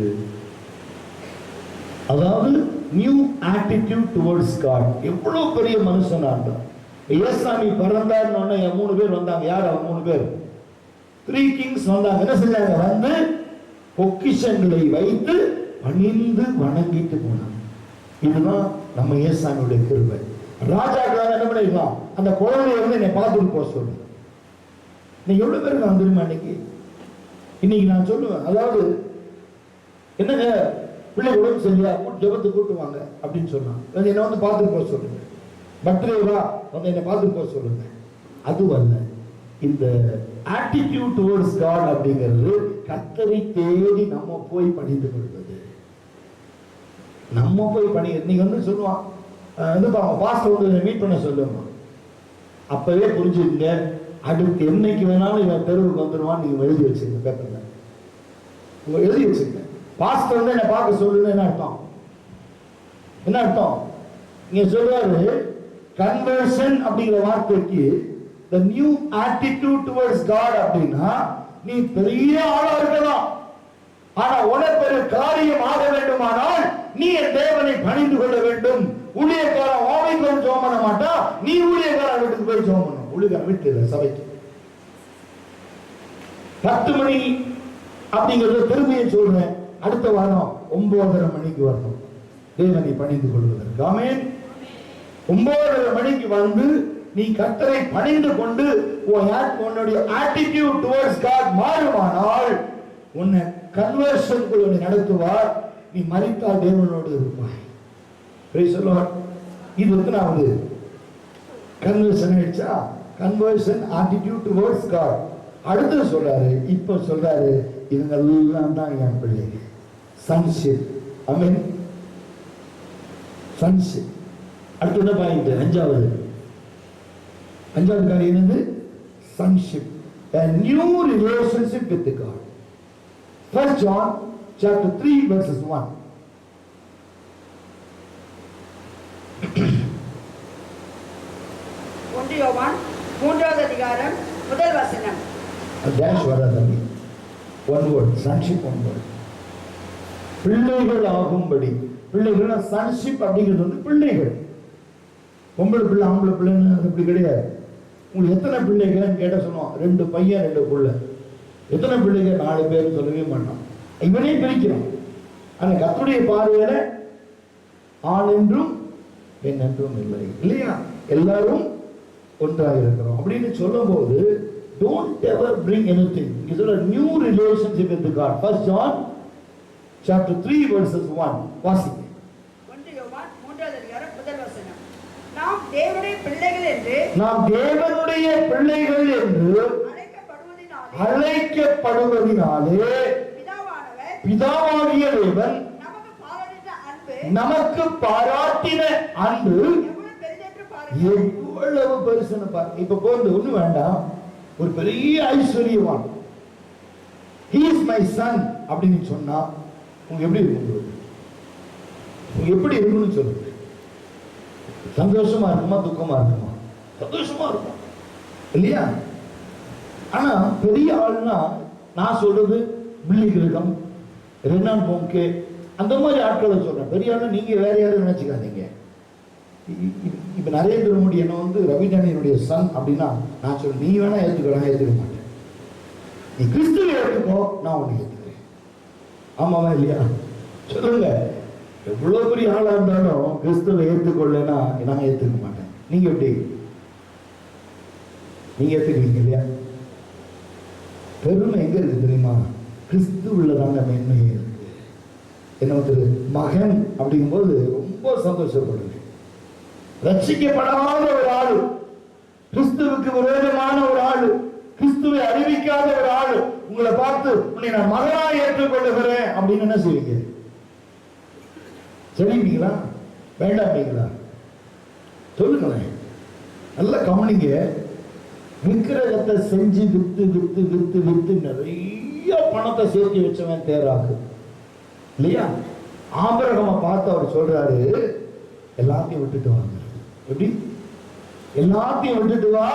அதாவது நியூ ஆட்டிடியூட் டுவர்ட்ஸ் காட். எவ்வளவு பெரிய மனுஷனா இருந்தான். ஏசாமி பிறந்தார்னு 3 பேர் வந்தாங்க. யார் அவங்க 3 பேர்? 3 kings வந்தாங்க. என்ன செஞ்சாங்க? வந்து பொக்கிஷங்களை வைத்து பணிந்து வணங்கிட்டு போனாங்க. இதுதான் நம்ம ஏசாமியுடைய கிருபை. ராஜாக்கள் என்ன பண்ணிருக்கான்? அந்த குழந்தைய வந்து என்னை பார்த்துட்டு போக சொல்லு. நீ எவ்வளவு பேருக்கு வந்துருமா இன்னைக்கு நான் சொல்லுவேன். அதாவது என்னங்க பிள்ளை உடம்பு சரியா ஜபத்துக்கு கூட்டுவாங்க அப்படின்னு சொன்னான். என்னை வந்து பார்த்துட்டு போக சொல்லுங்க. பர்த்டேவா வந்து என்னை பார்த்துட்டு போக சொல்லுங்க. அதுவல்ல, இந்த ஆட்டிடியூட் டுவர்ட்ஸ் காட் அப்படிங்கிறது கர்த்தரை தேடி நம்ம போய் பணிந்து கொள்வது. நம்ம போய் பணி. நீங்க வந்து சொல்லுவான் பாஸ்டர் வந்து மீட் பண்ண சொல்லுவான். அப்பவே புரிஞ்சுங்க, அடுத்து என்னைக்கு வேணாலும் இவன் தெருவுக்கு வந்துடுவான். நீங்க எழுதி வச்சுங்க, பேப்பர்ல எழுதி வச்சுங்க. பாஸ்டர் வந்து என்ன பார்க்க சொல்லுன்னு என்ன அர்த்தம்? என்ன அர்த்தம்? நீங்க சொல்லுவாரு கன்வர்ஷன் அப்படிங்கிற வார்த்தைக்கு the new attitude towards God அப்படின்னா நீ பெரிய ஆளா இருக்கலாம், ஆனா உனக்கு ஒரு காரியம் ஆக வேண்டுமானால் நீ என் தேவனை பணிந்து கொள்ள வேண்டும். ஊழியக்காரன் ஓமைக்கு வந்து ஜெபம் பண்ண மாட்டா, நீ ஊழியக்காரன் வீட்டுக்கு போய் ஜெபம் பண்ணணும். ஊழியக்காரன் வீட்டு இல்லை, சபைக்கு 10 மணி அப்படிங்கறத திரும்பியை சொல்றேன். அடுத்த வாரம் 9:30 மணிக்கு வரணும் தேவனை பணிந்து கொள்வதற்கு. ஆமென். 9:30 மணிக்கு வந்து நீ கர்த்தரை பணிந்து கொண்டு உன்னுடைய ஆட்டிடியூட் டுவர்ட்ஸ் காட் மாறுமானால் உன்னை கன்வர்ஷனுக்குள் உன்னை நடத்துவார். நீ மரித்தால் தேவனோடு இருப்பாய். Praise the Lord. இது வந்து நான் வந்து கன்வர்ஷன் ஆயிடுச்சா? Conversion attitude towards God. அடுத்து சொல்றாரு, இப்ப சொல்றாரு, இவங்க எல்லாம் தான் என் பிள்ளைங்க. சன்ஷிப். ஆமென். சன்ஷிப். அடுத்து என்ன பாயிண்ட்? அஞ்சாவது காரியம் என்னது? Sonship. A new relationship with God. 1 John chapter 3 verses 1. யோவான் 3வது அதிகாரம் முதல் வசனம். டேஷ் வராதீங்க. One word, sonship, one word. பிள்ளைகள் ஆகும்படி. பிள்ளைகள் சன்ஷிப் அப்படிங்கிறது வந்து பிள்ளைகள். பொம்பளை பிள்ளை ஆம்பளை பிள்ளைன்னு அப்படி கிடையாது. உங்களுக்கு எத்தனை பிள்ளைகள்னு கேட்ட சொன்னோம், 2 பையன் 2 பிள்ளை. எத்தனை பிள்ளைங்க? 4 பேர் சொல்லவே மாட்டான். இவனே பிரிக்கிறான். ஆனா கர்த்தருடைய பார்வையில ஆண் என்றும் பெண் என்றும் இல்லை, இல்லையா? எல்லாரும் ஒன்றாக இருக்கிறோம் அப்படின்னு சொல்லும் போது don't ever bring anything. It is a new relationship with God. 1 John chapter 3 verses 1. வாசிங்க. 1 யோவான் 3வது அதிகாரம் முதல் வசனம். நாம் தேவனுடைய பிள்ளைகள் என்று அழைக்கப்படுவதினாலே பிதாவாகிய தேவன் நமக்கு பாராட்டின அன்பு எவ்வளவு பெருசுன்னு பாருங்க. இப்ப போறது ஒண்ணு வேண்டாம், ஒரு பெரிய ஐஸ்வர்யவான் he is my son அப்படின்னு சொன்னா உங்களுக்கு எப்படி இருக்கும்? உங்களுக்கு எப்படி இருக்கும்னு சொல்லுங்க. சந்தோஷமா இருக்குமா துக்கமா இருக்குமா? சந்தோஷமா இருக்கும் இல்லையா? ஆனா பெரிய ஆள்னா நான் சொல்றது பில்லிகிரிடம், ரெனால்ட் போங்கே, அந்த மாதிரி ஆட்களை சொல்றேன். பெரிய ஆள் நீங்க வேற யாரும் நினைச்சுக்காதீங்க. இப்ப நரேந்திர மோடி என்ன வந்து ரவிதானியனுடைய சன் அப்படின்னா நான் சொல்றேன், நீ வேணா ஏத்துக்கலாம், ஏத்துக்க மாட்டேன். நீ கிறிஸ்துவை ஏற்றுக்கோ, நான் உன்னை ஏத்துக்கிறேன். ஆமாவா இல்லையா? சொல்லுங்க. எவ்வளவு பெரிய ஆளா இருந்தாலும் கிறிஸ்துவை ஏற்றுக்கொள்ளனா நான் ஏத்துக்க மாட்டேன். நீங்க எப்படி? நீங்க ஏத்துக்கிறீங்க இல்லையா? பெருமை எங்க இருக்கு தெரியுமா? கிறிஸ்துவுல தாங்க மேன்மையே இருக்கு. என்ன வந்து மகன் அப்படிங்கும் போது ரொம்ப சந்தோஷப்படுங்க. ரட்சிக்கப்படாத ஒரு ஆளு, கிறிஸ்துவுக்கு விரோதமான ஒரு ஆளு, கிறிஸ்துவை அறிவிக்காத ஒரு ஆளு உங்களை பார்த்து உன்னை நான் மகனா ஏற்றுக்கொள்ளுகிறேன் அப்படின்னு என்ன செய்வீங்க? சரிங்களா வேண்டாமீங்களா? சொல்லுங்களேன். நல்ல கவனிங்க. விக்கிரகத்தை செஞ்சு வித்து வித்து வித்து வித்து நிறைய பணத்தை சேர்த்து வச்சவன் தேராக்கு இல்லையா? ஆபிரகாமை பார்த்து அவர் சொல்றாரு, எல்லாத்தையும் விட்டுட்டு வாங்க. எப்படி? எல்லாத்தையும் விட்டுட்டு வா,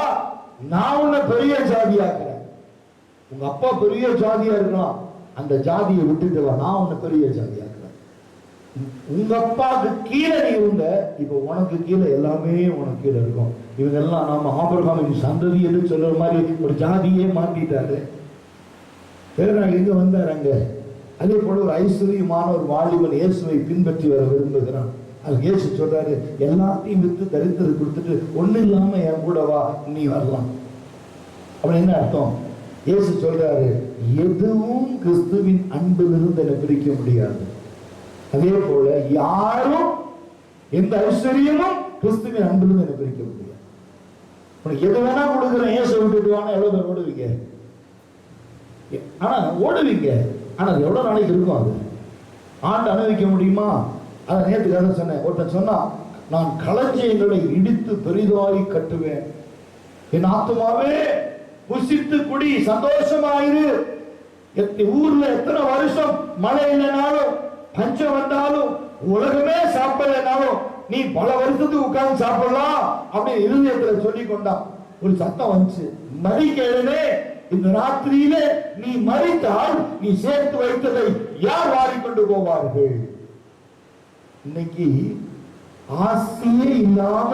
நான் உன்னை பெரிய ஜாதியாக்குறேன். உங்க அப்பா பெரிய ஜாதியா இருக்கலாம், அந்த ஜாதியை விட்டுட்டு வா, நான் உன்னை பெரிய ஜாதியாக்குறேன். உங்க அப்பாவுக்கு கீழே நீ இருந்த, இப்ப உனக்கு கீழே எல்லாமே உனக்கு கீழே இருக்கும். இவங்க எல்லாம் நாம ஆபிரகாமின் சந்ததி என்று சொல்ற மாதிரி ஒரு ஜாதியே மாத்திட்டாரு. எங்க வந்தார் அங்க. அதே போல ஒரு ஐஸ்வர்யமான ஒரு வாலிபன் இயேசுவை பின்பற்றி வர விரும்புகிறான். அது இயேசு சொல்றாரு, எல்லாத்தையும் வித்து தரித்திர கொடுத்துட்டு ஒண்ணு இல்லாம என் கூட வா, நீ வரலாம். அப்படி என்ன அர்த்தம்? இயேசு சொல்றாரு, எதுவும் கிறிஸ்துவின் அன்பிலிருந்து என்னை பிரிக்க முடியாது. அதே போல யாரும் எந்த ஐஸ்வர்யமும் கிறிஸ்துவின் அன்பிலிருந்து என்னை பிரிக்க முடியாது. உனக்கு எது வேணா கொடுக்குறேன், இயேசு விட்டுட்டு வானா எவ்வளவு பேர் ஓடுவீங்க? ஆனா ஓடுவீங்க, ஆனா எவ்வளவு நாளைக்கு இருக்கும்? அது ஆண்டு அனுபவிக்க முடியுமா? அதை நேற்று கதை சொன்னேன். ஒருத்தன் சொன்னா, நான் களஞ்சியங்களை இடித்து பெரிதாய் கட்டுவேன், என் ஆத்துமாவே புசித்து குடி, சந்தோஷமாயிரு. ஊர்ல எத்தனை வருஷம் மழை இல்லைனாலும் பஞ்சம் வந்தாலும் உலகமே சாப்பிடலைனாலும் நீ பல வருஷத்துக்கு உட்கார்ந்து சாப்பிடலாம் அப்படின்னு இருதயத்துல சொல்லி கொண்டான். ஒரு சத்தம் வந்துச்சு, மறிக்கிறனே இந்த ராத்திரியில நீ மரித்தால் நீ சேர்த்து வைத்ததை யார் வாரிக்கொண்டு போவார்கள்? இன்னைக்கு ஆசையே இல்லாம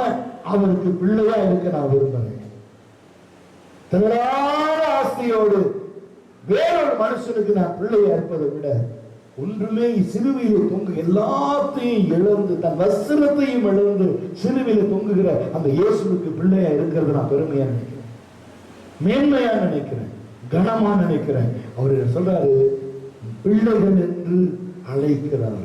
அவருக்கு பிள்ளையா இருக்க நான் விரும்புறேன். திரளான ஆசையோடு வேறொரு மனுஷனுக்கு நான் பிள்ளையா இருப்பதை விட ஒன்றுமே சிலுவையில் தொங்கு எல்லாத்தையும் இழந்து தன் வஸ்திரத்தையும் இழந்து சிலுவையில் தொங்குகிற அந்த இயேசுவுக்கு பிள்ளையா இருக்கிறது நான் பெருமையா நினைக்கிறேன், மேன்மையா நினைக்கிறேன், கனமா நினைக்கிறேன். அவரு சொல்றாரு, பிள்ளைகள் என்று அழைக்கிறார்.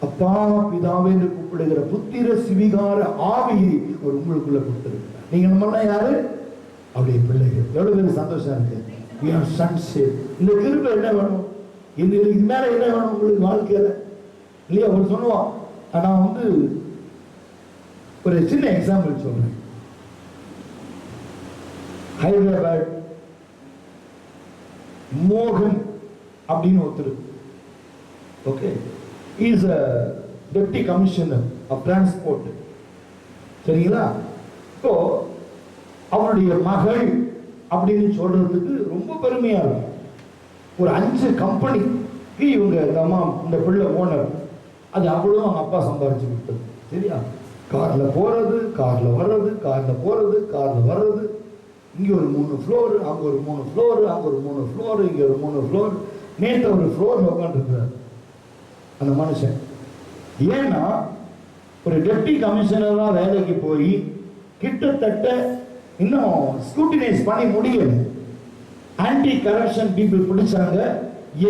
அப்பா பிதாவே என்று கூப்பிடுகிற புத்திர சிவிகார ஆவியை அவர் உங்களுக்குள்ள கொடுத்திருக்கிறார். நீங்க நம்மளாம் யாரு? அவருடைய பிள்ளைகள். எவ்வளவு பேர் சந்தோஷம் இருக்கு. இந்த கிருபை என்ன வேணும்? இதுக்கு மேல என்ன வேணும் உங்களுக்கு வாழ்க்கையில? இல்லையா? அவர் சொல்லுவான். நான் வந்து ஒரு சின்ன எக்ஸாம்பிள் சொல்றேன். ஹைதராபாத் மோகன் அப்படின்னு ஒருத்தர், okay, is a deputy commissioner of transport. சரிங்களா? இப்போ அவருடைய மகள் அப்படின்னு சொல்றதுக்கு ரொம்ப பெருமையா இருக்கும். ஒரு 5 கம்பெனிக்கு இவங்க இந்த பிள்ளை ஓனர். அது அவ்வளவு அவங்க அப்பா சம்பாதிச்சு கொடுத்தது. சரியா? கார்ல போறது, கார்ல வர்றது, கார்ல போறது, கார்ல வர்றது. இங்க ஒரு 3 ஃப்ளோர், அங்க ஒரு 3 ஃப்ளோர், அங்க ஒரு 3 ஃப்ளோர், இங்க ஒரு 3 ஃப்ளோர். நேற்று ஒரு ஃப்ளோர்ல உட்காந்துருக்கிறார் அந்த மனுஷன். ஏன்னா ஒரு டெப்டி கமிஷனரா வேலைக்கு போய் கிட்டத்தட்ட இன்னும் ஸ்கூட்டினைஸ் பண்ணி முடியல. ஆன்டி கரப்ஷன் பீப்புள் பிடிச்சாங்க.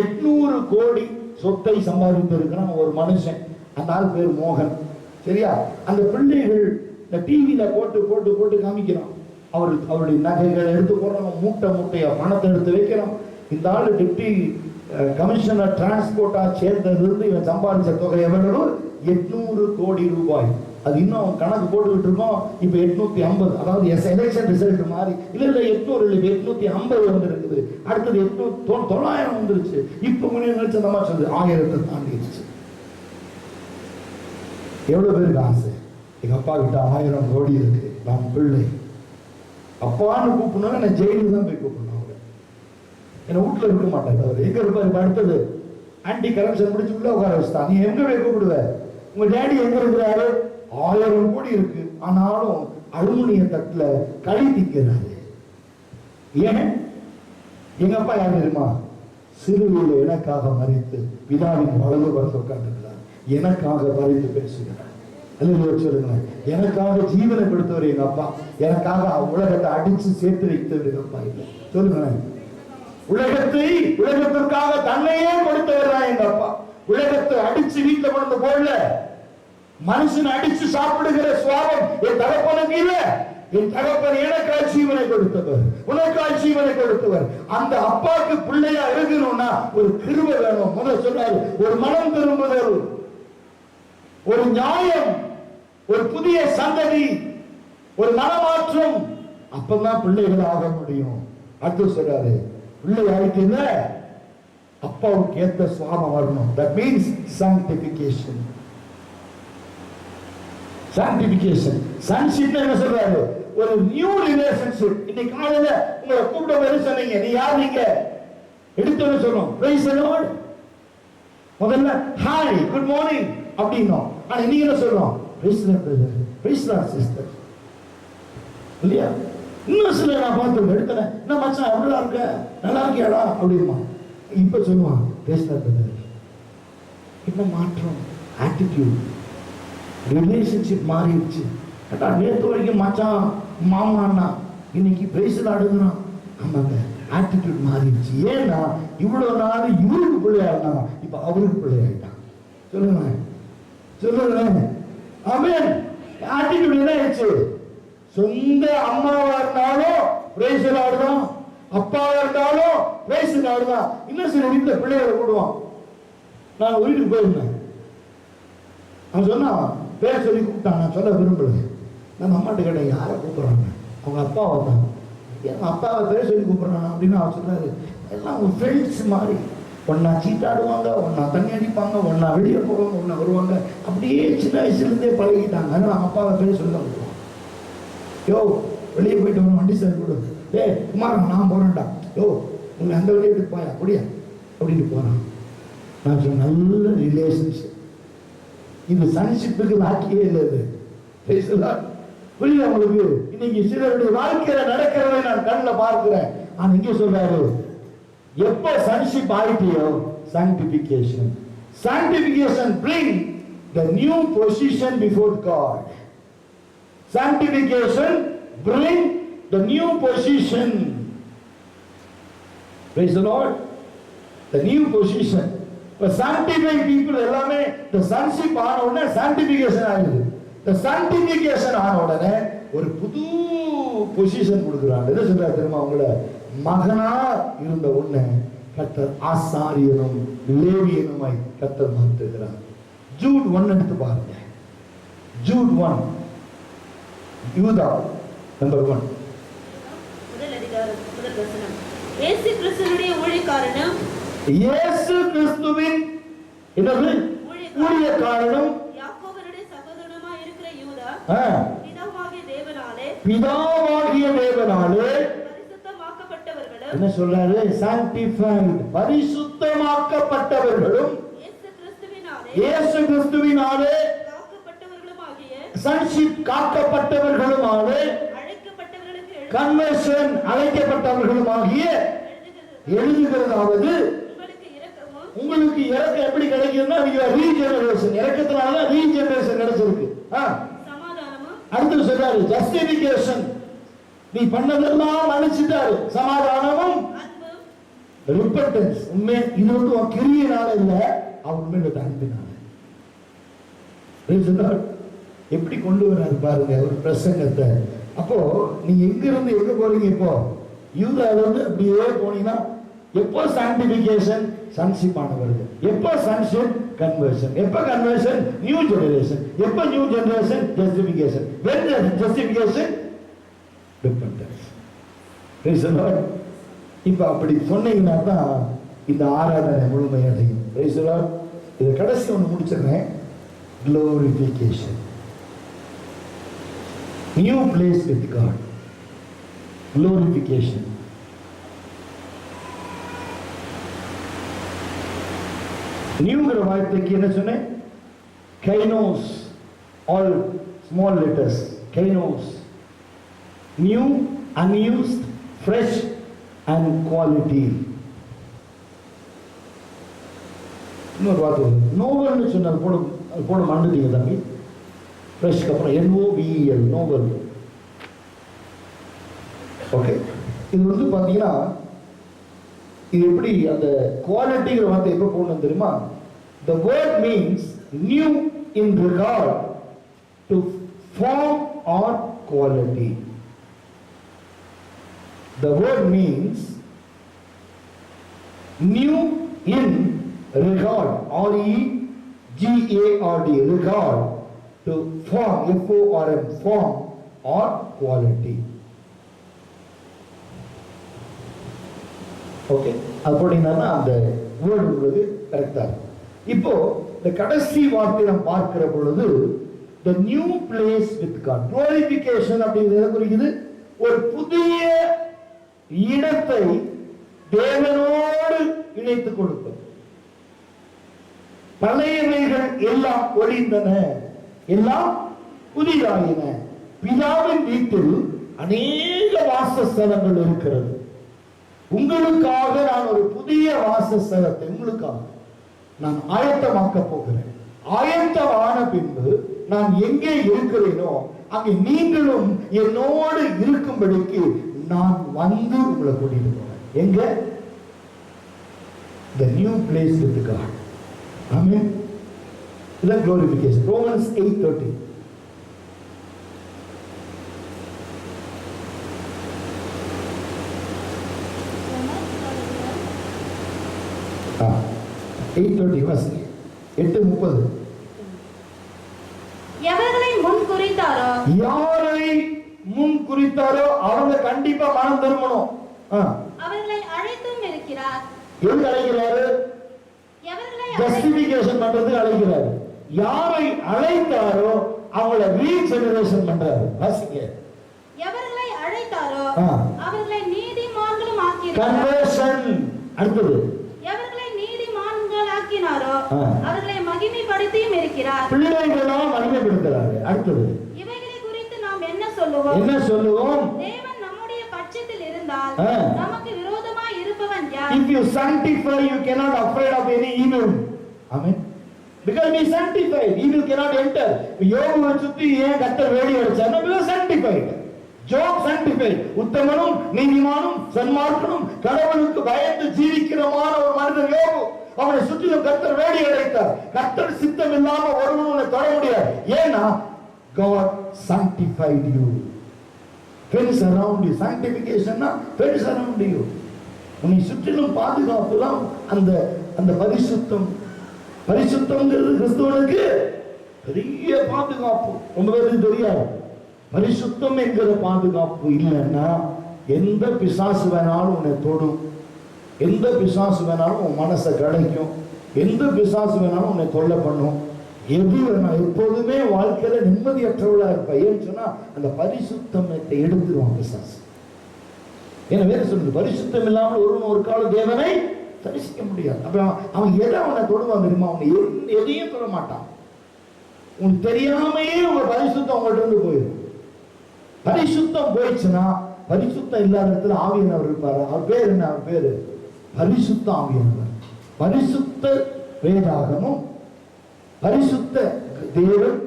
800 கோடி சொத்தை சம்பாதித்து இருக்கிறான் ஒரு மனுஷன். அந்த ஆள் பேர் மோகன். சரியா? அந்த பிள்ளைகள் இந்த டிவியில போட்டு போட்டு போட்டு காமிக்கிறான். அவருடைய நகைகளை எடுத்து போடுறான், மூட்டை மூட்டையா பணத்தை எடுத்து வைக்கிறான். இந்த ஆள் டெப்டி கமிஷனர் டிரான்ஸ்போர்ட்டா சேர்ந்ததிலிருந்து இவன் சம்பாதிச்ச தொகை எவ்வளவு? 800 கோடி ரூபாய். அது இன்னும் கணக்கு போட்டுக்கிட்டு இருக்கோம். இப்ப 850, அதாவது எலெக்ஷன் ரிசல்ட் மாதிரி. இல்ல 800 இல்லை, 850 வந்துருக்குது. அடுத்தது 900 வந்துருச்சு. இப்ப கொஞ்சம் நினைச்ச அந்த மாதிரி சொல்லுது 1000 தாண்டிடுச்சு. எவ்வளவு பேருக்கு ஆசை? எங்க அப்பா கிட்ட 1000 கோடி இருக்கு, நான் பிள்ளை. அப்பான்னு கூப்பிடணும், நான் ஜெயிலுக்கு தான் போய் கூப்பிடணும். அவரு என்ன வீட்டுல இருக்க மாட்டாங்க. அவர் எங்க இருப்பாரு? அடுத்தது ஆன்டி கரப்ஷன் முடிச்சு உள்ள உட்கார வச்சுட்டா. நீ எங்க போய் கூப்பிடுவ? உங்க டேடி எங்க இருக்கிறாரு? 1000 கோடி இருக்கு, ஆனாலும் அலுமினிய தட்டுல களி திக்கிறாரு. ஏன்? எங்க அப்பா யார் தெரியுமா? சிலுவையில் எனக்காக மரித்து பிதாவின் வலது பரத்து உட்கார்ந்துக்கிறார். எனக்காக மரித்து பேசுகிறார். சொல்லுங்களேன், எனக்காக ஜீவனை கொடுத்தவர் எங்க அப்பா. எனக்காக உலகத்தை அடிச்சு சேர்த்து வைத்தவர் எங்க அப்பா இல்லை. சொல்லுங்களேன், உலகத்திற்காக தன்னையே கொடுத்தவர் தான் எங்க அப்பா. உலகத்தை அடிச்சு வீட்டுல கொண்டு போடல. மனுஷன் அடிச்சு சாப்பிடுகிற சுவாபம் என் தகப்பனுக்கு இல்ல. என் தகப்பன் எனக்காக ஜீவனை கொடுத்தவர், உனக்காக ஜீவனை கொடுத்தவர். அந்த அப்பாவுக்கு பிள்ளையா இருக்கணும்னா ஒரு கிருபை வேணும். முதல்ல சொன்னாரு, ஒரு மனம் திரும்புதல், ஒரு நியாயம், ஒரு புதிய சந்ததி, ஒரு மனமாற்றம். அப்பதான் பிள்ளைகள் ஆக முடியும். அடுத்து சொல்றாரு, பிள்ளை ஆயிட்டு அப்பாவுக்கு ஏற்ற சுவாபம் வரணும். That means sanctification. Sanctification. Sonship என்ன சொல்றாரு? ஒரு நியூ ரிலேஷன்ஷிப். இன்னைக்கு காலையில உங்களை கூப்பிட்ட மாதிரி சொன்னீங்க, நீ யார்? நீங்க எடுத்தோன்னு சொல்றோம் praise the Lord. முதல்ல ஹாய் குட் மார்னிங் அப்படின்னோம். ஆனா இன்னைக்கு என்ன சொல்றோம்? praise the Lord, praise the Lord sister. இல்லையா? இன்னும் சில நான் பார்த்து எடுத்தேன், என்ன மச்சான் எப்படிலாம் இருக்க, நல்லா இருக்கியாடா அப்படிமா. இப்ப சொல்லுவான் praise the Lord. என்ன மாற்றம்? ஆட்டிடியூட், ரிலேஷன்ஷிப் மாறிடுச்சு. நேற்று வரைக்கும் மச்சான் மாமான்னா இன்னைக்கு பிரைஸ்ல அடுக்கிறான். ஆமாங்க, ஆட்டிடியூட் மாறிடுச்சு. ஏன்னா இவ்வளவு நாள் இவருக்கு பிள்ளையாயிட்டான், இப்ப அவருக்கு பிள்ளையாயிட்டான். சொல்லுங்க சொல்லுங்க. ஆமென். ஆட்டிடியூட் என்ன ஆயிடுச்சு? சொந்த அம்மாவா இருந்தாலும் பிரைஸ்ல ஆடுதான், அப்பாவா இருந்தாலும் பிரைஸ்ல ஆடுதான். இன்னும் சில வீட்டுல பிள்ளைகளை கூடுவான். நான் வீட்டுக்கு போயிருந்தேன். அவன் சொன்னான், பேர் சொல்லி கூப்பிட்டான். நான் சொல்ல விரும்பல. நம்ம அம்மாட்ட கேட்டேன், யாரை கூப்பிட்றாங்க? அவங்க அப்பா வந்தாங்க. என் அப்பாவை பேர் சொல்லி கூப்பிட்றாங்க அப்படின்னு அவன் சொல்றாரு. எல்லாம் அவங்க ஃப்ரெண்ட்ஸ் மாதிரி ஒன்னா சீட்டாடுவாங்க, ஒன்னா தண்ணி அடிப்பாங்க, ஒன்னா வெளியே போவாங்க, ஒன்னா வருவாங்க. அப்படியே சின்ன வயசுலேருந்தே பழகிட்டாங்க. அதனால அவங்க அப்பாவை பேர் சொல்லி தான் கூப்பிடுவான். யோ வெளியே போயிட்டு வரும், வண்டி சார் கொடு. டே குமாரன் நான் போறேன்டா. யோ உங்களை அந்த வழியை எடுத்து போயா அப்படியா அப்படின்னு போறான். நான் சொன்ன நல்ல ரிலேஷன்ஷிப். இது சன்ஷிப்புக்கு வாக்கியே இல்லை. இது புரியுது உங்களுக்கு? இன்னைக்கு சிலருடைய வாழ்க்கையில நடக்கிறதை நான் கண்ணில் பார்க்கிறேன். ஆனா இங்க சொல்றாரு, எப்ப sonship ஆயிட்டியோ sanctification. Sanctification bring the new position before God. Sanctification bring the new position. Praise the Lord. The new position. But sanctified people எல்லாமே the sonship ஆன உடனே sanctification ஆகுது. The sanctification ஆன உடனே ஒரு புது பொசிஷன் கொடுக்குறாங்க. என்ன சொல்றாரு தெரியுமா? உங்களை மகனா இருந்த உடனே கர்த்தர் ஆசாரியனும் லேவியனுமாய் கர்த்தர் மாற்றுகிறார். ஜூட் 1 எடுத்து பாருங்க. ஜூட் 1 யூதா நம்பர் 1 முதல் அதிகாரம் முதல் வசனம். இயேசு கிறிஸ்துவினுடைய ஊழியக்காரனும் இயேசு கிறிஸ்துவின் என்னது ஊழியக்காரனும் யாக்கோபனுடைய சகோதரனுமாய் இருக்கிற யூதா பிதாவாகிய தேவனாலே பரிசுத்தமாக்கப்பட்டவர்களும் என்ன சொல்றாரு? sanctified பரிசுத்தமாக்கப்பட்டவர்களும் இயேசு கிறிஸ்துவினாலே காக்கப்பட்டவர்களுமாகிய sonship காக்கப்பட்டவர்களுமானே அழைக்கப்பட்டவர்களுக்கு கன்வர்ஷன் அழைக்கப்பட்டவர்களுமாகிய எழுதுகிறதாவது உங்களுக்கு இறக்கம் எப்படி கிடைக்குதுன்னா ரீஜெனரேஷன். இறக்கத்தினால ரீஜெனரேஷன் கிடைச்சிருக்கு. அடுத்து சொல்றாரு ஜஸ்டிபிகேஷன். நீ பண்ணதெல்லாம் மன்னிச்சிட்டாரு. சமாதானமும் ரிப்பெண்டன்ஸ். உண்மை இது வந்து உன் கிரியையினால இல்ல, அவன் உண்மையில அன்பினால. எப்படி கொண்டு வர்றாரு பாருங்க ஒரு பிரசங்கத்தை. அப்போ நீங்க எங்க இருந்து எங்க போறீங்க? இப்போ யூதால இருந்து அப்படியே போனீங்கன்னா எப்போ சாங்டிபிகேஷன் சன்ஷிப் ஆனவர்கள், எப்போ சன்ஷிப் கன்வர்ஷன், எப்போ கன்வர்ஷன் நியூ ஜெனரேஷன், எப்போ new generation justification, when the justification repentance. praise the Lord. இப்போ அப்படி சொன்னீங்கன்னா தான் இந்த ஆராதனை முழுமையடையும். praise the Lord. இத கடைசி ஒன்று முடிச்சிடுறேன். glorification, new place with God. glorification. நியூங்கிற வார்த்தைக்கு என்ன சொன்னேன்? கைனோஸ். All small letters. கைனோஸ். New, unused, fresh and quality. இன்னொரு வார்த்தை நோவல்னு சொன்னால் போட மாட்டீங்க தம்பி. ஃப்ரெஷ்க்கு அப்புறம் NOVEL நோவல். ஓகே, இது வந்து பார்த்தீங்கன்னா இது எப்படி அந்த குவாலிட்டிங்கிற வார்த்தை எப்போ போடணும் தெரியுமா? The word means new in regard to form or quality. The word means new in regard, REGARD, regard to form, FORM, form or quality. Okay, அது போட்டீங்கன்னா அந்த வேர்டு உங்களுக்கு கரெக்டா இருக்கும். இப்போ இந்த கடைசி வார்த்தை நாம் பார்க்கிற பொழுது the new place with God, glorification அப்படிங்கிறது குறிக்குது ஒரு புதிய இடத்தை தேவனோடு இணைத்துக் கொடுப்பது. பழையவைகள் எல்லாம் ஒழிந்தன, எல்லாம் புதிதாயின. பிதாவின் வீட்டில் அநேக வாசஸ்தலங்கள் இருக்கிறது. உங்களுக்காக நான் ஒரு புதிய வாசஸ்தலத்தை உங்களுக்காக நான் ஆயத்தமாக்க போகிறேன். ஆயத்தமான பின்பு நான் எங்கே இருக்கிறேனோ அங்கே நீங்களும் என்னோடு இருக்கும்படிக்கு நான் வந்து உங்களை கூட்டிட்டு போறேன். எங்க? the new place with God. Amen. The glorification. Romans 8:30. 8:30 வாசி. 8:30. எவர்களை முன் குறித்தாரோ, யாரை முன் குறித்தாரோ அவங்க கண்டிப்பா மனம் திரும்பணும். அவர்களை அழைத்தும் இருக்கிறார். எதுக்கு அழைக்கிறாரு? ஜஸ்டிபிகேஷன் பண்றதுக்கு அழைக்கிறாரு. யாரை அழைத்தாரோ அவங்கள ரீஜெனரேஷன் பண்றாரு. வாசிங்க. எவர்களை அழைத்தாரோ அவர்களை நீதிமான்களும் ஆக்கி நீதிமான்களாக்கிறார். அடுத்தது எவர்களை நீதிமான்களாக்கினாரோ அவர்களை மகிமைப்படுத்தியும் இருக்கிறார். பிள்ளைகளாம் மகிமைப்படுத்துறாரு. அடுத்தது இவைகளை குறித்து நாம் என்ன சொல்லுவோம்? என்ன சொல்லுவோம்? தேவன் நம்முடைய பட்சத்தில் இருந்தால் நமக்கு விரோதமாய் இருப்பவன் யார்? If you sanctify, you cannot afraid of any evil. Amen. Because we sanctified, evil cannot enter. யோபுவை சுத்தி ஏன் கர்த்தர் வேலி அடிச்சார்னா because sanctified. Job sanctified. உத்தமனும் நீதிமானும் சன்மார்க்கனும் கடவுளுக்கு பயந்து ஜீவிக்கிறமான ஒரு மனிதன் யோபு. அவனை சுற்றிலும் கர்த்தர் வேலி அடைத்தார். கர்த்தர் சித்தம் இல்லாம ஒருவனும் உன்னை தொட முடியாது. ஏன்னா God sanctified you. Fence around you. Sanctification na fence around you. உன்னை சுற்றிலும் பாதுகாப்பு தான் அந்த பரிசுத்தம். பரிசுத்தம்ங்கிறது கிறிஸ்துவனுக்கு பெரிய பாதுகாப்பு. ரொம்ப பேருக்கு தெரியாது. பரிசுத்தம் என்கிற பாதுகாப்பு இல்லைன்னா எந்த பிசாசு வேணாலும் உன்னை தொடும், எந்த பிசாசு வேணாலும் உன் மனசை கடைக்கும், எந்த பிசாசு வேணாலும் உன்னை தொல்லை பண்ணும். எது வேணாலும் எப்போதுமே வாழ்க்கையில நிம்மதியற்றவளா இருப்ப. ஏன்னு சொன்னா அந்த பரிசுத்தத்தை எடுத்துருவான் பிசாசு. ஏன்னா வேற சொல்லுது, பரிசுத்தம் இல்லாமல் ஒருவன் ஒரு கால தேவனை தரிசிக்க முடியாது. அப்ப அவன் எதை அவனை தொடுவான் தெரியுமா? அவனை எதையும் தொட மாட்டான். உனக்கு தெரியாமையே உங்க பரிசுத்தம் உங்கள்கிட்ட இருந்து போயிடும். பரிசுத்தம் போயிடுச்சுன்னா பரிசுத்தம் இல்லாத இடத்துல ஆவியானவர் இருப்பாரு. அவர் பேர் என்ன? அவர் பேரு பரிசுத்த ஆவியானவர். பரிசுத்த வேதாகமும், பரிசுத்த தேவன்,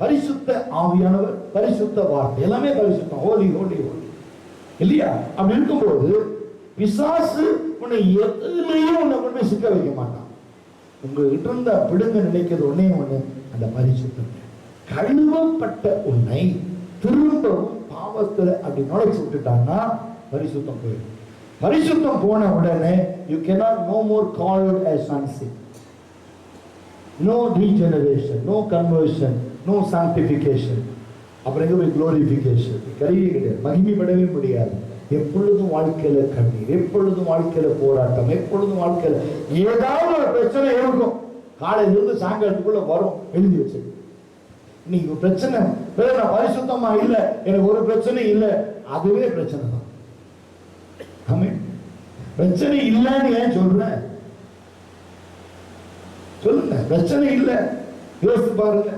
பரிசுத்த ஆவியானவர், பரிசுத்த வார்த்தை எல்லாமே பரிசுத்தம். ஹோலி ஹோலி ஹோலி இல்லையா? அப்படி இருக்கும்போது பிசாசு உன்னை எதுலையும் உன்னை கொண்டு சிக்க வைக்க மாட்டான். உங்ககிட்ட இருந்த பிடுங்க நினைக்கிறது ஒன்னே ஒண்ணு, அந்த பரிசுத்தம். கழுவப்பட்ட உன்னை திரும்பவும் பாவத்துல அப்படி நுழைச்சு விட்டுட்டான்னா பரிசுத்தம் போயிடும். பரிசுத்தம் போன உடனே you cannot no more called as unseen. No regeneration, no conversion, no sanctification. அப்புறம் glorification கிடையாது. மகிமைப்படவே முடியாது. எப்பொழுதும் வாழ்க்கையில கண்ணீர், எப்பொழுதும் வாழ்க்கையில போராட்டம், எப்பொழுதும் வாழ்க்கையில ஏதாவது ஒரு பிரச்சனை இருக்கும். காலையில இருந்து சாயங்காலத்துக்குள்ள வரும். எழுதி வச்சு இன்னைக்கு பிரச்சனை, நான் பரிசுத்தமா இல்ல, எனக்கு ஒரு பிரச்சனை இல்ல, அதுவே பிரச்சனை தான். ஆமென். பிரச்சனை இல்லைன்னு ஏன் சொல்றேன்? சொல்லுங்க, பிரச்சனை இல்ல. யோசித்து பாருங்க,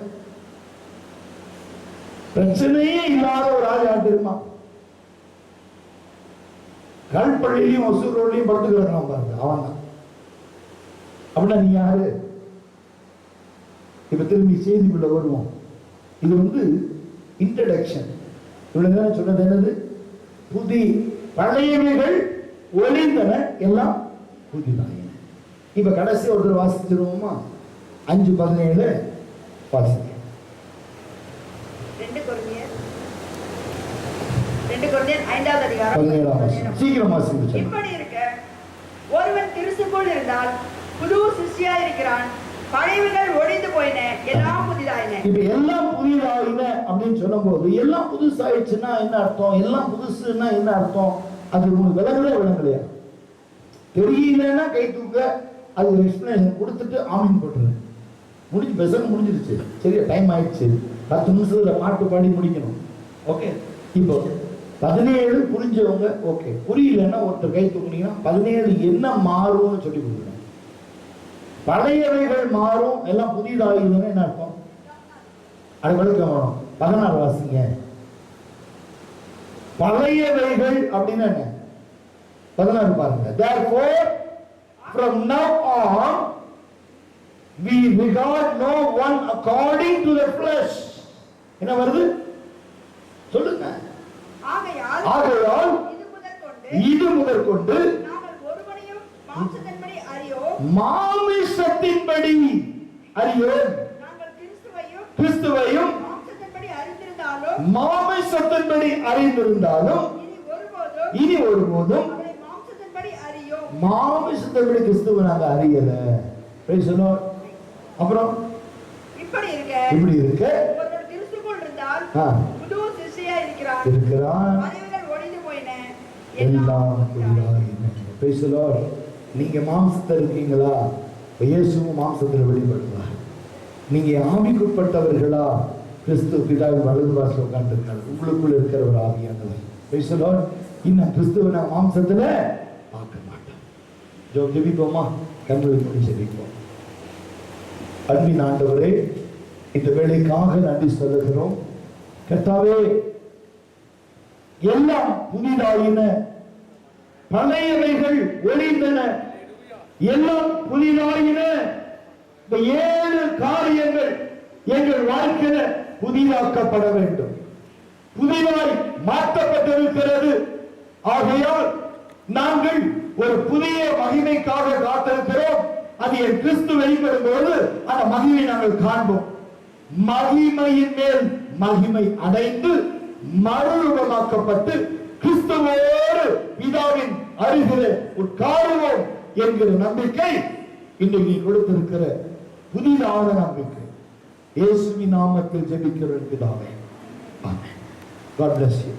பிரச்சனையே இல்லாத ஒரு ஆள் யார் தெரியுமா? கல்பள்ளியிலையும் ஒசூர் ரோட்லையும் படுத்துக்கிறான் பாருங்க, அவன் தான். அப்படின்னா நீ யாரு? இப்ப திரும்பி செய்திக்குள்ள வருவோம். இது இன்ட்ரடக்ஷன். இவ்வளவு சொன்னது என்னது? புதிய பழையவைகள் ஒளிந்தன, எல்லாம் புதிதாயின. இப்ப கடைசி ஒருத்தர் வாசிச்சிருவோமா? 5:17 வாசிக்க. 2 கொரிந்தியர் 5வது அதிகாரம் 17 சீக்கிரம் வாசிங்க. இப்படி இருக்க ஒருவன் கிறிஸ்துவுக்குள் இருந்தால் புது சிருஷ்டியா இருக்கிறான், பழையவைகள் ஒழிந்து போயின, எல்லாம் புதிதாயின. இப்ப எல்லாம் புதிதாயின அப்படின்னு சொல்லும்போது எல்லாம் புதுசாயிடுச்சுன்னா என்ன அர்த்தம்? எல்லாம் புதுசுன்னா என்ன அர்த்தம்? அது உங்களுக்கு விளங்கலையா? தெரியலன்னா கை தூக்க, அது ஒரு எக்ஸ்பிளேஷன் கொடுத்துட்டு ஆமீன் போட்டுருங்க. முடிஞ்சிருச்சு. சரியா? டைம் ஆயிடுச்சு. 10 நிமிஷத்துல பாட்டு பாடி முடிக்கணும். ஓகே. இப்போ 17 புரிஞ்சவங்க ஓகே, புரியலன்னா ஒருத்தர் கை தூக்குனீங்கன்னா 17 என்ன மாறும்னு சொல்லி கொடுக்கணும். பழையவைகள் மாறும், எல்லாம் புதிதாகுதுன்னு என்ன அர்த்தம்? அது விளக்கம் வேணும். 16 வாசிங்க. பழையவைகள் அப்படின்னா என்ன? 16 பாருங்க. Therefore from now on we regard no one according to the flesh. என்ன வருது சொல்லுங்க. ஆகையால் இது முதற்கொண்டு நாங்கள் ஒருவனையும் மாம்சத்தின்படி அறியோம், மாமிசத்தின்படி அறியோம். நாங்கள் கிறிஸ்துவையும் மாமிசத்தின்படி அறிந்திருந்தாலும் இனி ஒருபோதும் மாமிசத்தின்படி கிறிஸ்துவை நாங்க அறியல. அப்புறம் இப்படி இருக்க நீங்க மாம்சத்தில் இருக்கீங்களா? இயேசுவும் மாம்சத்தில் வெளிப்படுவார். நீங்க ஆவிக்குட்பட்டவர்களா? கிறிஸ்து பிதாவின் வலது பாசத்தில் உட்கார்ந்திருக்காரு. உங்களுக்குள்ள இருக்கிற ஒரு ஆவியானவர். இன்னும் கிறிஸ்துவ மாம்சத்துல ஜெபிப்போமா? கண்களை மூடி ஜெபிப்போம். அன்பின் ஆண்டவரே, இந்த வேளைக்காக நன்றி சொல்லுகிறோம். கர்த்தாவே, எல்லாம் புதிதாயின, பழையவைகள் ஒளிந்தன, எல்லாம் புதிதாயின. இந்த 7 காரியங்கள் எங்கள் வாழ்க்கையில புதிதாக்கப்பட வேண்டும், புதிதாய் மாற்றப்பட்டிருக்கிறது. ஆகையால் நாங்கள் ஒரு புதிய மகிமைக்காக காத்திருக்கிறோம். அது என் கிறிஸ்து வெளிப்படும் போது அந்த மகிமை நாங்கள் காண்போம். மகிமையின் மேல் மகிமை அடைந்து மறுரூபமாக்கப்பட்டு கிறிஸ்துவோடு பிதாவின் அருகிலே உட்காருவோம் என்கிற நம்பிக்கை இன்றைக்கு நீ கொடுத்திருக்கிற புதிதான நம்பிக்கை. இயேசுவின் நாமத்தில் ஜெபிக்கிறேன் பிதாவே. ஆமென். God bless you.